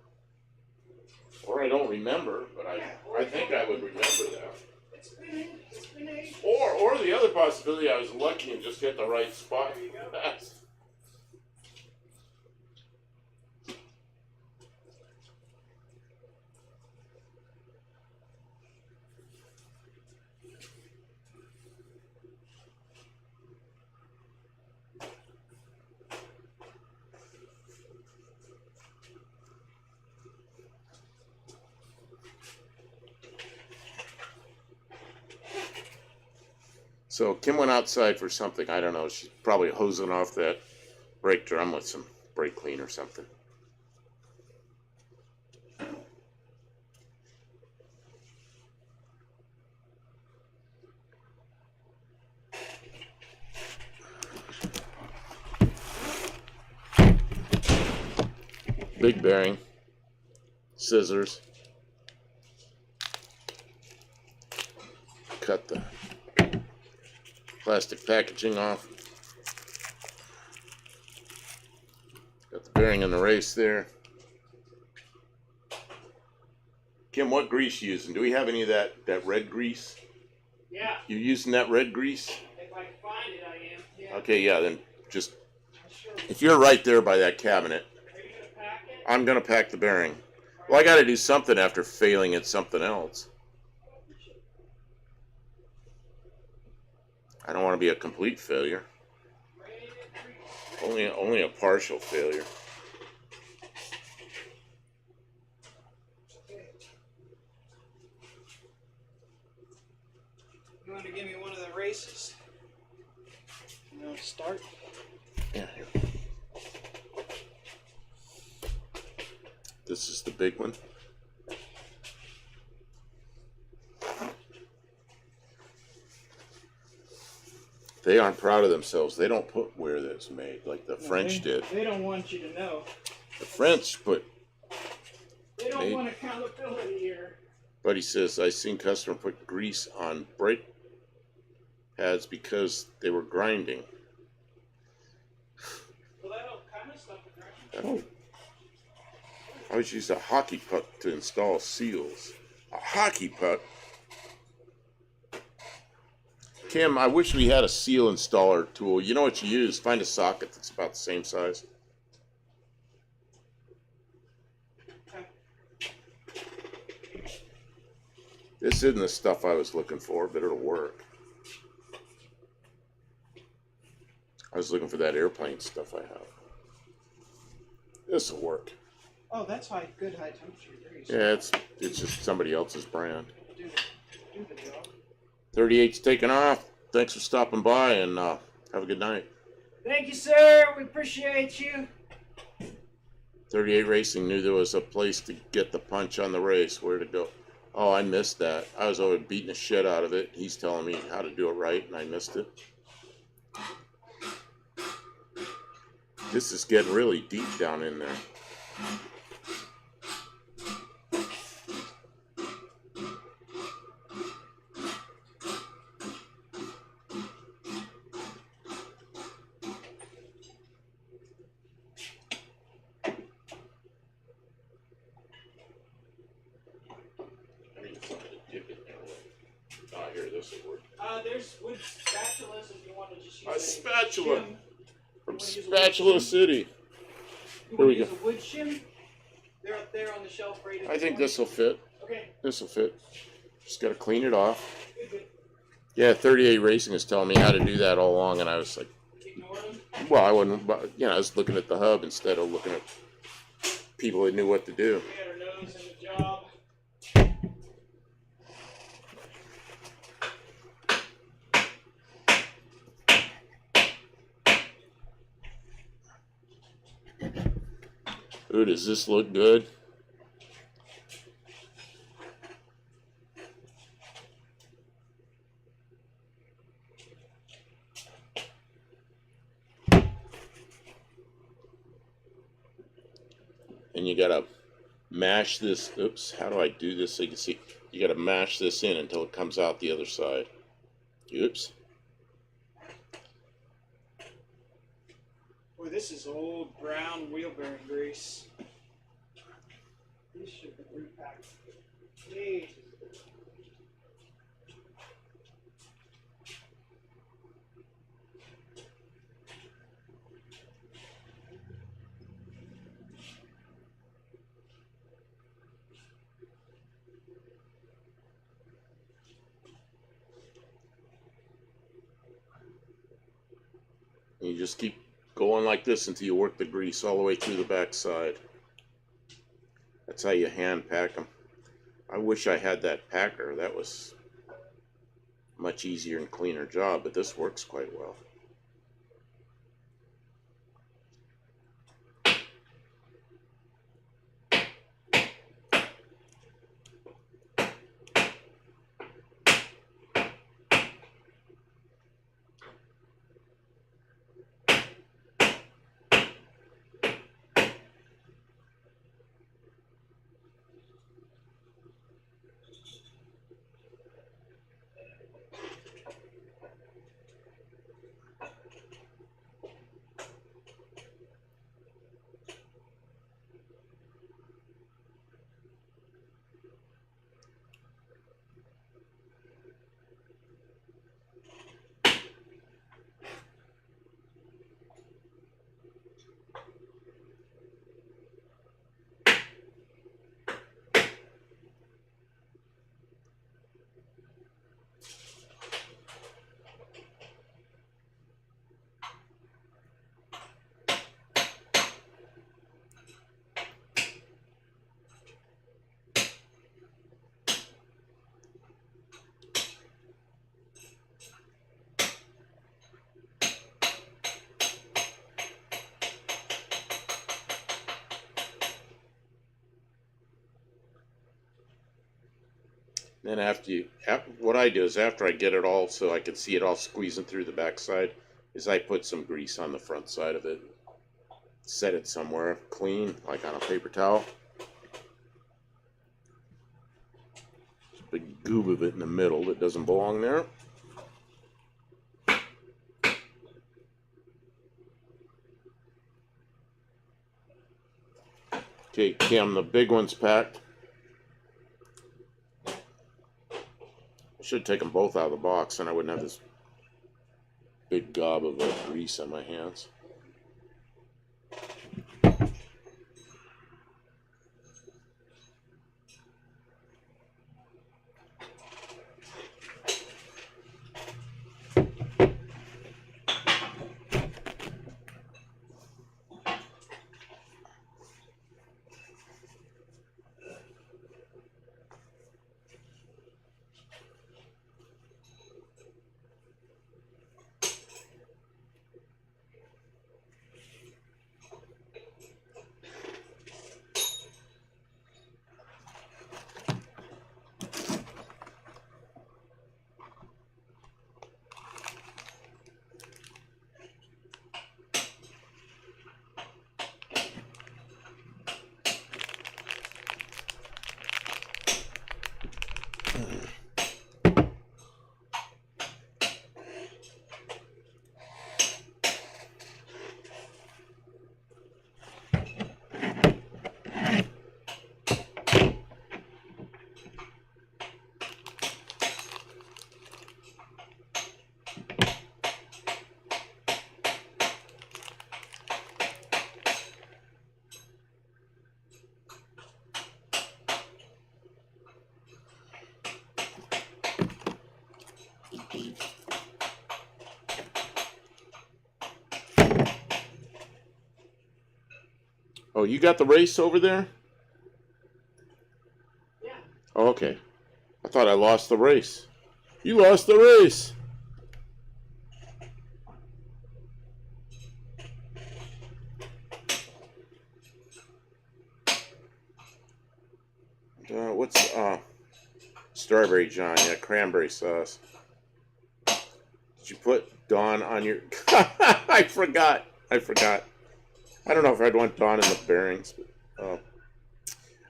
Or I don't remember, but I think I would remember that. It's been ages. Or the other possibility, I was lucky and just hit the right spot. There you go. That's So Kim went outside for something. I don't know. She's probably hosing off that brake drum with some brake clean or something. big bearing, scissors, cut the plastic packaging off. Got the bearing in the race there. Kim, what grease you using? Do we have any of that red grease? Yeah. You using that red grease? If I can find it, I am. Yeah. Okay, yeah, then just, if you're right there by that cabinet, Are you going to pack it? I'm going to pack the bearing. Well, I got to do something after failing at something else. I don't want to be a complete failure. Only a partial failure. You want to give me one of the races? You want to start? Yeah, here. This is the big one. They aren't proud of themselves. They don't put where that's made like the French did. They don't want you to know. The French put. They don't want accountability here. But he says, I seen customer put grease on brake pads because they were grinding. Well, that'll kind of stop the grinding. That'll. I always use a hockey puck to install seals. A hockey puck? Kim, I wish we had a seal installer tool. You know what you use? Find a socket that's about the same size. This isn't the stuff I was looking for, but it'll work. I was looking for that airplane stuff I have. This'll work. Oh, that's good high temperature grease. Yeah, it's just somebody else's brand. Do the job. 38's taking off. Thanks for stopping by, and have a good night. Thank you, sir. We appreciate you. 38 Racing knew there was a place to get the punch on the race. Where to go? Oh, I missed that. I was over beating the shit out of it. He's telling me how to do it right, and I missed it. This is getting really deep down in there. There's wood spatulas if you want to just use A spatula shim. from Spatula City. Here we go. Use a wood shim. They're up there on the shelf right. I think this will fit. Okay. This will fit. Just got to clean it off. Good. Yeah, 38 Racing is telling me how to do that all along, and I was like, Ignore them. well, I wouldn't. I was looking at the hub instead of looking at people that knew what to do. We had our nose in the job. Ooh, does this look good? And you gotta mash this. Oops, how do I do this so you can see? You gotta mash this in until it comes out the other side. Oops. Boy, this is old brown wheel bearing grease. This should have been repacked. Jeez. And you just keep going like this until you work the grease all the way through the back side. That's how you hand pack them. I wish I had that packer. That was a much easier and cleaner job, but this works quite well. Then what I do is after I get it all so I can see it all squeezing through the backside, is I put some grease on the front side of it. Set it somewhere clean, like on a paper towel. Big goob of it in the middle that doesn't belong there. Okay, Cam, the big one's packed. I should take them both out of the box, and I wouldn't have this big gob of grease on my hands. Oh, you got the race over there? Yeah. Oh, okay. I thought I lost the race. You lost the race. What's strawberry John? Yeah, cranberry sauce. Did you put Dawn on your? I forgot. I don't know if I'd want Dawn in the bearings. But,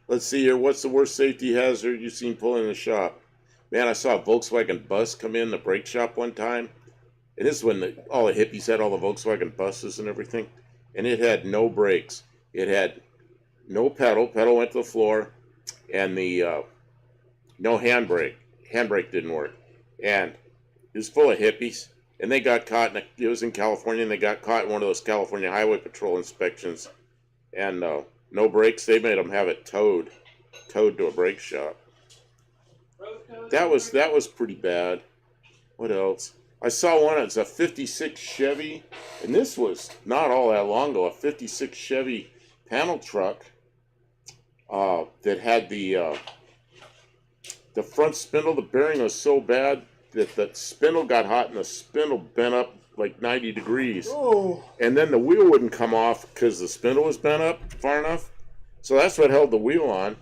let's see here. What's the worst safety hazard you've seen pulling in the shop? Man, I saw a Volkswagen bus come in the brake shop one time. And this is when all the hippies had all the Volkswagen buses and everything. And it had no brakes. It had no pedal. Pedal went to the floor. And the no handbrake. Handbrake didn't work. And it was full of hippies. And they got caught. It was in California. And they got caught in one of those California Highway Patrol inspections. And no brakes. They made them have it towed to a brake shop. That was pretty bad. What else? I saw one. It's a '56 Chevy, and this was not all that long ago. A '56 Chevy panel truck that had the front spindle. The bearing was so bad that the spindle got hot and the spindle bent up like 90 degrees. Oh. And then the wheel wouldn't come off because the spindle was bent up far enough. So that's what held the wheel on.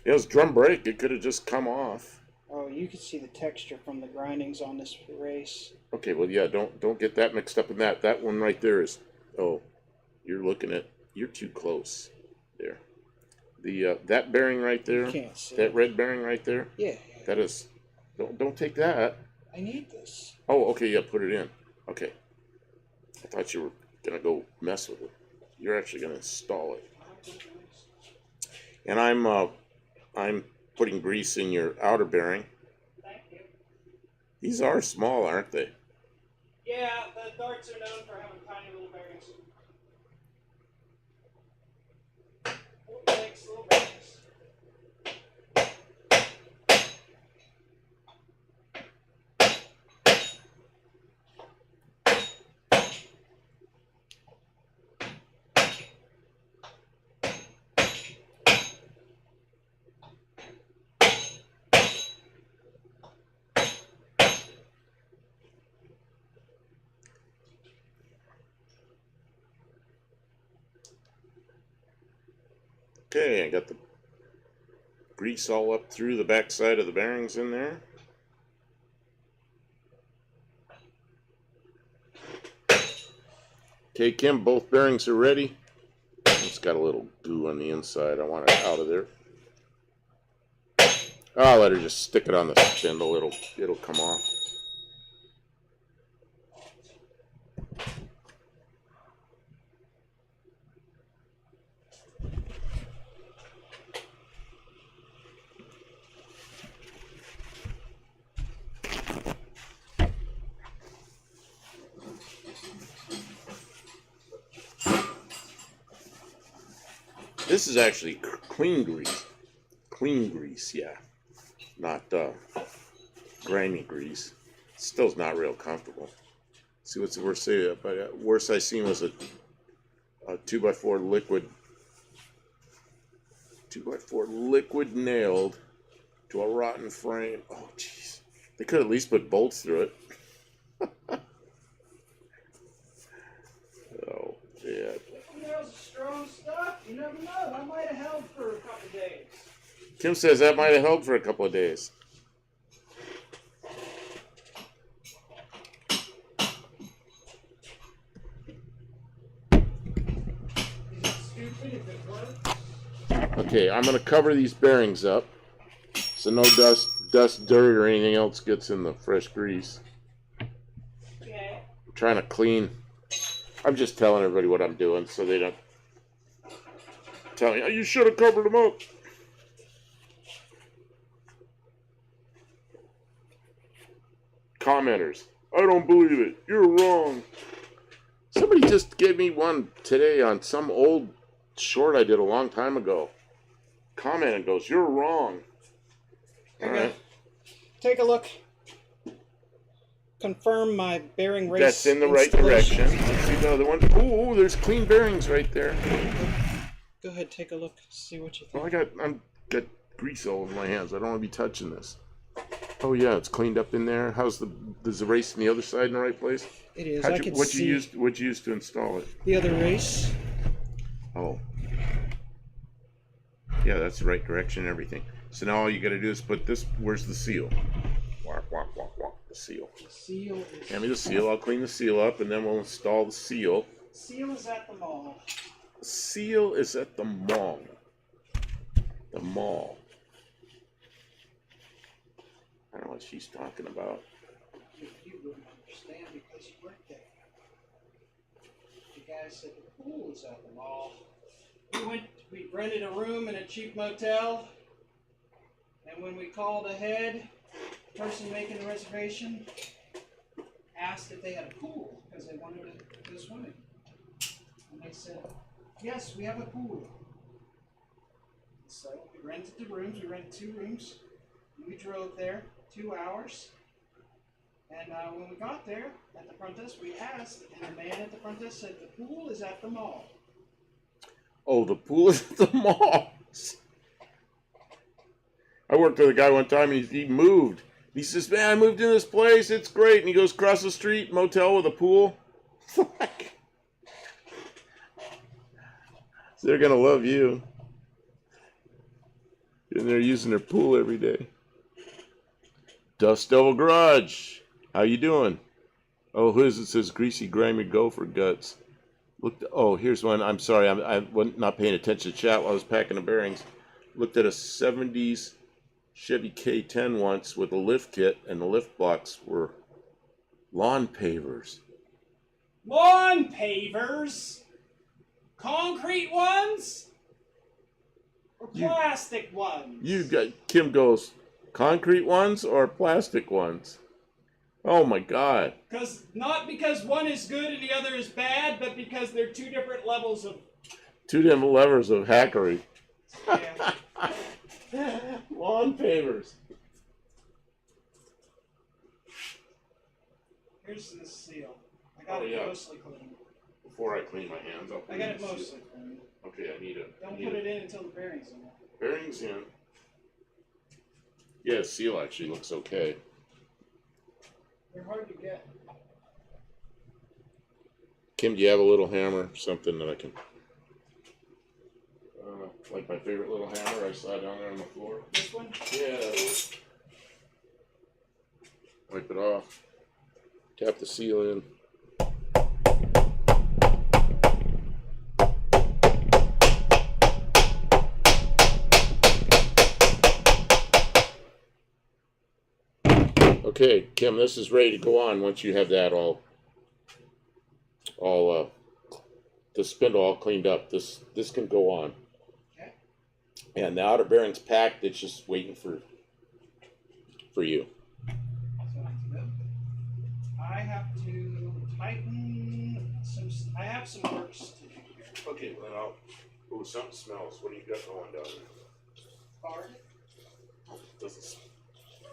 It was drum brake. It could have just come off. Oh, you can see the texture from the grindings on this race. Okay, well, yeah, don't get that mixed up in that. That one right there is, oh, you're too close there. The that bearing right there, You can't see that it. red bearing right there, Yeah. that is, don't take that. I need this. Oh, okay, yeah, put it in. Okay. I thought you were gonna go mess with it. You're actually gonna install it. And I'm putting grease in your outer bearing. Thank you. These are small, aren't they? Yeah, the darts are known for having tiny little bearings. Little bearings. Okay, I got the grease all up through the back side of the bearings in there. Okay, Kim, both bearings are ready. It's got a little goo on the inside. I want it out of there. I'll let her just stick it on the spindle. It'll come off. This is actually clean grease. Clean grease, yeah. Not grimy grease. Still's not real comfortable. See what's the worst thing? But worst I seen was a 2x4 liquid 2x4 liquid nailed to a rotten frame. Oh jeez. They could at least put bolts through it. Oh yeah. That was strong stuff. You never know. That might have held for a couple days. Kim says that might have held for a couple of days. Okay, I'm going to cover these bearings up so no dust, dirt, or anything else gets in the fresh grease. Okay. I'm trying to clean. I'm just telling everybody what I'm doing so they don't tell me, oh, you should have covered them up. Commenters, I don't believe it. You're wrong. Somebody just gave me one today on some old short I did a long time ago. Comment and goes, you're wrong. All right. Take a look. Confirm my bearing race. That's in the right direction. Let's see the other one. Ooh, there's clean bearings right there. Go ahead, take a look. See what you think. Well, I'm got grease all over my hands. I don't want to be touching this. Oh yeah, it's cleaned up in there. There's the race on the other side in the right place? It is. What'd you use to install it? The other race. Oh. Yeah, that's the right direction and everything. So now all you got to do is put this. Where's the seal? Walk, walk, walk, walk. The seal. The seal is. Hand me the seal. I'll clean the seal up, and then we'll install the seal. Seal is at the mall. Seal is at the mall. The mall. I don't know what she's talking about. You wouldn't understand because you worked there. The guy said the pool is at the mall. We rented a room in a cheap motel, and when we called ahead, the person making the reservation asked if they had a pool because they wanted to go swimming. And they said, yes, we have a pool. So we rented the rooms. We rented 2 rooms. We drove there 2 hours. And when we got there at the front desk, we asked, and the man at the front desk said, the pool is at the mall. Oh, the pool is at the mall. I worked with a guy one time, and he moved. He says, man, I moved in this place. It's great. And he goes across the street, motel with a pool. So they're going to love you. And they're using their pool every day. Dust Devil Garage. How you doing? Oh, who's it? Says greasy, grimy gopher guts. Look. Oh, here's one. I'm sorry. I was not paying attention to chat while I was packing the bearings. Looked at a 70s Chevy K10 once with a lift kit, and the lift blocks were lawn pavers. Lawn pavers? Concrete ones? Or plastic ones? You got, Kim goes, concrete ones or plastic ones? Oh my God. Not because one is good and the other is bad, but because they're 2 different levels of... 2 different levels of hackery. Yeah. Lawn pavers. Here's the seal. I got it mostly clean. Before I clean my hands, I'll clean I got it the seal. mostly clean. Okay, I need it. Don't put it in until the bearing's in there. Bearings in. Yeah, the seal actually looks okay. They're hard to get. Kim, do you have a little hammer? Something that I can... like my favorite little hammer I saw down there on the floor. This one? Yeah. Wipe it off. Tap the seal in. Okay, Kim, this is ready to go on once you have that all the spindle all cleaned up. This can go on. Okay. And the outer bearing's packed. It's just waiting for you. Sounds good. I have to tighten some. I have some works to do here. Okay, then I'll. Ooh, something smells. What do you got going down there? Hard. Doesn't smell.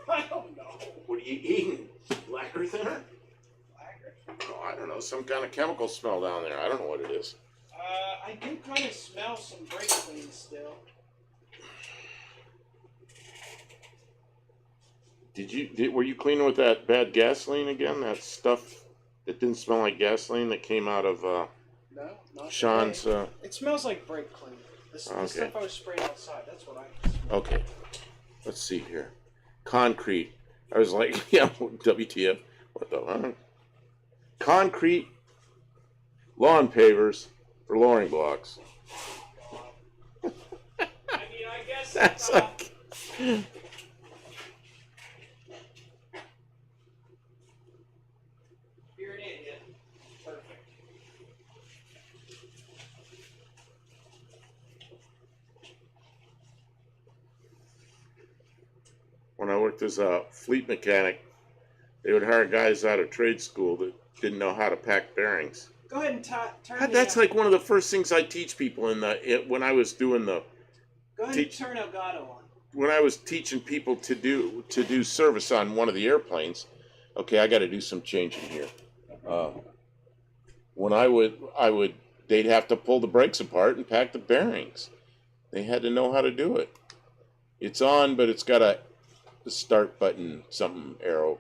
I don't know. What are you eating? Lacquer thinner? Lacquer. Oh, I don't know. Some kind of chemical smell down there. I don't know what it is. I do kind of smell some brake clean still. Were you cleaning with that bad gasoline again? That stuff that didn't smell like gasoline that came out of No, not Sean's. today. It smells like brake clean. The Okay. stuff I was spraying outside. That's what I smell. Okay. Let's see here. Concrete. I was like, yeah, WTF? What the hell? Concrete lawn pavers for lowering blocks. I mean, I guess That's like. you're an idiot. Perfect. When I worked as a fleet mechanic, they would hire guys out of trade school that didn't know how to pack bearings. Go ahead and turn. That's like one of the first things I teach people when I was doing the Go ahead and turn Elgato on. when I was teaching people to do service on one of the airplanes. Okay, I got to do some changing here. When they'd have to pull the brakes apart and pack the bearings. They had to know how to do it. It's on, but it's got a start button, something arrow.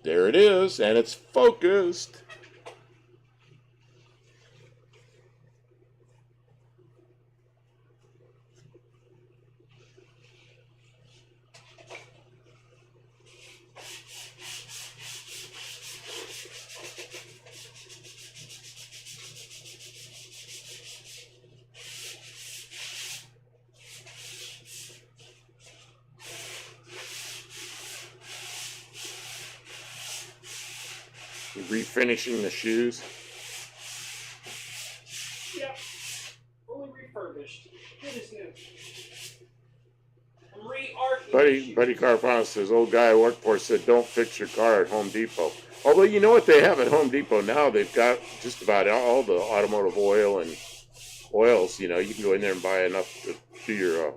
There it is, and it's focused. Refinishing the shoes. Yep. Fully refurbished. Good as new. I'm re-arcing. Buddy Carfano says, old guy I work for said, don't fix your car at Home Depot. Although you know what they have at Home Depot now? They've got just about all the automotive oil and oils. You know, you can go in there and buy enough to do your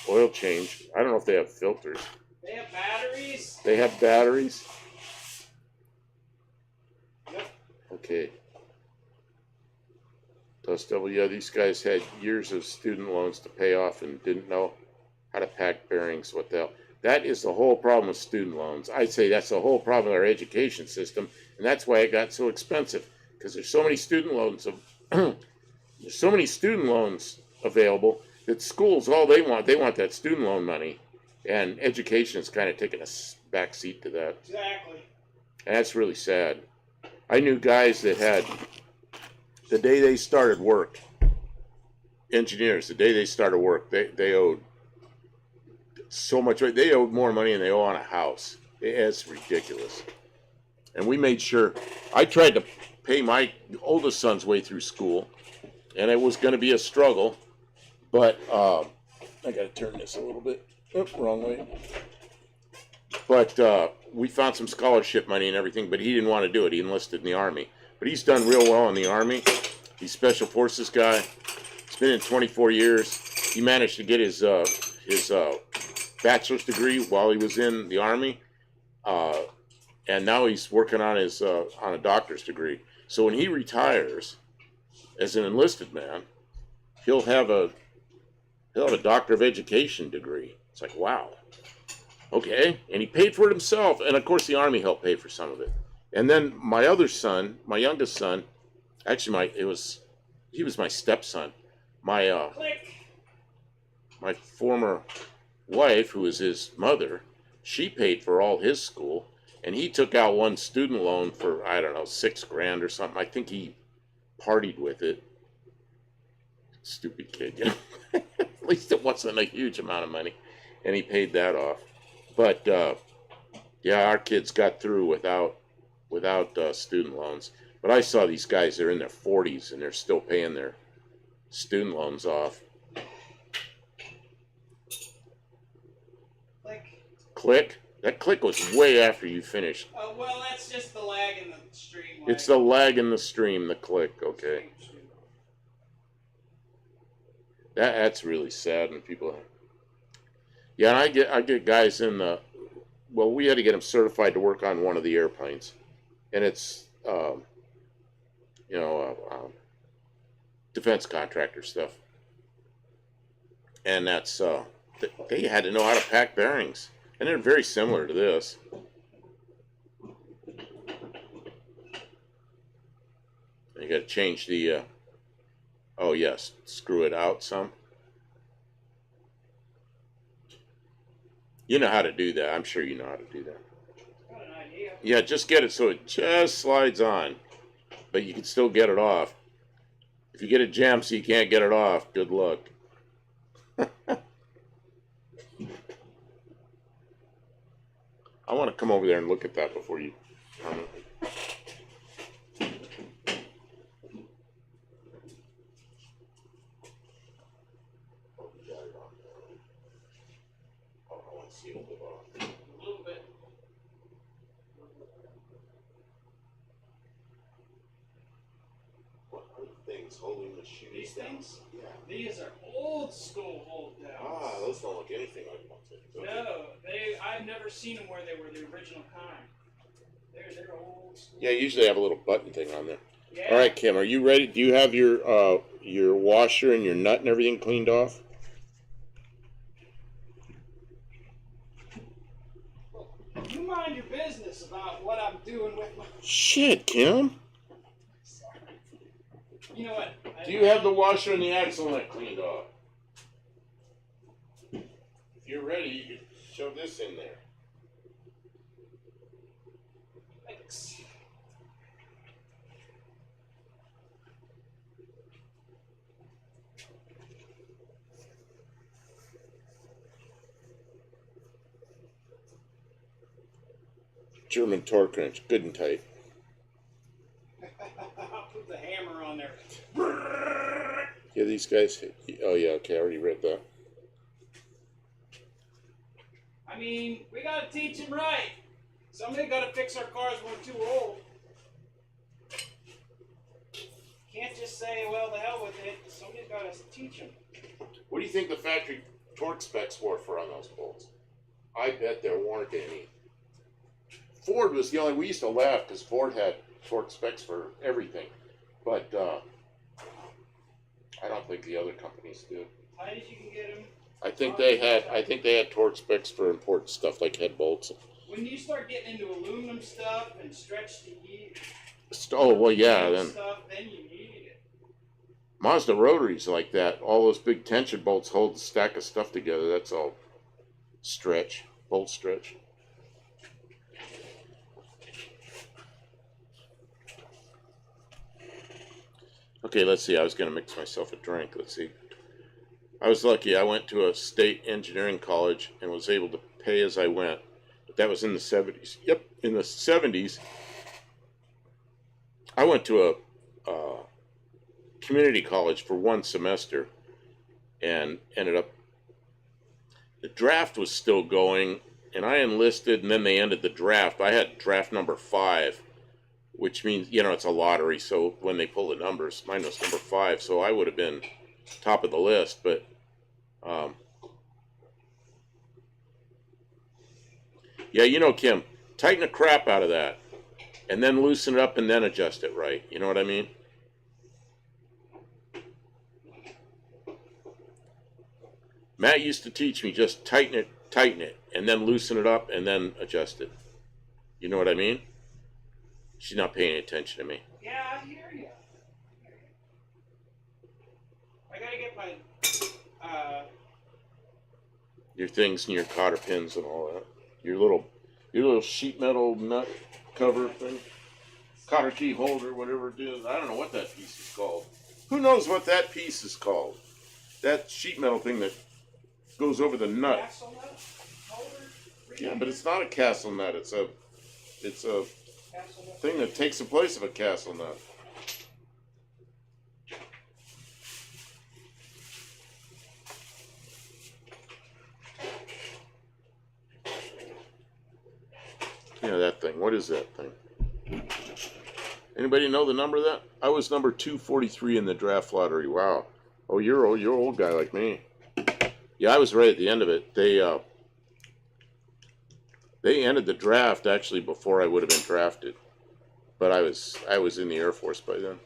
oil change. I don't know if they have filters. They have batteries. They have batteries? Yep. Okay. Plus, yeah, these guys had years of student loans to pay off and didn't know how to pack bearings. What the hell? That is the whole problem with student loans. I'd say that's the whole problem with our education system, and that's why it got so expensive. Because there's so many student loans there's so many student loans available that schools, all they want that student loan money, and education is kind of taking a back seat to that. Exactly. And that's really sad. I knew guys that had, the day they started work, engineers, the day they started work, they owed so much. They owed more money than they owe on a house. It's ridiculous. And we made sure, I tried to pay my oldest son's way through school, and it was going to be a struggle, but I got to turn this a little bit. Oop, wrong way. But we found some scholarship money and everything, but he didn't want to do it. He enlisted in the Army. But he's done real well in the Army. He's Special Forces guy. He's been in 24 years. He managed to get his bachelor's degree while he was in the Army. And now he's working on his on a doctor's degree. So when he retires as an enlisted man, he'll have a doctor of education degree. It's like, wow. Okay, and he paid for it himself, and of course the Army helped pay for some of it. And then my other son, my youngest son, Actually, he was my stepson. My Click. my former wife, who was his mother, she paid for all his school, and he took out one student loan for, I don't know, 6 grand or something. I think he partied with it. Stupid kid, you know. At least it wasn't a huge amount of money, and he paid that off. But yeah, our kids got through without student loans. But I saw these guys; they're in their 40s and they're still paying their student loans off. Click. Click. That click was way after you finished. Oh, well, that's just the lag in the stream. It's the lag in the stream. The click. Okay. That's really sad when people. Yeah, and I get guys in the. Well, we had to get them certified to work on one of the airplanes, and it's defense contractor stuff, and that's they had to know how to pack bearings, and they're very similar to this. You got to change the. Oh yes, screw it out some. You know how to do that. I'm sure you know how to do that. Got an idea. Yeah, just get it so it just slides on, but you can still get it off. If you get it jammed so you can't get it off, good luck. I want to come over there and look at that before you. A little bit. What are things holding the shoes? These things? Yeah. These are old school hold downs. Ah, those don't look anything like ones. No, I've never seen them where they were the original kind. They're old school. Yeah, usually have a little button thing on there. Yeah. All right, Kim, are you ready? Do you have your washer and your nut and everything cleaned off? You mind your business about what I'm doing with my. Shit, Kim. Sorry. You know what? Do you have the washer and the axle nut cleaned off? If you're ready, you can shove this in there. Thanks. German torque wrench, good and tight. I'll put the hammer on there. Yeah, these guys. Oh yeah, okay, I already read that. I mean, we gotta teach him right. Somebody gotta fix our cars when we're too old. Can't just say, well, the hell with it. Somebody's gotta teach him. What do you think the factory torque specs were for on those bolts? I bet there weren't any. Ford was the only. We used to laugh because Ford had torque specs for everything, but I don't think the other companies did. Tight as you can get them. I think they had torque specs for important stuff like head bolts. When you start getting into aluminum stuff and stretch the heat, Oh well, yeah. Then stuff, then you need it. Mazda rotaries like that. All those big tension bolts hold a stack of stuff together. That's all stretch, bolt stretch. Okay, let's see. I was going to mix myself a drink. Let's see. I was lucky. I went to a state engineering college and was able to pay as I went. But that was in the 70s. Yep, in the 70s. I went to a community college for one semester and ended up. The draft was still going, and I enlisted, and then they ended the draft. I had draft number 5. Which means, it's a lottery, so when they pull the numbers, mine was number 5, so I would have been top of the list, but yeah, Kim, tighten the crap out of that, and then loosen it up and then adjust it right, you know what I mean? Matt used to teach me just tighten it, and then loosen it up and then adjust it. You know what I mean? She's not paying attention to me. Yeah, I hear you. I gotta get my, your things and your cotter pins and all that. Your little sheet metal nut cover thing. Cotter key holder, whatever it is. I don't know what that piece is called. Who knows what that piece is called? That sheet metal thing that goes over the nut. castle nut holder? Yeah, but it's not a castle nut. It's a Castle nut. thing that takes the place of a castle nut. Yeah, that thing. What is that thing? Anybody know the number of that? I was number 243 in the draft lottery. Wow. Oh, you're an old guy like me. Yeah, I was right at the end of it. They ended the draft actually before I would have been drafted, but I was in the Air Force by then.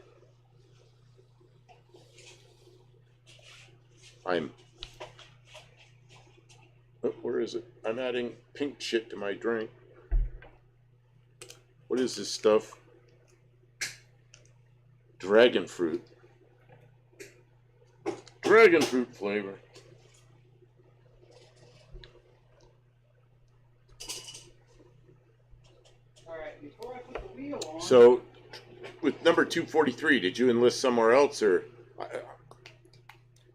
Where is it? I'm adding pink shit to my drink. What is this stuff? Dragon fruit. Dragon fruit flavor. Alright, before I put the wheel on... So, with number 243, did you enlist somewhere else, or...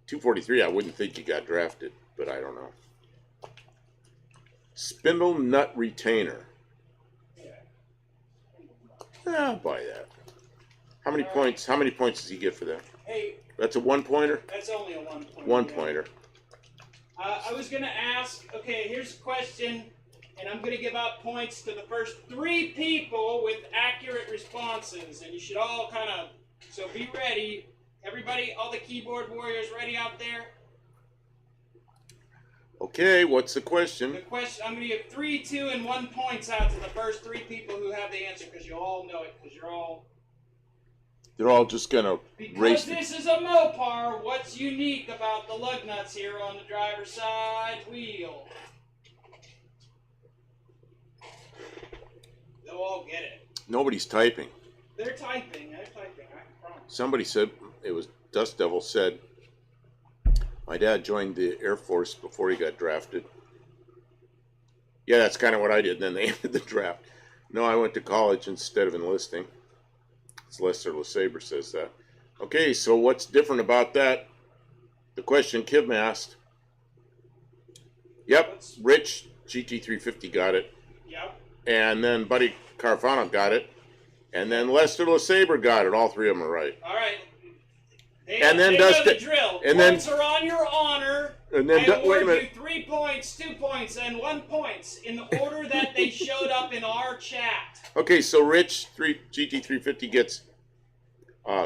243, I wouldn't think you got drafted, but I don't know. Spindle nut retainer. I'll buy that. How many points? How many points does he get for that? Hey, That's a one-pointer? that's only a 1 point. One-pointer. I was going to ask, okay, here's a question, and I'm going to give out points to the first 3 people with accurate responses, and you should all kind of, so be ready. Everybody, all the keyboard warriors ready out there? Okay, what's the The question? question, I'm going to give 3, 2, and 1 points out to the first 3 people who have the answer, because you all know it, because you're all... They're all just gonna Because race. this is a Mopar, what's unique about the lug nuts here on the driver's side wheel? They'll all get it. Nobody's typing. They're typing, I can promise. Somebody said, it was Dust Devil said, my dad joined the Air Force before he got drafted. Yeah, that's kind of what I did. And then they ended the draft. No, I went to college instead of enlisting. It's Lester LeSabre says that. Okay, so what's different about that? The question Kim asked. Yep, Rich GT350 got it. Yep. And then Buddy Carfano got it. And then Lester LeSabre got it. All 3 of them are right. All right. And then they Dust know the drill. and then- Points are on your honor. And then, I award wait a minute. you 3 points, 2 points, and 1 point in the order that they showed up in our chat. Okay, so Rich GT350 gets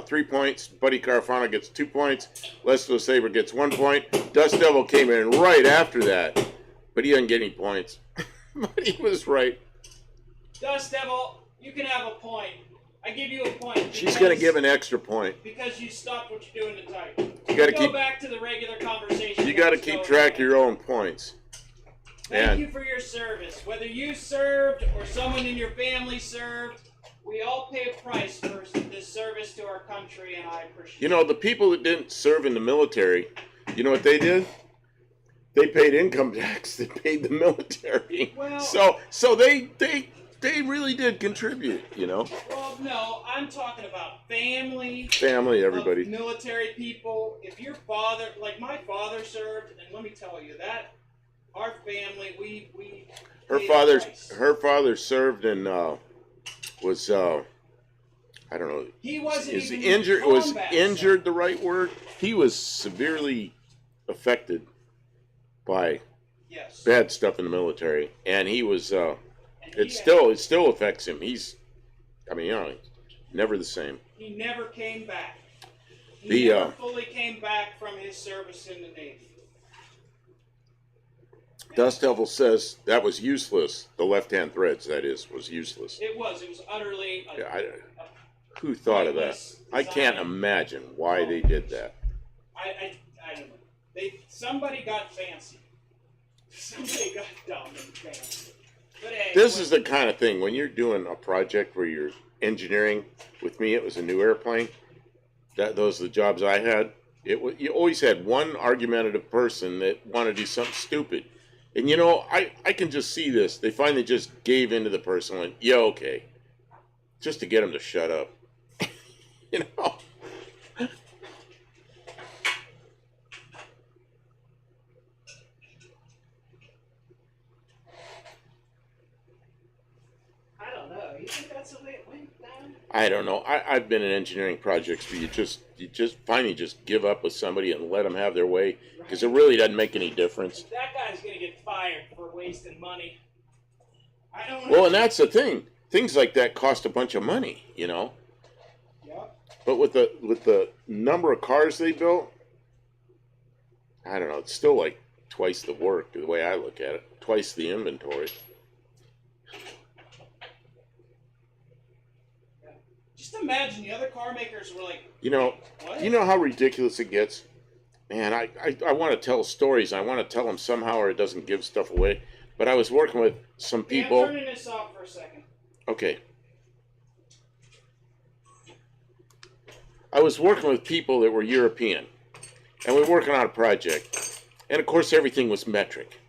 3 points. Buddy Carfano gets 2 points. Lester Sabre gets 1 point. Dust Devil came in right after that, but he doesn't get any points. But he was right. Dust Devil, you can have a point. I give you a point. She's going to give an extra point. Because you stopped what you're doing to type. You got to Go keep. back to the regular conversation. You got to keep track of your own points. Thank you for your service. Whether you served or someone in your family served, we all pay a price for this service to our country, and I appreciate it. You know, the people that didn't serve in the military, you know what they did? They paid income tax. They paid the military. Well, so they really did contribute, you know. Well, no, I'm talking about family. Family, everybody. Of military people. If your father, like my father served, and let me tell you that our family, we Her father served and was I don't know. He wasn't Is even injured? in Was combat, injured the right word? He was severely affected by yes. bad stuff in the military, and he was. And It he still affects him. He's, I mean, you know, never the same. He never came back. He The, never fully came back from his service in the Navy. Dust Devil says that was useless. The left-hand threads, that is, was useless. It was utterly. Yeah, who thought of that? I can't imagine why they did that. I don't know. Somebody got fancy. Somebody got dumb and fancy. But hey, This is the kind of thing, when you're doing a project where you're engineering, with me it was a new airplane, those are the jobs I had. You always had one argumentative person that wanted to do something stupid. And you know, I can just see this. They finally just gave in to the person and went, yeah, okay. Just to get him to shut up. You know? I don't know. You think that's the way it went down? I don't know. I've been in engineering projects where you just finally just give up with somebody and let them have their way because it really doesn't make any difference. That guy's gonna get fired for wasting money. I don't know. Well, and that's the thing. Things like that cost a bunch of money, you know. Yep. But with the number of cars they built, I don't know. It's still like twice the work, the way I look at it. Twice the inventory. Just imagine the other car makers were like, You know, what? you know how ridiculous it gets? Man, I want to tell stories. I want to tell them somehow or it doesn't give stuff away. But I was working with some Hey, people. I'm turning this off for a second. Okay. I was working with people that were European. And we were working on a project. And of course everything was metric.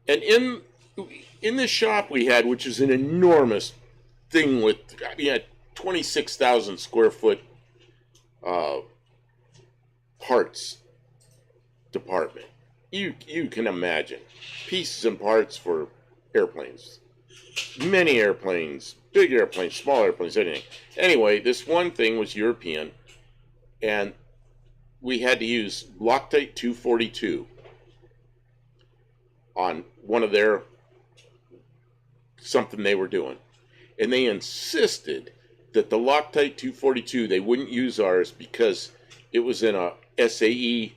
And in this shop we had, which is an enormous thing with, I mean, 26,000 square foot parts department. You can imagine pieces and parts for airplanes, many airplanes, big airplanes, small airplanes, anything. Anyway, this one thing was European, and we had to use Loctite 242 on one of their something they were doing, and they insisted that the Loctite 242 they wouldn't use ours because it was in a SAE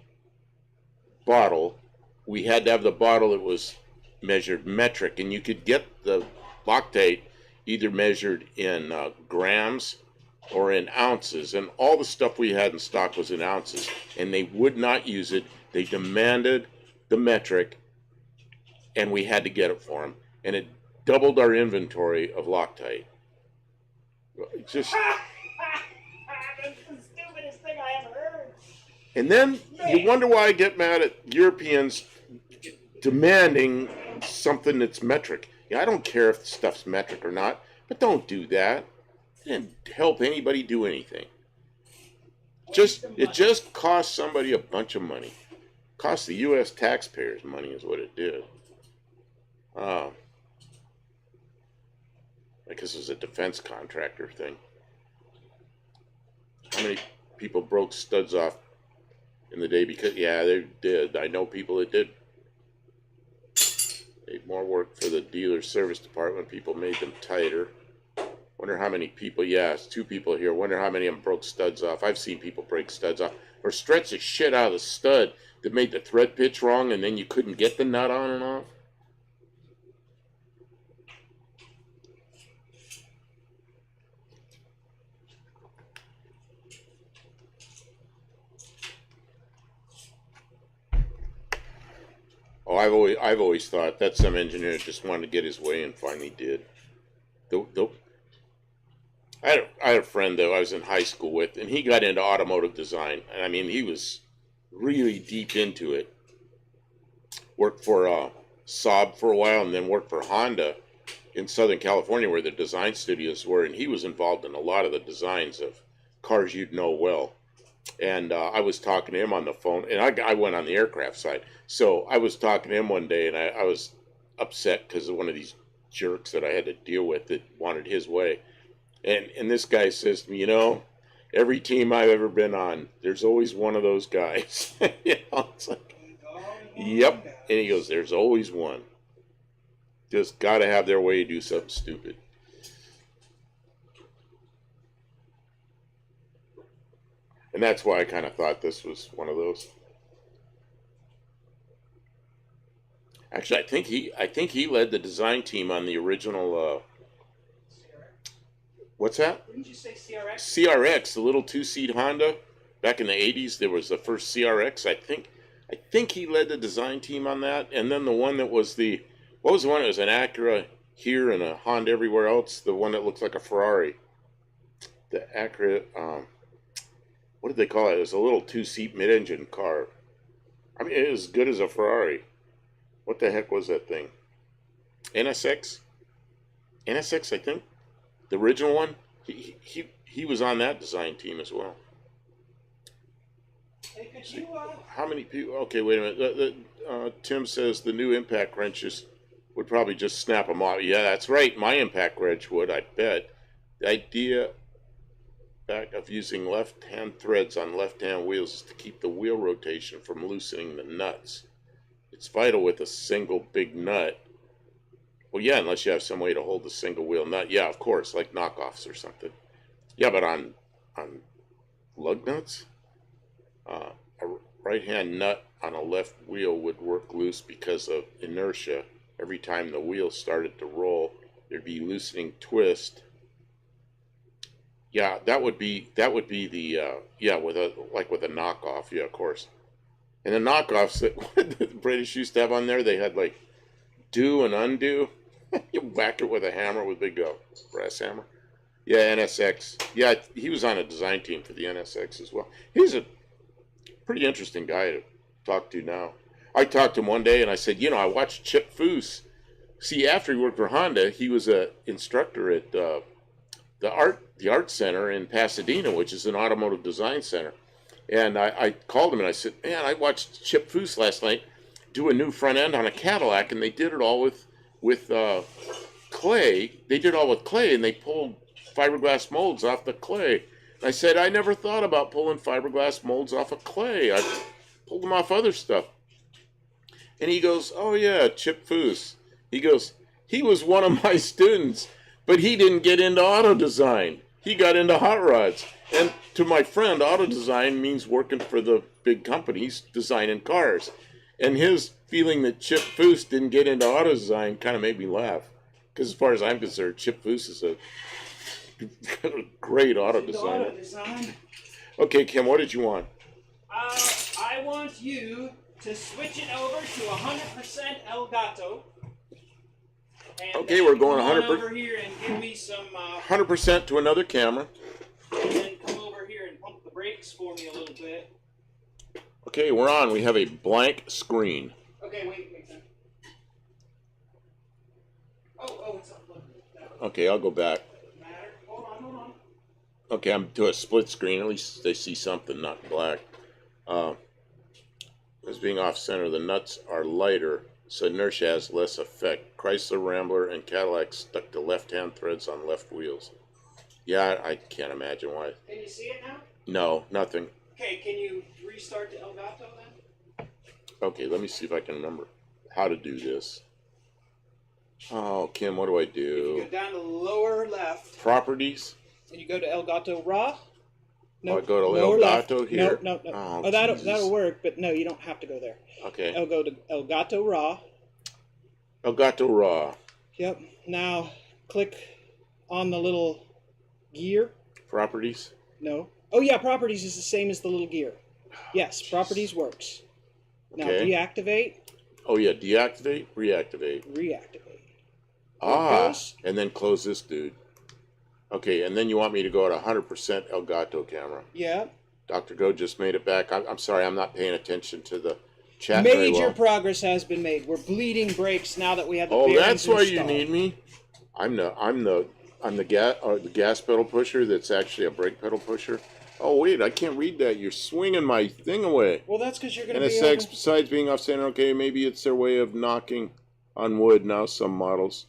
bottle. We had to have the bottle that was measured metric, and you could get the Loctite either measured in grams or in ounces, and all the stuff we had in stock was in ounces, and they would not use it. They demanded the metric, and we had to get it for them, and it doubled our inventory of Loctite. Just That's the stupidest thing I ever heard. and then you wonder why I get mad at Europeans demanding something that's metric. Yeah, I don't care if the stuff's metric or not, but don't do that. It didn't help anybody do anything. It just cost somebody a bunch of money. Cost the U.S. taxpayers money is what it did. I guess it was a defense contractor thing. How many people broke studs off in the day because, yeah, they did. I know people that did. Made more work for the dealer service department. People made them tighter. Wonder how many people, yeah, it's 2 people here. Wonder how many of them broke studs off. I've seen people break studs off. Or stretch the shit out of the stud that made the thread pitch wrong and then you couldn't get the nut on and off. Oh, I've always thought that some engineer just wanted to get his way and finally did. I had a friend that I was in high school with, and he got into automotive design. And I mean, he was really deep into it. Worked for Saab for a while, and then worked for Honda in Southern California, where the design studios were. And he was involved in a lot of the designs of cars you'd know well. And I was talking to him on the phone, and I went on the aircraft side. So I was talking to him one day, and I was upset because of one of these jerks that I had to deal with that wanted his way. And this guy says to me, you know, every team I've ever been on, there's always one of those guys. You know, it's like, yep. And he goes, there's always one. Just got to have their way to do something stupid. And that's why I kind of thought this was one of those. Actually, I think he led the design team on the original. What's that? Didn't you say CRX? CRX, the little 2-seat Honda. Back in the 80s, there was the first CRX. I think he led the design team on that. And then the one that was what was the one? It was an Acura here and a Honda everywhere else. The one that looks like a Ferrari. The Acura. what did they call it? It was a little two-seat mid-engine car. I mean, it was as good as a Ferrari. What the heck was that thing? NSX? NSX, I think. The original one. He was on that design team as well. Hey, could you, How many people? Okay, wait a minute. Tim says the new impact wrenches would probably just snap them off. Yeah, that's right. My impact wrench would, I bet. The idea back of using left-hand threads on left-hand wheels is to keep the wheel rotation from loosening the nuts. It's vital with a single big nut. Well, yeah, unless you have some way to hold the single wheel nut. Yeah, of course, like knockoffs or something. Yeah, but on lug nuts, a right-hand nut on a left wheel would work loose because of inertia. Every time the wheel started to roll, there'd be loosening twist. Yeah, that would be the yeah, with a knockoff. Yeah, of course. And the knockoffs that the British used to have on there, they had like do and undo. You whack it with a hammer with a big brass hammer. Yeah, NSX. Yeah, he was on a design team for the NSX as well. He's a pretty interesting guy to talk to now. I talked to him one day and I said, I watched Chip Foose. See, after he worked for Honda, he was an instructor at the Art Center in Pasadena, which is an automotive design center. And I called him and I said, man, I watched Chip Foose last night do a new front end on a Cadillac, and they did it all with clay. They did it all with clay, and they pulled fiberglass molds off the clay. And I said, I never thought about pulling fiberglass molds off of clay. I pulled them off other stuff. And he goes, oh yeah, Chip Foose. He goes, he was one of my students, but he didn't get into auto design. He got into hot rods. And to my friend, auto design means working for the big companies designing cars. And his feeling that Chip Foose didn't get into auto design kind of made me laugh. Because as far as I'm concerned, Chip Foose is a great auto designer. Auto design. Okay, Kim, what did you want? I want you to switch it over to 100% Elgato. And okay, we're going 100%. Over here and give me some 100% to another camera. And then come over here and pump the brakes for me a little bit. Okay, we're on. We have a blank screen. Okay, wait. Oh, it's up. Okay, I'll go back. Hold on. Okay, I'm to a split screen. At least they see something, not black. As being off center, the nuts are lighter, so inertia has less effect. Chrysler, Rambler, and Cadillac stuck to left-hand threads on left wheels. Yeah, I can't imagine why. Can you see it now? No, nothing. Okay, can you restart the Elgato then? Okay, let me see if I can remember how to do this. Oh, Kim, what do I do? You go down to the lower left. Properties? And you go to Elgato Raw. No, I go to Elgato left. Here? No. Oh, that'll work, but no, you don't have to go there. Okay. I'll go to Elgato Raw. Elgato Raw. Yep. Now, click on the little gear. Properties? No. Oh, yeah, properties is the same as the little gear. Yes, properties works. Now, deactivate. Oh, yeah, deactivate, reactivate. Reactivate. And then close this dude. Okay, and then you want me to go at 100% Elgato camera. Yeah. Dr. Go just made it back. I'm sorry, I'm not paying attention to the chat Major very well. progress has been made. We're bleeding brakes now that we have the bearings bearings that's why installed. you need me? I'm the gas pedal pusher that's actually a brake pedal pusher. Oh, wait, I can't read that. You're swinging my thing away. Well, that's because you're going to be NSX, besides being off-center, okay, maybe it's their way of knocking on wood. Now some models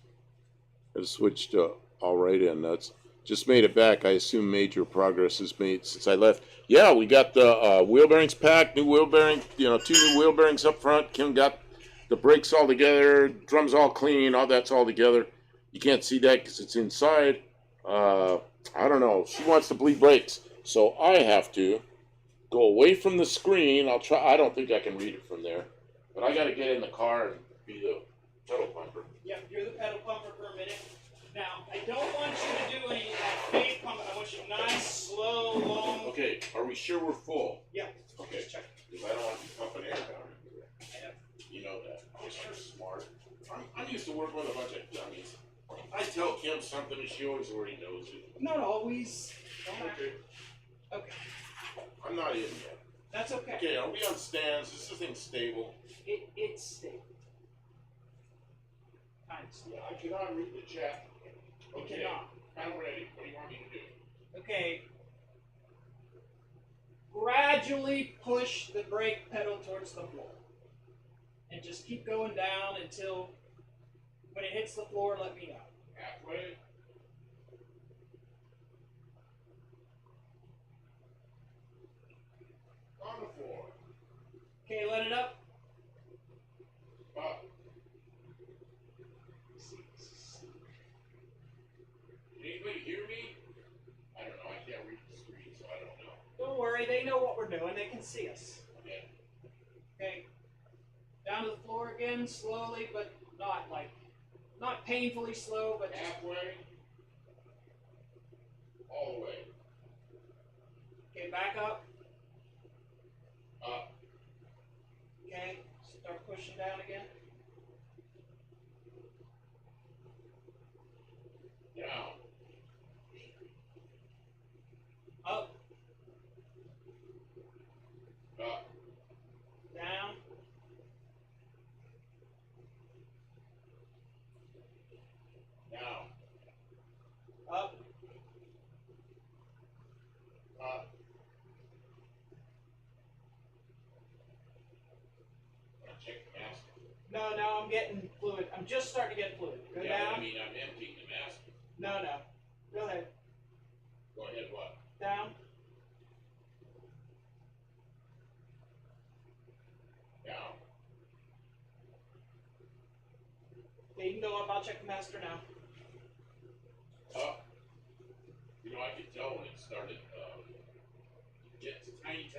have switched to all right-hand nuts. Just made it back. I assume major progress is made since I left. Yeah, we got the wheel bearings packed, new wheel bearing, 2 new wheel bearings up front. Kim got the brakes all together, drums all clean, all that's all together. You can't see that because it's inside. I don't know. She wants to bleed brakes. So I have to go away from the screen. I'll try. I don't think I can read it from there. But I got to get in the car and be the pedal pumper. Yeah, you're the pedal pumper for a minute. Now, I don't want you to do any of that fake pumping. I want you nice, slow, long. Okay, are we sure we're full? Yeah. Okay, check. Because I don't want to be pumping air down here. You know that. I'm smart. I'm used to working with a bunch of dummies. I tell Kim something and she always already knows it. Not always. Okay. Okay. I'm not in yet. That's okay. Okay, are we on stands? Is this thing stable? It's stable. Kind of stable. Yeah, I cannot read the chat. You Okay, cannot. I'm ready. What do you want me to do? Okay. Gradually push the brake pedal towards the floor. And just keep going down until when it hits the floor, let me know. Halfway. On the floor. Okay, let it up. Up. Can anybody hear me? I don't know. I can't read the screen, so I don't know. Don't worry, they know what we're doing. They can see us. Okay. Okay. Down to the floor again, slowly, but not painfully slow, but just, Halfway. All the way. okay, back up. Up. Okay, start pushing down again. Down. Up, Up. down, Down. up, Up. Check the mask. No, I'm getting fluid. I'm just starting to get fluid. Go Yeah, down. I mean, I'm emptying the mask. No. Go ahead. Go ahead, what? Down. Down. Okay, you can go up. I'll check the master now. Up. You know, I could tell when it started, get tiny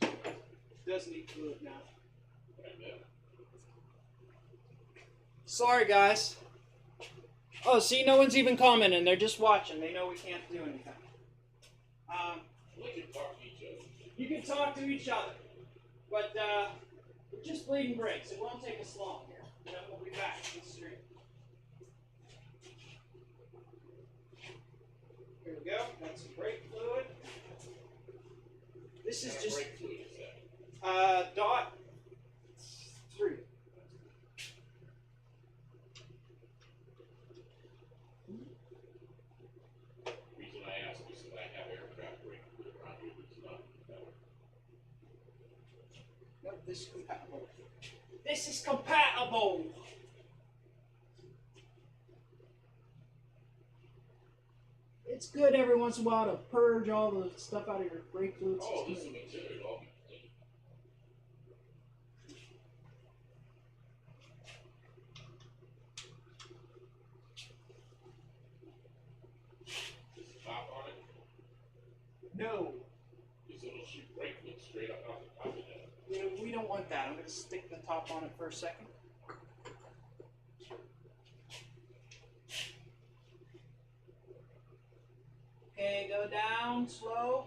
moves. Does need fluid now. And then, Sorry, guys. Oh, see, no one's even commenting. They're just watching. They know we can't do anything. we can talk to each other. You can talk to each other, but we're just bleeding brakes. It won't take us long here. Then we'll be back to the street. Here we go. Got some brake fluid. This is What kind of just brake fluid is that? dot 3. Reason I ask is that I have aircraft brake fluid around here that's not. No, this is compatible. This is compatible. It's good every once in a while to purge all the stuff out of your brake fluid Oh, system. this will consider it all be clean. Is the top on it? No, This little shoot brake fluid straight up off the top of that. we don't want that. I'm going to stick the top on it for a second. Okay, go down slow.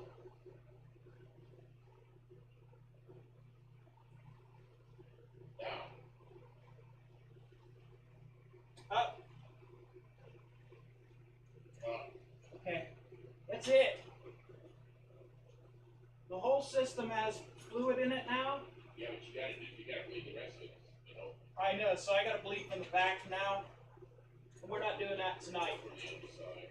Down. Up. Up. Okay, that's it. The whole system has fluid in it now. Yeah, but you gotta bleed the rest of it, you know, I know, so I got to bleed from the back now. And we're not doing that tonight. from the underside.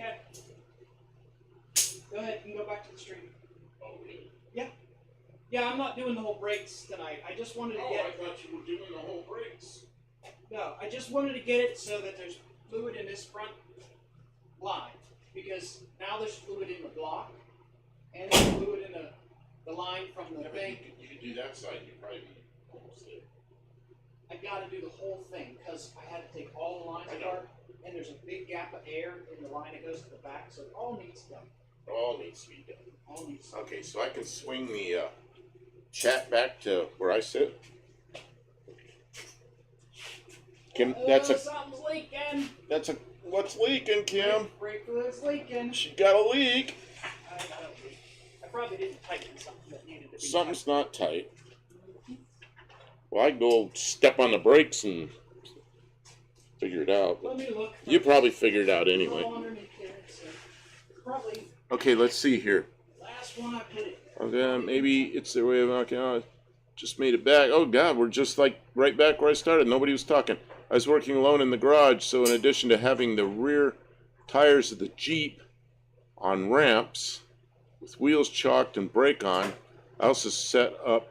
Okay. Go ahead, you can go back to the street. Oh, really? Yeah, I'm not doing the whole brakes tonight. I just wanted to Oh, get I thought you were doing the whole brakes. no, I just wanted to get it so that there's fluid in this front line. Because now there's fluid in the block and there's fluid in the line from the Yeah, but thing. you could do that side, you'd probably be almost there. I gotta do the whole thing because I had to take all the lines I know. apart and there's a big gap of air in the line that goes to the back, so it all needs done. All needs to be done. All needs Okay, so I can swing the chat back to where I sit. Kim, something's leaking. what's leaking, Kim? Brake fluid's leaking. She got a leak. I probably didn't tighten something that needed to be Something's not tight. Well, I go step on the brakes and figure it out. tightened. Let me look. You probably figured it out anyway. Go underneath. probably Okay, let's see here. last one I put it. Okay, maybe it's their way of knocking out. Just made it back. Oh God, we're just like right back where I started. Nobody was talking. I was working alone in the garage, so in addition to having the rear tires of the Jeep on ramps with wheels chalked and brake on, I also set up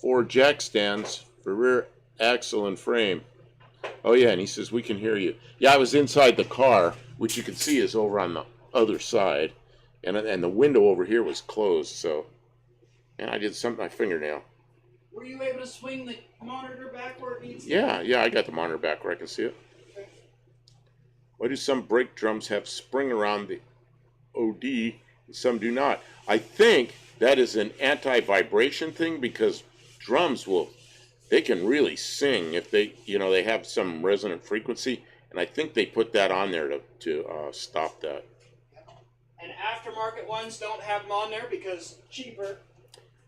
4 jack stands for rear axle and frame. Oh yeah, and he says we can hear you. Yeah, I was inside the car, which you can see is over on the other side, and the window over here was closed. So, and I did something with my fingernail. Were you able to swing the monitor back where it needs to? Yeah, I got the monitor back where I can see it. Okay. Why do some brake drums have spring around the OD and some do not? I think that is an anti-vibration thing because drums they can really sing if they have some resonant frequency, and I think they put that on there to stop that. And aftermarket ones don't have them on there because cheaper.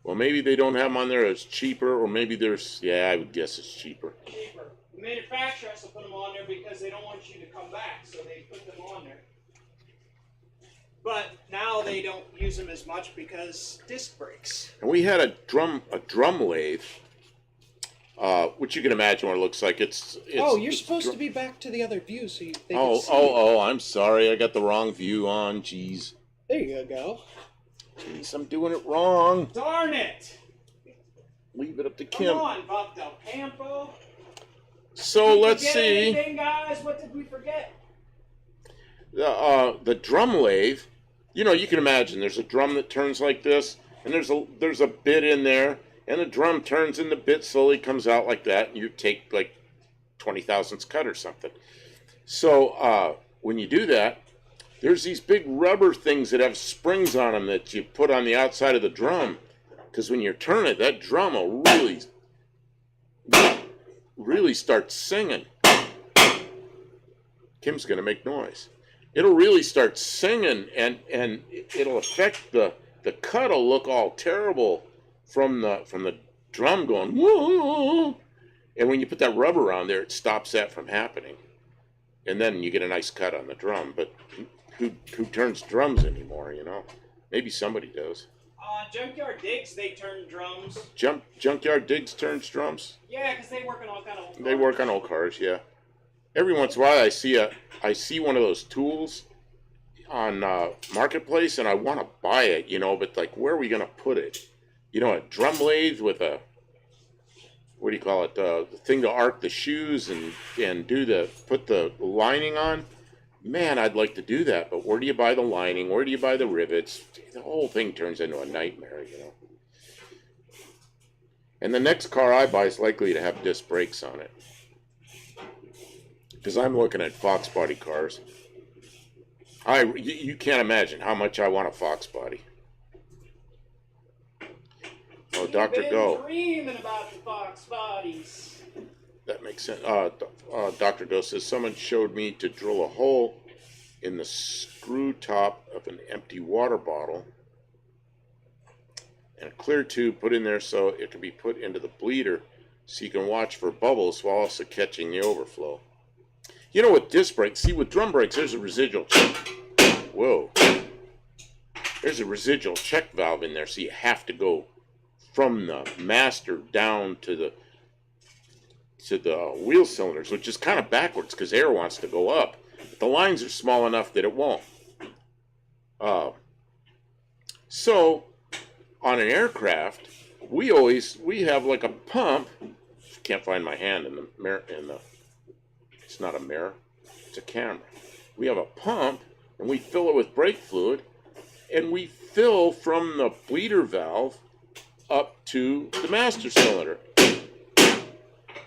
Well, maybe they don't have them on there as cheaper, or maybe I would guess it's cheaper. Cheaper. The manufacturer has to put them on there because they don't want you to come back, so they put them on there. But now they don't use them as much because disc brakes. And we had a drum lathe, which you can imagine what it looks like. It's you're supposed to be back to the other view so they can see. I'm sorry. I got the wrong view on. Jeez. There you go. Jeez, I'm doing it wrong. Darn it! Leave it up to Kim. Come on, Buck Del Campo. So let's see. Anything, guys? What did we forget? The drum lathe. You can imagine there's a drum that turns like this, and there's a bit in there, and the drum turns and the bit slowly comes out like that, and you take like 20 thousandths cut or something. So when you do that, there's these big rubber things that have springs on them that you put on the outside of the drum, because when you turn it, that drum will really start singing. Kim's gonna make noise. It'll really start singing, and it'll affect the cut. Will look all terrible from the drum going woo, and when you put that rubber on there, it stops that from happening, and then you get a nice cut on the drum. But who turns drums anymore? Maybe somebody does. Junkyard Digs, they turn drums. Junkyard Digs turns drums. Yeah, because they work on all kind of old cars. They work on old cars, yeah. Every once in a while, I see one of those tools on Marketplace, and I want to buy it, but like, where are we gonna put it? A drum lathe with a, what do you call it? The thing to arc the shoes and put the lining on. Man, I'd like to do that, but where do you buy the lining? Where do you buy the rivets? The whole thing turns into a nightmare, And the next car I buy is likely to have disc brakes on it, because I'm looking at Fox body cars. You can't imagine how much I want a Fox body. Oh, Dr. Go. Dreaming about the Fox bodies. That makes sense. Dr. Go says, someone showed me to drill a hole in the screw top of an empty water bottle and a clear tube put in there so it can be put into the bleeder so you can watch for bubbles while also catching the overflow. With disc brakes, see, with drum brakes, there's a residual check. Whoa. There's a residual check valve in there, so you have to go from the master down to the wheel cylinders, which is kind of backwards because air wants to go up. But the lines are small enough that it won't. So on an aircraft, we have like a pump. Can't find my hand in the mirror. It's not a mirror. It's a camera. We have a pump, and we fill it with brake fluid, and we fill from the bleeder valve up to the master cylinder.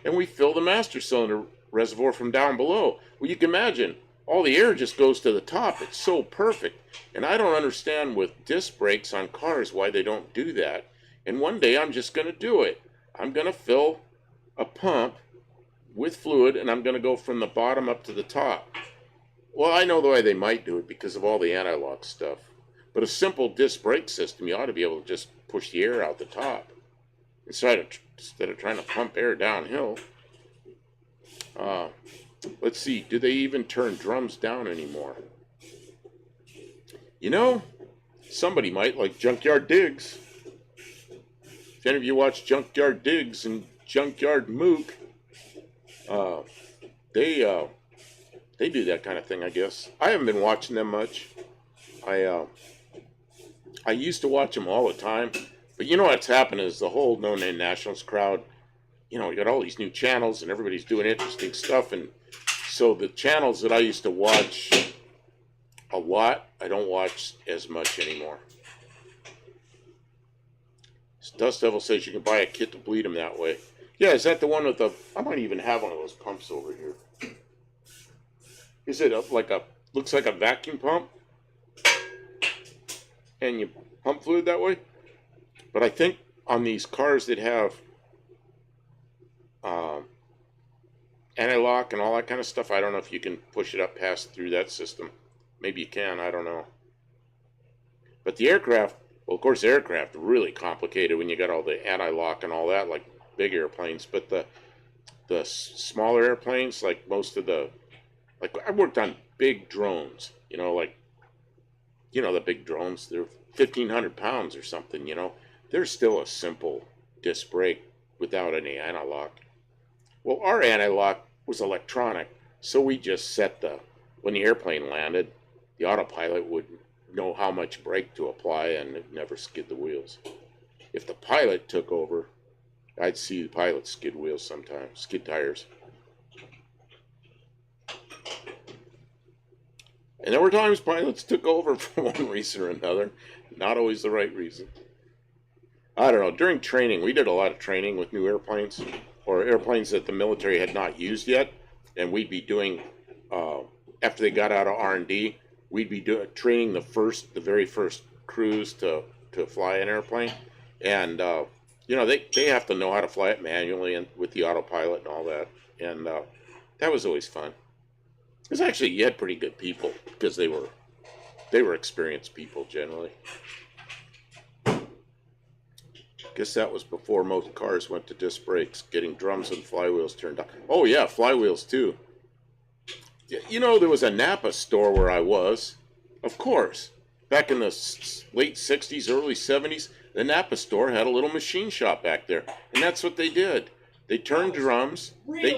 And we fill the master cylinder reservoir from down below. Well, you can imagine, all the air just goes to the top. It's so perfect. And I don't understand with disc brakes on cars why they don't do that. And one day I'm just going to do it. I'm going to fill a pump with fluid, and I'm going to go from the bottom up to the top. Well, I know the way they might do it because of all the anti-lock stuff. But a simple disc brake system, you ought to be able to just push the air out the top instead of trying to pump air downhill. Let's see, do they even turn drums down anymore? You know, somebody might like Junkyard Digs. If any of you watch Junkyard Digs and Junkyard Mook, uh, they they do that kind of thing, I guess. I haven't been watching them much. I I used to watch them all the time, but you know what's happened is the whole No Name Nationals crowd. You know, you got all these new channels and everybody's doing interesting stuff, and so the channels that I used to watch a lot, I don't watch as much anymore. Dust Devil says you can buy a kit to bleed them that way. Yeah, is that the one with the... I might even have one of those pumps over here. Is it looks like a vacuum pump? And you pump fluid that way? But I think on these cars that have anti-lock and all that kind of stuff, I don't know if you can push it up past through that system. Maybe you can, I don't know. But the aircraft, well, of course, aircraft are really complicated when you got all the anti-lock and all that, like big airplanes. But the smaller airplanes, like most of the, like I worked on big drones, like, the big drones, they're 1,500 pounds or something, They're still a simple disc brake without any anti-lock. Well, our anti-lock was electronic, so we just set when the airplane landed, the autopilot would know how much brake to apply and it never skid the wheels. If the pilot took over, I'd see the pilot skid wheels sometimes, skid tires. And there were times pilots took over for one reason or another, not always the right reason. I don't know, during training, we did a lot of training with new airplanes, or airplanes that the military had not used yet, and we'd be doing, after they got out of R&D, we'd be training the very first crews to fly an airplane, and they have to know how to fly it manually and with the autopilot and all that, and that was always fun. Because actually, you had pretty good people because they were experienced people generally. Guess that was before most cars went to disc brakes, getting drums and flywheels turned on. Oh yeah, flywheels too. There was a Napa store where I was. Of course, back in the late 60s, early 70s, the Napa store had a little machine shop back there, and that's what they did. They turned drums. Really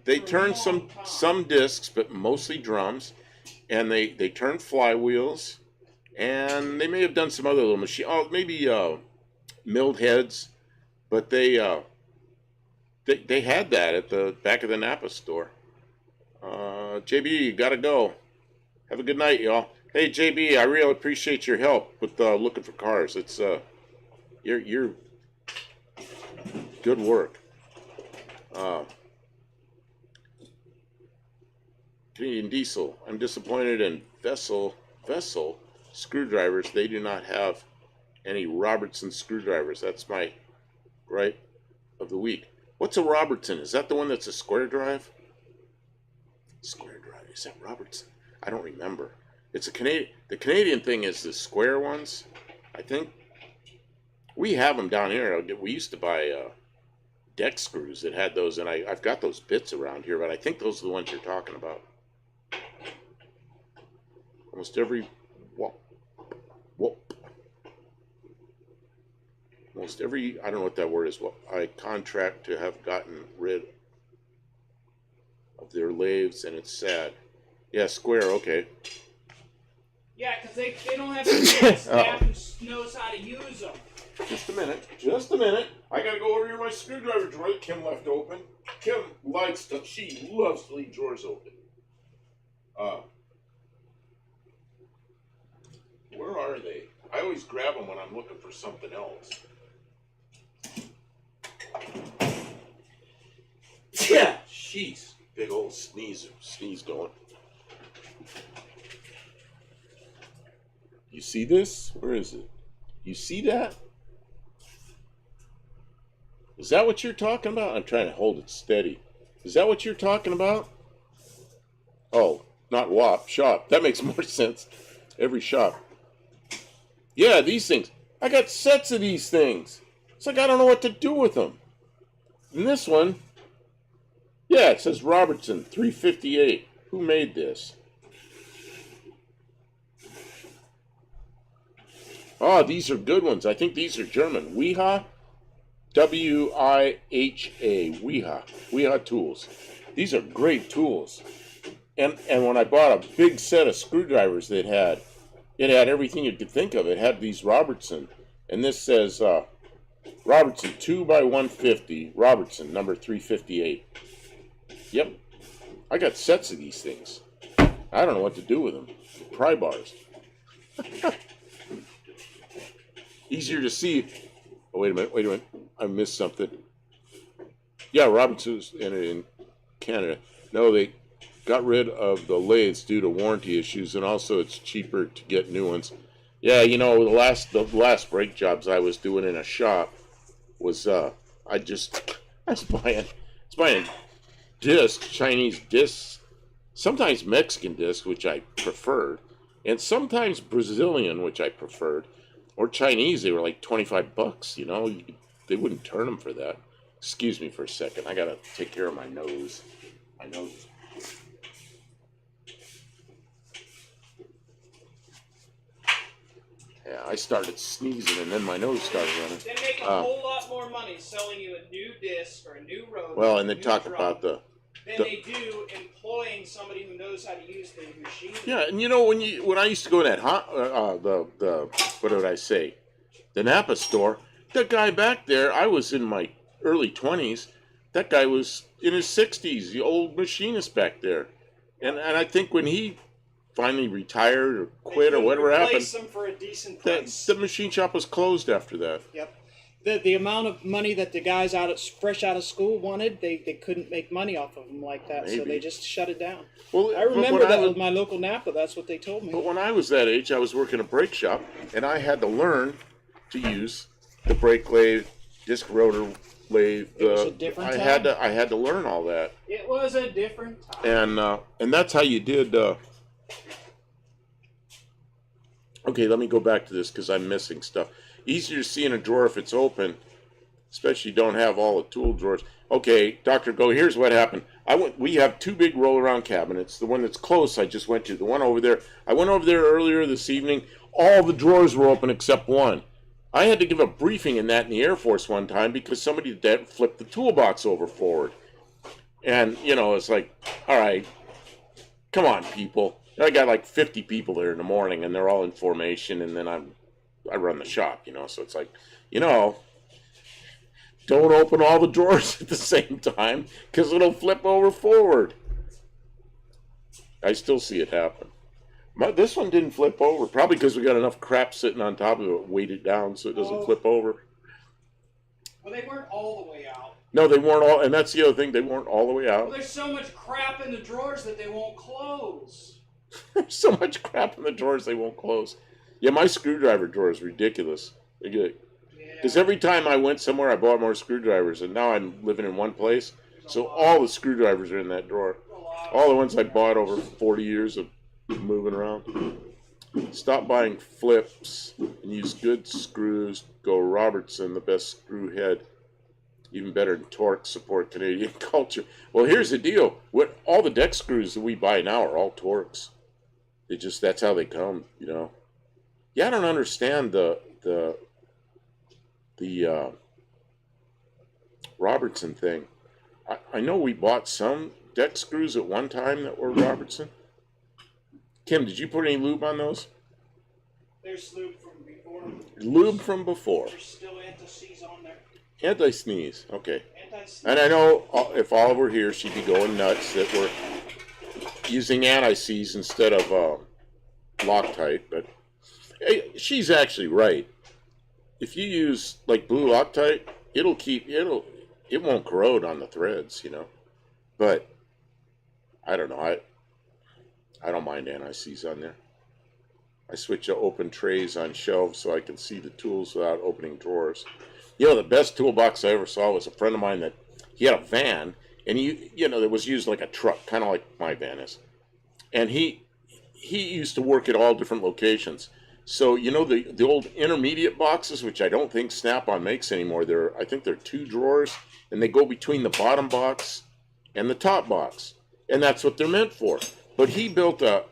they turned some discs, but mostly drums, and they turned flywheels, and they may have done some other little machine. Oh, maybe milled heads, but they had that at the back of the Napa store. JB, you gotta go. Have a good night, y'all. Hey, JB, I really appreciate your help with looking for cars. It's you're good work. Canadian Diesel. I'm disappointed in vessel screwdrivers. They do not have any Robertson screwdrivers. That's my gripe of the week. What's a Robertson? Is that the one that's a square drive? Square drive. Is that Robertson? I don't remember. It's a Canadian. The Canadian thing is the square ones, I think. We have them down here. We used to buy deck screws that had those, and I've got those bits around here, but I think those are the ones you're talking about. Almost every almost every, I don't know what that word is, I contract to have gotten rid of their lathes, and it's sad. Yeah, square, okay. Yeah, because they don't have staff who knows how to use them. Just a minute. I gotta go over here to my screwdriver drawer that Kim left open. Kim she loves to leave drawers open. Where are they? I always grab them when I'm looking for something else. Yeah, jeez. Big old sneeze going. You see this? Where is it? You see that? Is that what you're talking about? I'm trying to hold it steady. Is that what you're talking about? Oh, not WAP, shop. That makes more sense. Every shop. Yeah, these things. I got sets of these things. It's like I don't know what to do with them. And this one, yeah, it says Robertson 358. Who made this? Oh, these are good ones. I think these are German. Wiha, Wiha, Wiha tools. These are great tools. And when I bought a big set of screwdrivers, it had everything you could think of. It had these Robertson, and this says Robertson 2x150, Robertson number 358. Yep, I got sets of these things. I don't know what to do with them. Pry bars. Easier to see. Oh, wait a minute. I missed something. Yeah, Robertson's in Canada. No, they got rid of the lathes due to warranty issues, and also it's cheaper to get new ones. Yeah, you know, the last brake jobs I was doing in a shop was I was buying discs, Chinese discs, sometimes Mexican discs, which I preferred, and sometimes Brazilian, which I preferred, or Chinese. They were like $25. You know, they wouldn't turn them for that. Excuse me for a second. I gotta take care of my nose. My nose. Yeah, I started sneezing and then my nose started running. They make a whole lot more money selling you a new disc or a new rotor. Well, and they talk about than they do employing somebody who knows how to use the machine. Yeah, and you know when I used to go to that what did I say? The Napa store. That guy back there, I was in my early 20s. That guy was in his 60s. The old machinist back there, and I think when he finally retired or quit or whatever happened, them for a decent price. the machine shop was closed after that. Yep. The amount of money that the guys fresh out of school wanted, they couldn't make money off of them like that, Maybe. so they just shut it down. Well, I remember that with my local Napa. That's what they told me. But when I was that age, I was working a brake shop, and I had to learn to use the brake lathe, disc rotor lathe. It was a different time. I had to learn all that. It was a different time. And that's how you did. Okay, let me go back to this because I'm missing stuff. Easier to see in a drawer if it's open, especially don't have all the tool drawers. Okay, Dr. Go, here's what happened. We have two big roll-around cabinets. The one that's close I just went to. The one over there. I went over there earlier this evening. All the drawers were open except one. I had to give a briefing in that in the Air Force one time because somebody that flipped the toolbox over forward. And, you know, it's like, all right, come on, people. I got like 50 people there in the morning, and they're all in formation, and then I run the shop, you know, so it's like, you know, don't open all the drawers at the same time because it'll flip over forward. I still see it happen. This one didn't flip over, probably because we got enough crap sitting on top of it, weight it down so it doesn't flip over. Well, they weren't all the way out. No, they weren't all, and that's the other thing, they weren't all the way out. Well, there's so much crap in the drawers that they won't close. There's so much crap in the drawers they won't close. Yeah, my screwdriver drawer is ridiculous. Because every time I went somewhere, I bought more screwdrivers, and now I'm living in one place, so all the screwdrivers are in that drawer. All the ones I bought over 40 years of moving around. Stop buying flips and use good screws. Go Robertson, the best screw head. Even better than Torque, support Canadian culture. Well, here's the deal. All the deck screws that we buy now are all Torques. That's how they come, you know. Yeah, I don't understand the Robertson thing. I know we bought some deck screws at one time that were Robertson. Kim, did you put any lube on those? There's lube from before. Lube from before. There's still anti-seize on there. Anti-sneeze, okay. Anti-sneeze. And I know if Olive were here, she'd be going nuts that we're using anti-seize instead of Loctite, but hey, she's actually right. If you use like blue Loctite, it won't corrode on the threads, you know. But I don't know. I don't mind anti-seize on there. I switch to open trays on shelves so I can see the tools without opening drawers. You know, the best toolbox I ever saw was a friend of mine that he had a van, and that was used like a truck, kind of like my van is. And he used to work at all different locations. So, you know, the old intermediate boxes, which I don't think Snap-on makes anymore, I think they're 2 drawers, and they go between the bottom box and the top box. And that's what they're meant for. But he built a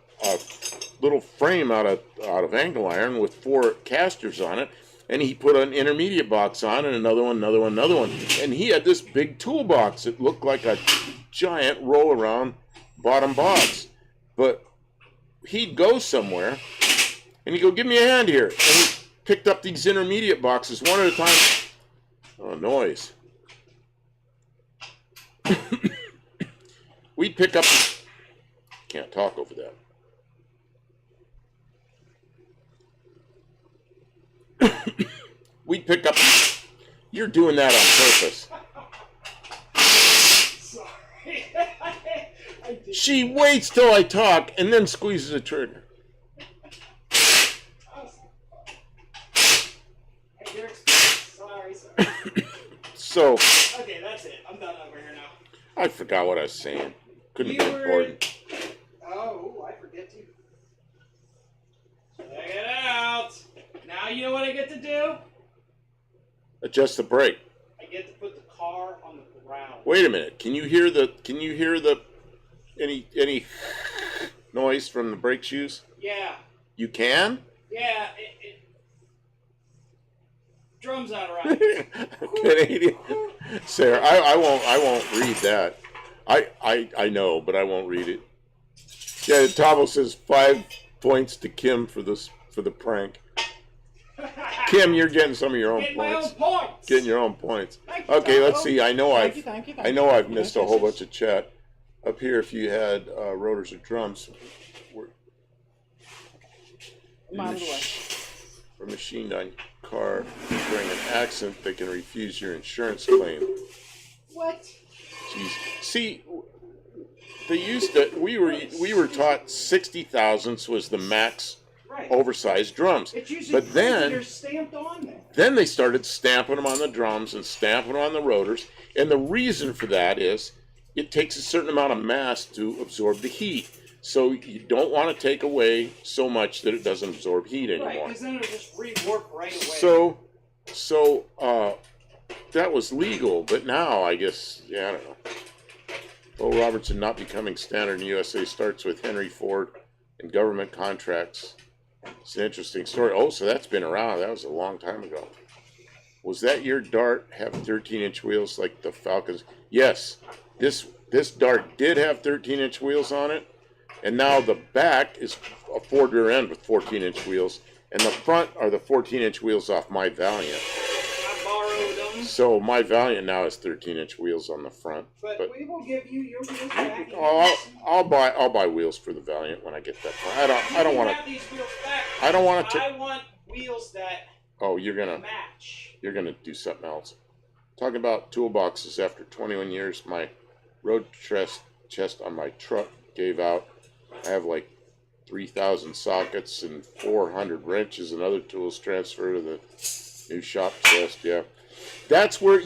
little frame out of angle iron with 4 casters on it, and he put an intermediate box on and another one, and he had this big toolbox that looked like a giant roll around bottom box. But he'd go somewhere and he'd go, "Give me a hand here," and he picked up these intermediate boxes one at a time. Oh, noise. We'd pick up. Can't talk over that. We'd pick up. You're doing that on purpose. Sorry. She waits till I talk and then squeezes a trigger. Sorry. So. Okay, that's it. I'm done over here now. I forgot what I was saying. Couldn't You be were- important. Oh, I forget to. Check it out. Now you know what I get to do? Adjust the brake. I get to put the car on the ground. Wait a minute. Can you hear the any noise from the brake shoes? Yeah. You can? Yeah. It drums out around. Canadian. Sarah, I won't read that. I know, but I won't read it. Yeah, Tavo says 5 points to Kim for the prank. Kim, you're getting some of your own Getting points. my own points. Getting your own points. Thank you, Okay, Tavo. let's see. I know Thank you. I know I've missed a whole bunch of chat. Up here, if you had rotors or drums, I'm out of the way. or machined on your car during an accident, they can refuse your insurance claim. What? Jeez. See, they used to. We were taught 60 thousandths was the max Right. oversized drums. It's usually But then they're stamped on there. Then they started stamping them on the drums and stamping them on the rotors. And the reason for that is it takes a certain amount of mass to absorb the heat. So you don't want to take away so much that it doesn't absorb heat Right, anymore. because then it'll just rework right away. So that was legal, but now I guess, yeah, I don't know. Bo Robertson not becoming standard in the USA starts with Henry Ford and government contracts. It's an interesting story. Oh, so that's been around. That was a long time ago. Was that your Dart have 13-inch wheels like the Falcons? Yes. This Dart did have 13-inch wheels on it, and now the back is a Ford rear end with 14-inch wheels, and the front are the 14-inch wheels off my Valiant. I borrowed them. So my Valiant now has 13-inch wheels on the front. But we will give you your wheels back. I'll buy wheels for the Valiant when I get that far. I don't want to. These wheels back. I don't want to. I want wheels that Oh, you're gonna match. do something else. Talking about toolboxes. After 21 years, my road chest on my truck gave out. I have like 3,000 sockets and 400 wrenches and other tools transferred to the new shop chest. Yeah, that's where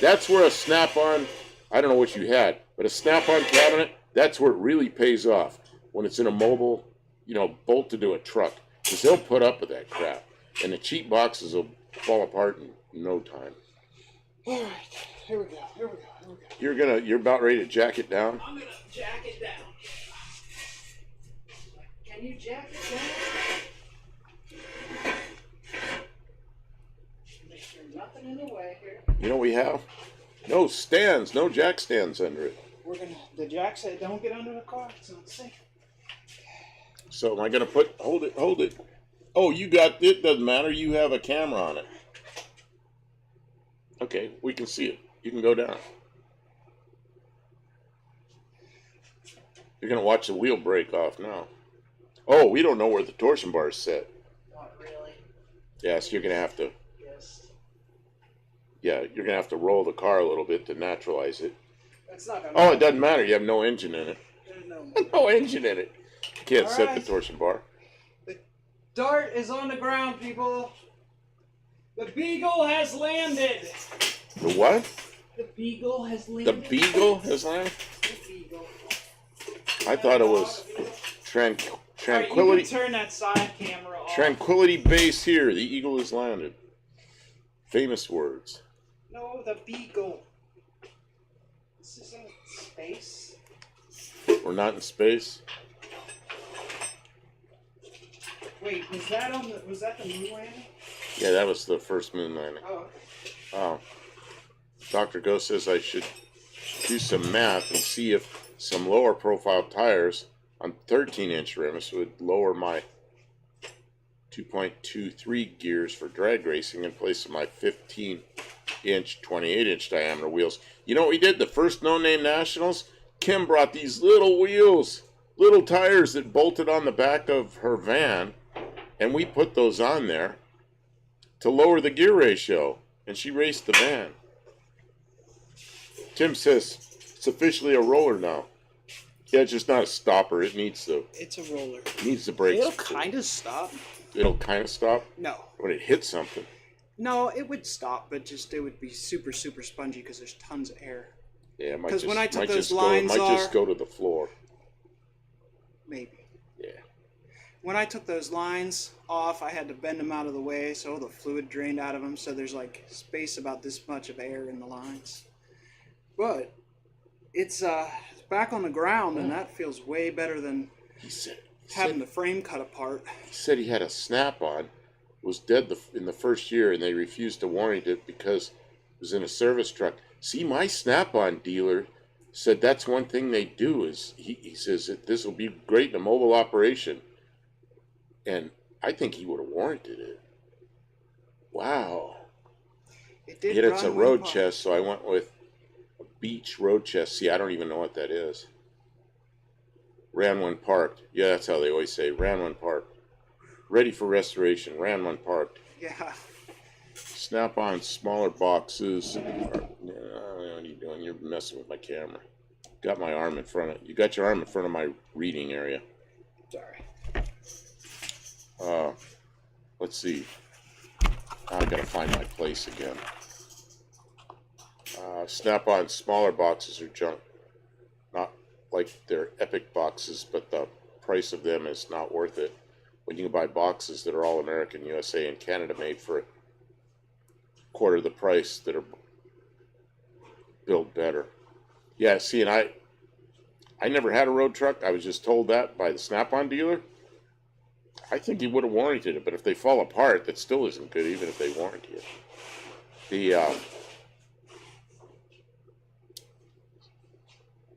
that's where a snap-on. I don't know what you had, but a snap-on cabinet. That's where it really pays off when it's in a mobile, bolted to a truck, because they'll put up with that crap, and the cheap boxes will fall apart in no time. All right, here we go. You're about ready to jack it down. I'm gonna jack it down. Can you jack it down? Make sure nothing in the way here. You know what we have? No stands, no jack stands under it. The jack said don't get under the car, it's not safe. So am I gonna hold it. Oh, you got it, doesn't matter, you have a camera on it. Okay, we can see it. You can go down. You're gonna watch the wheel break off now. Oh, we don't know where the torsion bar is set. Not really. Yeah, so you're gonna have to Yes. roll the car a little bit to naturalize it. That's not gonna Oh, it doesn't matter, you have no engine in it. There's no No engine in it. You can't All set right. the torsion bar. Dart is on the ground, people. The Beagle has landed. The what? The Beagle has The landed. Beagle has landed? The Beagle. I thought it was All right, Tranquility. you can turn that side camera off. Tranquility Base here. The Eagle has landed. Famous words. No, the Beagle. This isn't space. We're not in space. Wait, was that the moon landing? Yeah, that was the first moon landing. Oh, okay. Oh, Dr. Go says I should do some math and see if some lower profile tires on 13-inch rims would lower my 2.23 gears for drag racing in place of my 15-inch, 28-inch diameter wheels. You know what we did? The first no-name nationals, Kim brought these little wheels, little tires that bolted on the back of her van, and we put those on there to lower the gear ratio, and she raced the van. Tim says it's officially a roller now. Yeah, it's just not a stopper. It needs the It's a roller. brakes. It'll kind of stop. It'll kind of stop No. when it hits something. No, it would stop, but it would be super, super spongy because there's tons of air. Yeah, it might 'Cause just, when I took might those just lines go, might just are- go to the floor. Maybe. Yeah. When I took those lines off, I had to bend them out of the way so all the fluid drained out of them. So there's like space about this much of air in the lines. But it's back on the ground, and that feels way better than He said having the frame cut apart. he said he had a snap-on, was dead in the first year, and they refused to warranty it because it was in a service truck. See, my snap-on dealer said that's one thing they do is he says that this will be great in a mobile operation, and I think he would have warranted it. Wow. It did Yet it's a run when road parked. chest, so I went with a beach road chest. See, I don't even know what that is. Ran when parked. Yeah, that's how they always say. Ran when parked. Ready for restoration. Ran when parked. Yeah. Snap on smaller boxes. What are you doing? You're messing with my camera. Got my arm in front of you. Got your arm in front of my reading area. Sorry. Let's see. I gotta find my place again. Snap on smaller boxes are junk. Not like they're epic boxes, but the price of them is not worth it. When you can buy boxes that are all American, USA, and Canada made for a quarter the price that are built better. Yeah, see, and I never had a road truck. I was just told that by the Snap-on dealer. I think he would have warranted it, but if they fall apart, that still isn't good, even if they warranty it. The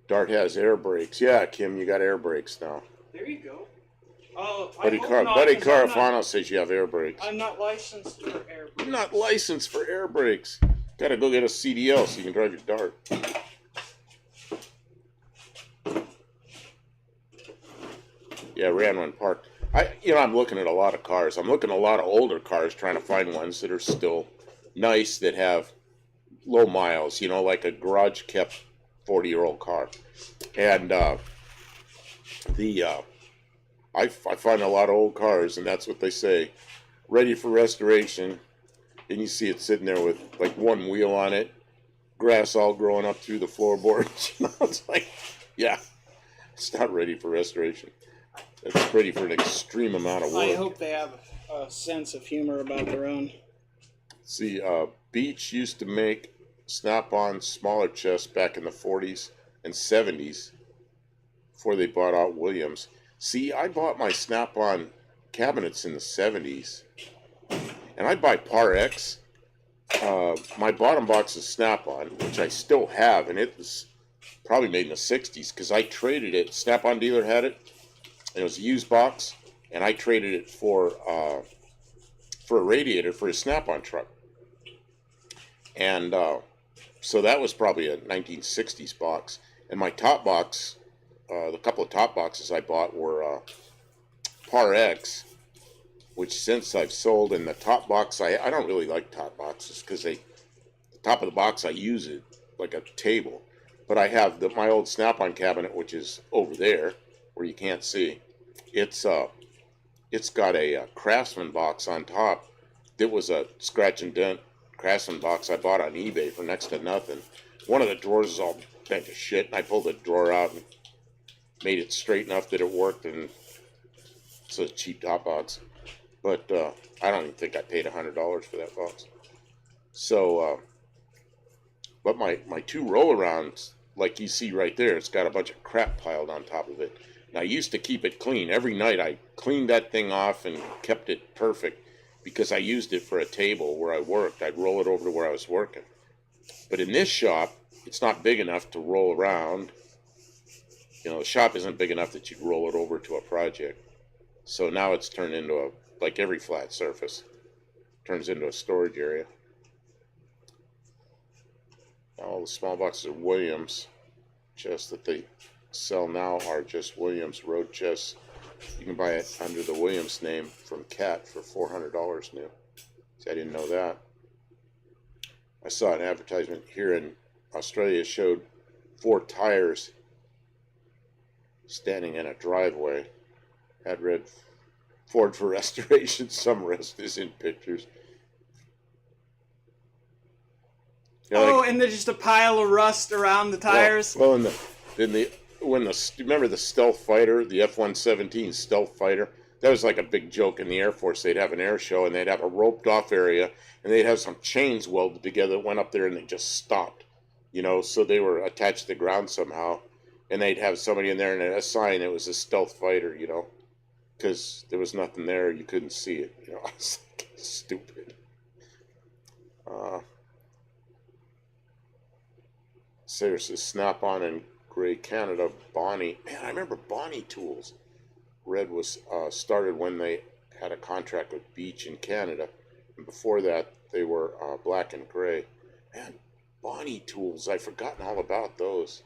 Dart has air brakes. Yeah, Kim, you got air brakes now. There you go. Oh, Buddy Carafano says you have air brakes. I'm not licensed for air brakes. You're not licensed for air brakes. Gotta go get a CDL so you can drive your Dart. Yeah, ran one parked. I'm looking at a lot of cars. I'm looking at a lot of older cars, trying to find ones that are still nice, that have low miles, like a garage kept 40-year-old car. And I find a lot of old cars, and that's what they say, ready for restoration. And you see it sitting there with like one wheel on it, grass all growing up through the floorboards. It's like, yeah, it's not ready for restoration. It's ready for an extreme amount of work. I hope they have a sense of humor about their own. See, Beach used to make Snap-on smaller chests back in the 40s and 70s before they bought out Williams. See, I bought my Snap-on cabinets in the 70s, and I buy Par X. My bottom box is Snap-on, which I still have, and it was probably made in the 60s because I traded it. Snap-on dealer had it. It was a used box, and I traded it for a radiator for a Snap-on truck. And so that was probably a 1960s box. And my top box, the couple of top boxes I bought were Par X, which since I've sold. And the top box, I don't really like top boxes because the top of the box, I use it like a table. But I have my old Snap-on cabinet, which is over there, where you can't see. It's got a Craftsman box on top. That was a scratch and dent Craftsman box I bought on eBay for next to nothing. One of the drawers is all bent to shit, and I pulled the drawer out and made it straight enough that it worked, and it's a cheap top box. But I don't even think I paid $100 for that box. So, but my two roll-arounds, like you see right there, it's got a bunch of crap piled on top of it. And I used to keep it clean. Every night I cleaned that thing off and kept it perfect because I used it for a table where I worked. I'd roll it over to where I was working. But in this shop, it's not big enough to roll around. You know, the shop isn't big enough that you'd roll it over to a project. So now it's turned into a, like every flat surface, turns into a storage area. All the small boxes of Williams chests that they sell now are just Williams road chests. You can buy it under the Williams name from Cat for $400 new. See, I didn't know that. I saw an advertisement here in Australia showed 4 tires standing in a driveway. Had read Ford for restoration. Some rest is in pictures. You know, Oh, like, and there's just a pile of rust around the tires. Well, remember the stealth fighter, the F-117 stealth fighter? That was like a big joke in the Air Force. They'd have an air show and they'd have a roped off area and they'd have some chains welded together that went up there and they just stopped. You know, so they were attached to the ground somehow. And they'd have somebody in there and a sign, it was a stealth fighter, you know, because there was nothing there. You couldn't see it. You know, I was like, stupid. There's this Snap-on in Gray, Canada, Bonnie. Man, I remember Bonnie Tools. Red was started when they had a contract with Beach in Canada. And before that, they were Black and Gray. Man, Bonnie Tools. I've forgotten all about those.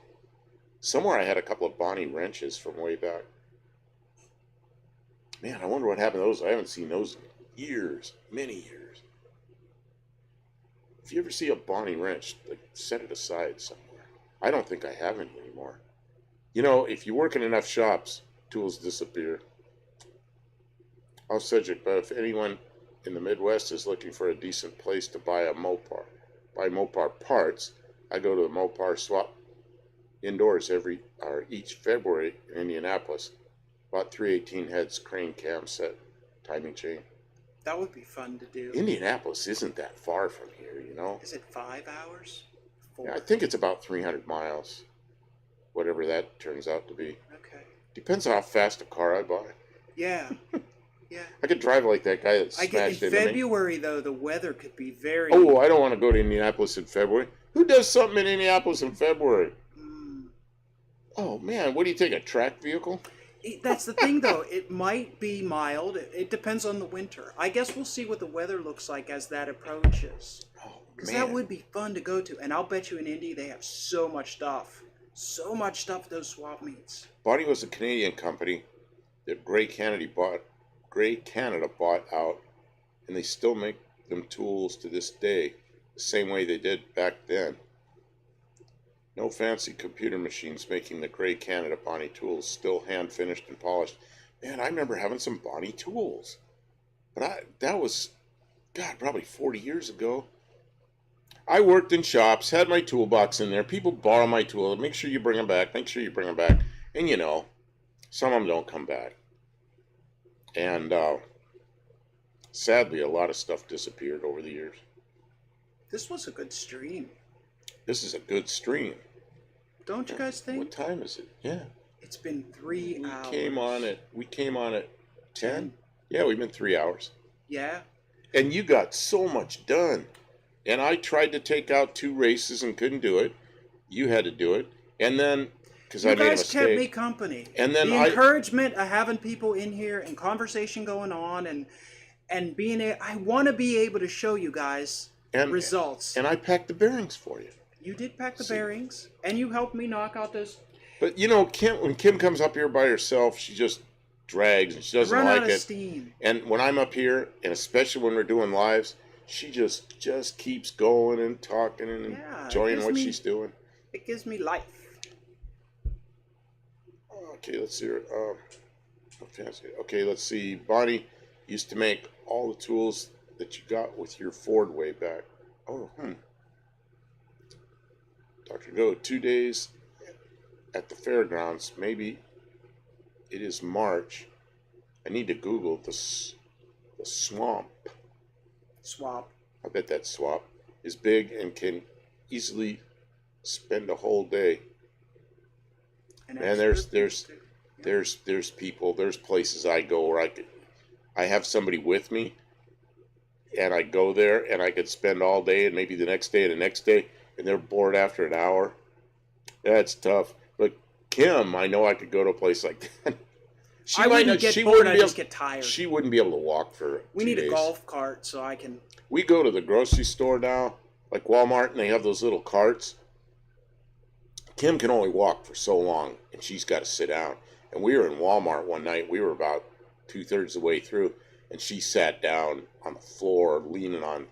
Somewhere I had a couple of Bonnie wrenches from way back. Man, I wonder what happened to those. I haven't seen those in years. Many years. If you ever see a Bonnie wrench, like, set it aside somewhere. I don't think I have any anymore. You know, if you work in enough shops, tools disappear. Off subject, but if anyone in the Midwest is looking for a decent place to buy buy Mopar parts, I go to the Mopar swap indoors each February in Indianapolis. Bought 318 heads, crane cam set, timing chain. That would be fun to do. Indianapolis isn't that far from here, you know. Is it 5 hours? 4? Yeah, I think it's about 300 miles, whatever that turns out to be. Okay. Depends on how fast a car I buy. Yeah. Yeah. I could drive like that guy that I get smashed in into me. February though, the weather could be very. Oh, I don't want to go to Indianapolis in February. Who does something in Indianapolis in February? Oh man, what do you take, a track vehicle? That's the thing though. It might be mild. It depends on the winter. I guess we'll see what the weather looks like as that approaches. Oh Because man, that would be fun to go to. And I'll bet you in Indy they have so much stuff. So much stuff at those swap meets. Bonnie was a Canadian company that Gray Canada bought out, and they still make them tools to this day, the same way they did back then. No fancy computer machines making the Gray Canada Bonnie tools, still hand finished and polished. Man, I remember having some Bonnie tools, but that was, God, probably 40 years ago. I worked in shops, had my toolbox in there. People borrow my tools. Make sure you bring them back. Make sure you bring them back. And you know, some of them don't come back. And sadly, a lot of stuff disappeared over the years. This was a good stream. This is a good stream. Don't you guys think? What time is it? Yeah. It's been 3 hours. We came on at 10? Yeah, we've been 3 hours. Yeah. And you got so much done. And I tried to take out 2 races and couldn't do it. You had to do it. And then, because I made a mistake. You guys kept me company. And then the encouragement of having people in here and conversation going on and being I want to be able to show you guys results. And I packed the bearings for you. You did pack the bearings, and you helped me knock out those. But you know, when Kim comes up here by herself, she just drags and she doesn't like it. Steam. And when I'm up here, and especially when we're doing lives, she just keeps going and talking and enjoying what she's doing. It gives me life. Okay, let's see. Okay, let's see. Bonnie used to make all the tools that you got with your Ford way back. Oh, Dr. Go, 2 days at the fairgrounds. Maybe it is March. I need to Google the swamp. Swap. I bet that swap is big and can easily spend a whole day. And there's there's people, there's places I go where I have somebody with me, and I go there and I could spend all day and maybe the next day and the next day, and they're bored after an hour. That's tough. But Kim, I know I could go to a place like that. She I might wouldn't not. get She bored. wouldn't I be just able. get tired. She wouldn't be able to walk for We 2 need days. a golf cart so I can. We go to the grocery store now, like Walmart, and they have those little carts. Kim can only walk for so long, and she's got to sit down. And we were in Walmart one night. We were about 2/3 of the way through, and she sat down on the floor, leaning on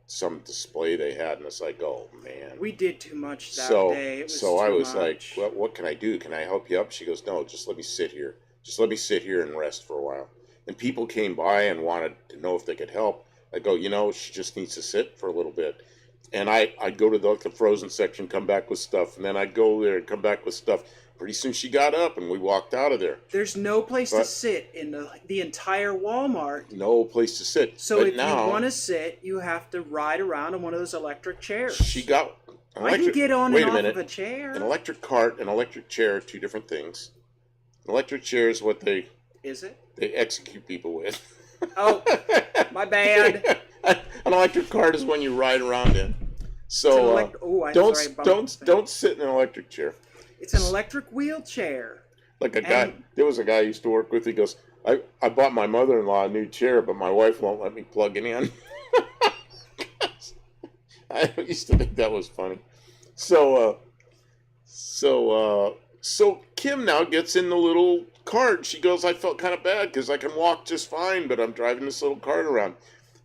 some display they had, and it's like, oh man. We did too much that So, day. It was so too I was much. like, well, what can I do? Can I help you up? She goes, no, just let me sit here. Just let me sit here and rest for a while. And people came by and wanted to know if they could help. I go, she just needs to sit for a little bit. And I'd go to the frozen section, come back with stuff, and then I'd go there and come back with stuff. Pretty soon she got up and we walked out of there. There's no place to But- sit in the entire Walmart. No place to sit. So But if now, you want to sit, you have to ride around on one of those electric chairs. she got an I can get on wait and a off minute. of a chair. An electric cart and electric chair are two different things. An electric chair is what they Is it? execute people with. Oh, my bad. An electric cart is when you ride around in. So I'm don't sorry, I bumped the thing. don't sit in an electric chair. It's an electric wheelchair. Like a guy, And- there was a guy I used to work with. He goes, I bought my mother-in-law a new chair, but my wife won't let me plug it in. I used to think that was funny. So Kim now gets in the little cart. She goes, I felt kind of bad because I can walk just fine, but I'm driving this little cart around.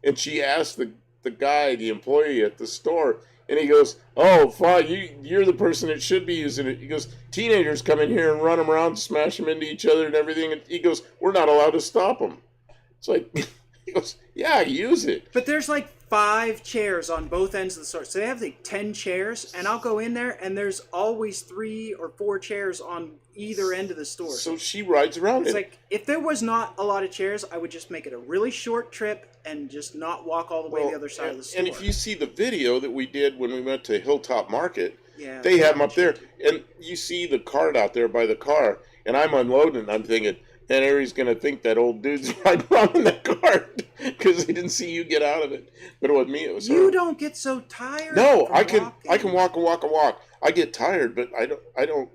And she asked the guy, the employee at the store, and he goes, oh, fine, you're the person that should be using it. He goes, teenagers come in here and run them around, smash them into each other and everything. And he goes, we're not allowed to stop them. It's like, he goes, yeah, use it. But there's like 5 chairs on both ends of the store. So they have like 10 chairs, and I'll go in there, and there's always 3 or 4 chairs on either end of the store. So she rides around It's it. like, if there was not a lot of chairs, I would just make it a really short trip and just not walk all the way to the other side of the store. And if you see the video that we did when we went to Hilltop Market, Yeah, they have them up there, and you see the cart out there by the car, and I'm unloading, and I'm thinking, and everybody's going to think that old dude's riding around in that cart because they didn't see you get out of it. But with me, it was You her. don't get so tired. No, from I can walking. walk and walk and walk. I get tired, but I don't.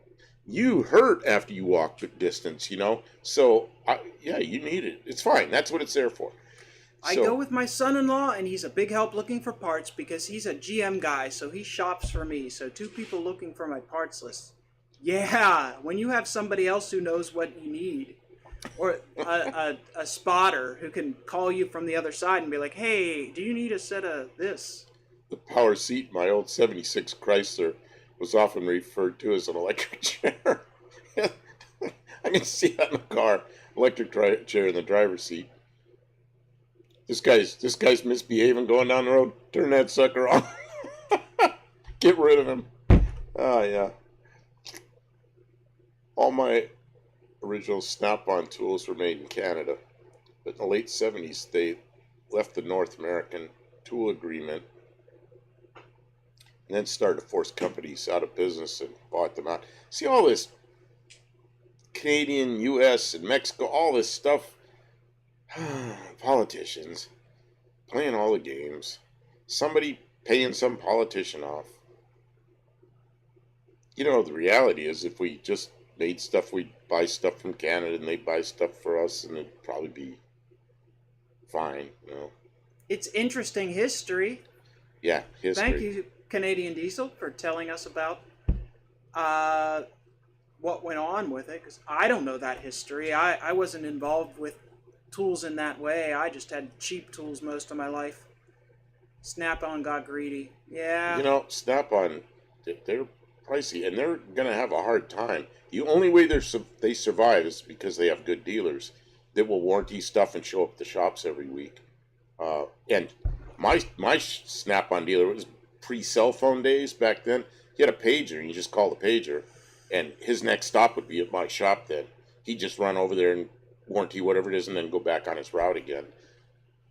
You hurt after you walk the distance, So you need it. It's fine. That's what it's there for. I So- go with my son-in-law, and he's a big help looking for parts because he's a GM guy, so he shops for me. So 2 people looking for my parts list. Yeah, when you have somebody else who knows what you need, or a spotter who can call you from the other side and be like, hey, do you need a set of this? The power seat in my old 76 Chrysler was often referred to as an electric chair. I can see that in the car. Electric chair in the driver's seat. This guy's misbehaving going down the road. Turn that sucker off. Get rid of him. Oh, yeah. All my original Snap-on tools were made in Canada. But in the late 70s, they left the North American tool agreement and then started to force companies out of business and bought them out. See all this Canadian, U.S., and Mexico, all this stuff. Politicians playing all the games. Somebody paying some politician off. The reality is if we just made stuff, we'd buy stuff from Canada and they'd buy stuff for us and it'd probably be fine, It's interesting history. Yeah, history. Thank you, Canadian Diesel, for telling us about what went on with it, because I don't know that history. I wasn't involved with tools in that way. I just had cheap tools most of my life. Snap-on got greedy. Yeah. Snap-on, they're pricey, and they're going to have a hard time. The only way they survive is because they have good dealers that will warranty stuff and show up at the shops every week. And my Snap-on dealer was pre-cell phone days back then. He had a pager, and you just call the pager, and his next stop would be at my shop then. He'd just run over there and warranty whatever it is and then go back on his route again.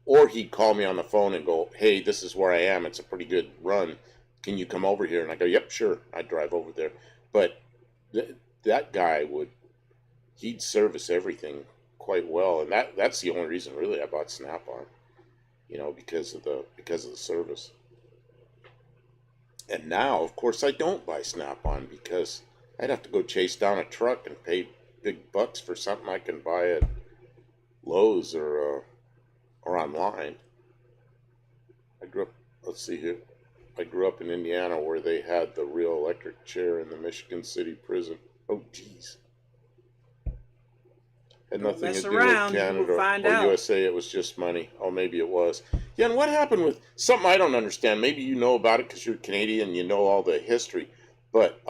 Or he'd call me on the phone and go, hey, this is where I am. It's a pretty good run. Can you come over here? And I go, yep, sure. I'd drive over there. But that guy he'd service everything quite well, and that's the only reason really I bought Snap-on, because of the service. And now, of course, I don't buy Snap-on because I'd have to go chase down a truck and pay big bucks for something I can buy at Lowe's or online. I grew up. Let's see here. I grew up in Indiana where they had the real electric chair in the Michigan City prison. Oh, geez. Had Don't nothing mess to do with around, you will Canada find or out. USA. It was just money. Oh, maybe it was. Yeah, and what happened with something I don't understand? Maybe you know about it because you're Canadian and you know all the history. But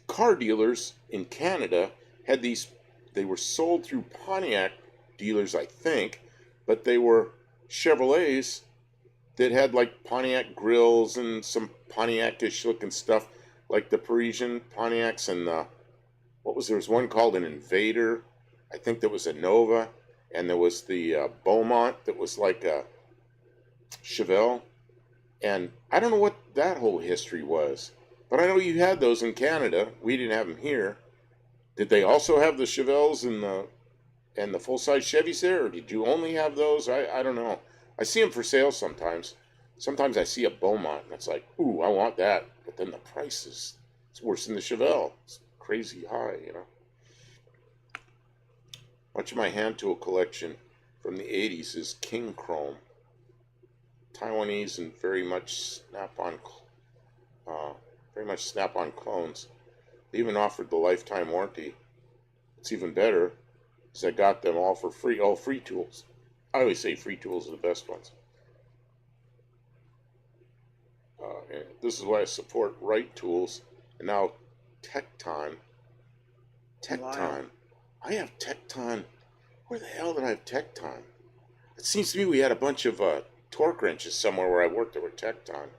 car dealers in Canada had these, they were sold through Pontiac dealers, I think, but they were Chevrolets that had like Pontiac grills and some Pontiac-ish looking stuff, like the Parisian Pontiacs and there was one called an Invader. I think there was a Nova, and there was the Beaumont that was like a Chevelle. And I don't know what that whole history was, but I know you had those in Canada. We didn't have them here. Did they also have the Chevelles and the full-size Chevys there, or did you only have those? I don't know. I see them for sale sometimes. Sometimes I see a Beaumont, and it's like, ooh, I want that. But then the price it's worse than the Chevelle. It's crazy high. Much of my hand tool collection from the 80s is King Chrome. Taiwanese and very much Snap-on clones. They even offered the lifetime warranty. It's even better because I got them all for free, all free tools. I always say free tools are the best ones. And this is why I support Right Tools and now Tecton. Wow. I have Tecton. Where the hell did I have Tecton? It seems to me we had a bunch of torque wrenches somewhere where I worked that were Tecton.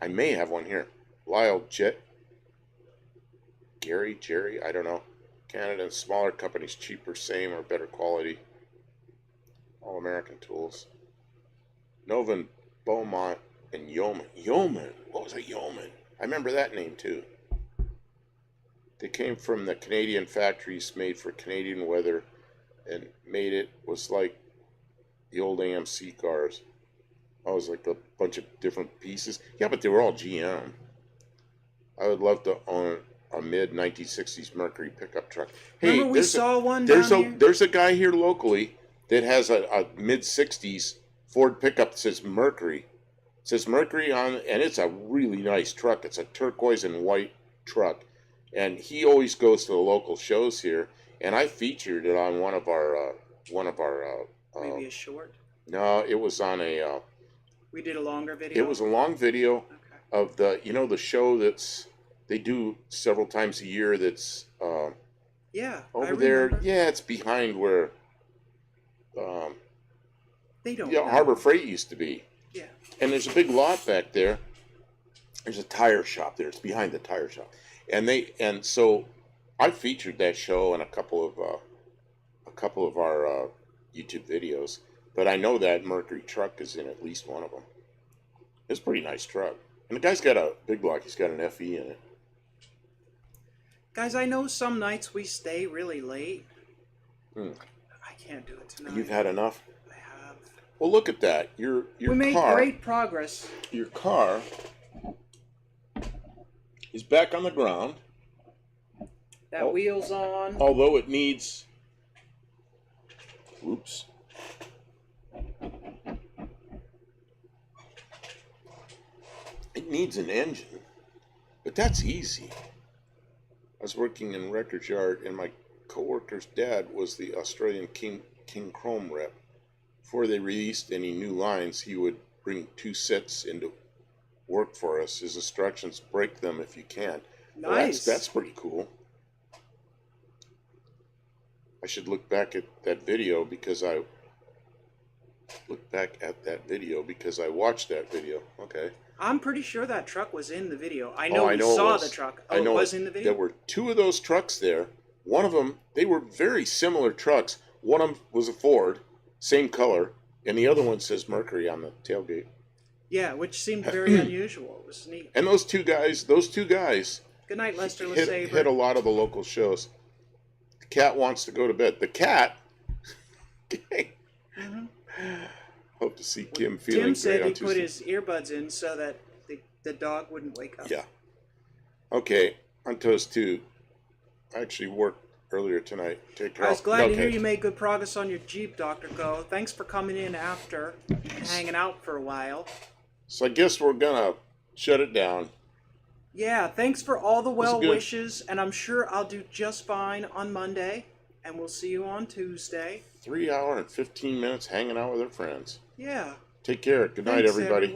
I may have one here. Lyle Jet. Jerry, I don't know. Canada and smaller companies, cheaper, same, or better quality. All American tools. Nova, Beaumont, and Yeoman. Yeoman? What was a Yeoman? I remember that name too. They came from the Canadian factories made for Canadian weather and was like the old AMC cars. I was like a bunch of different pieces. Yeah, but they were all GM. I would love to own a mid 1960s Mercury pickup truck. Hey, Remember we saw one there's down a here? there's a guy here locally that has a mid 60s Ford pickup that says Mercury. It says Mercury on, and it's a really nice truck. It's a turquoise and white truck, and he always goes to the local shows here. And I featured it on one of our Maybe a short. no, it was on a We did a longer video. it was a long video Okay. of the show they do several times a year. That's Yeah. I over there. remember. Yeah, it's behind where They don't know. Harbor Freight used to be. Yeah. And there's a big lot back there. There's a tire shop there. It's behind the tire shop, and so I featured that show in a couple of our YouTube videos. But I know that Mercury truck is in at least one of them. It's a pretty nice truck, and the guy's got a big block. He's got an FE in it. Guys, I know some nights we stay really late. Hmm. I can't do it tonight. You've had enough. I have. Well, look at that. Your We made car. great progress. Your car is back on the ground, That wheel's on. although it needs. Oops. It needs an engine, but that's easy. I was working in Records Yard, and my coworker's dad was the Australian King Chrome rep. Before they released any new lines, he would bring 2 sets into work for us. His instructions: break them if you can. Well, Nice. that's pretty cool. I should look back at that video because I watched that video. Okay. I'm pretty sure that truck was in the video. I Oh, know I we know it saw was. the truck. I Oh, know it was in the video? There were 2 of those trucks there. One of them, they were very similar trucks. One of them was a Ford, same color, and the other one says Mercury on the tailgate. Yeah, which seemed very unusual. It was neat. And those two guys Good night, Lester hit LeSabre. a lot of the local shows. The cat wants to go to bed. The cat. Mm-hmm. Hope to see Kim feeling Tim said great he on put Tuesday. his earbuds in so that the dog wouldn't wake up. Yeah. Okay. On Toast 2. I actually worked earlier tonight. Take care. I was glad to hear Okay. you made good progress on your Jeep, Dr. Go. Thanks for coming in after and hanging out for a while. So I guess we're gonna shut it down. Yeah, thanks for all the Was it well good? wishes, and I'm sure I'll do just fine on Monday, and we'll see you on Tuesday. 3 hour and 15 minutes hanging out with our friends. Yeah. Take care. Good night, Thanks, everybody. everyone.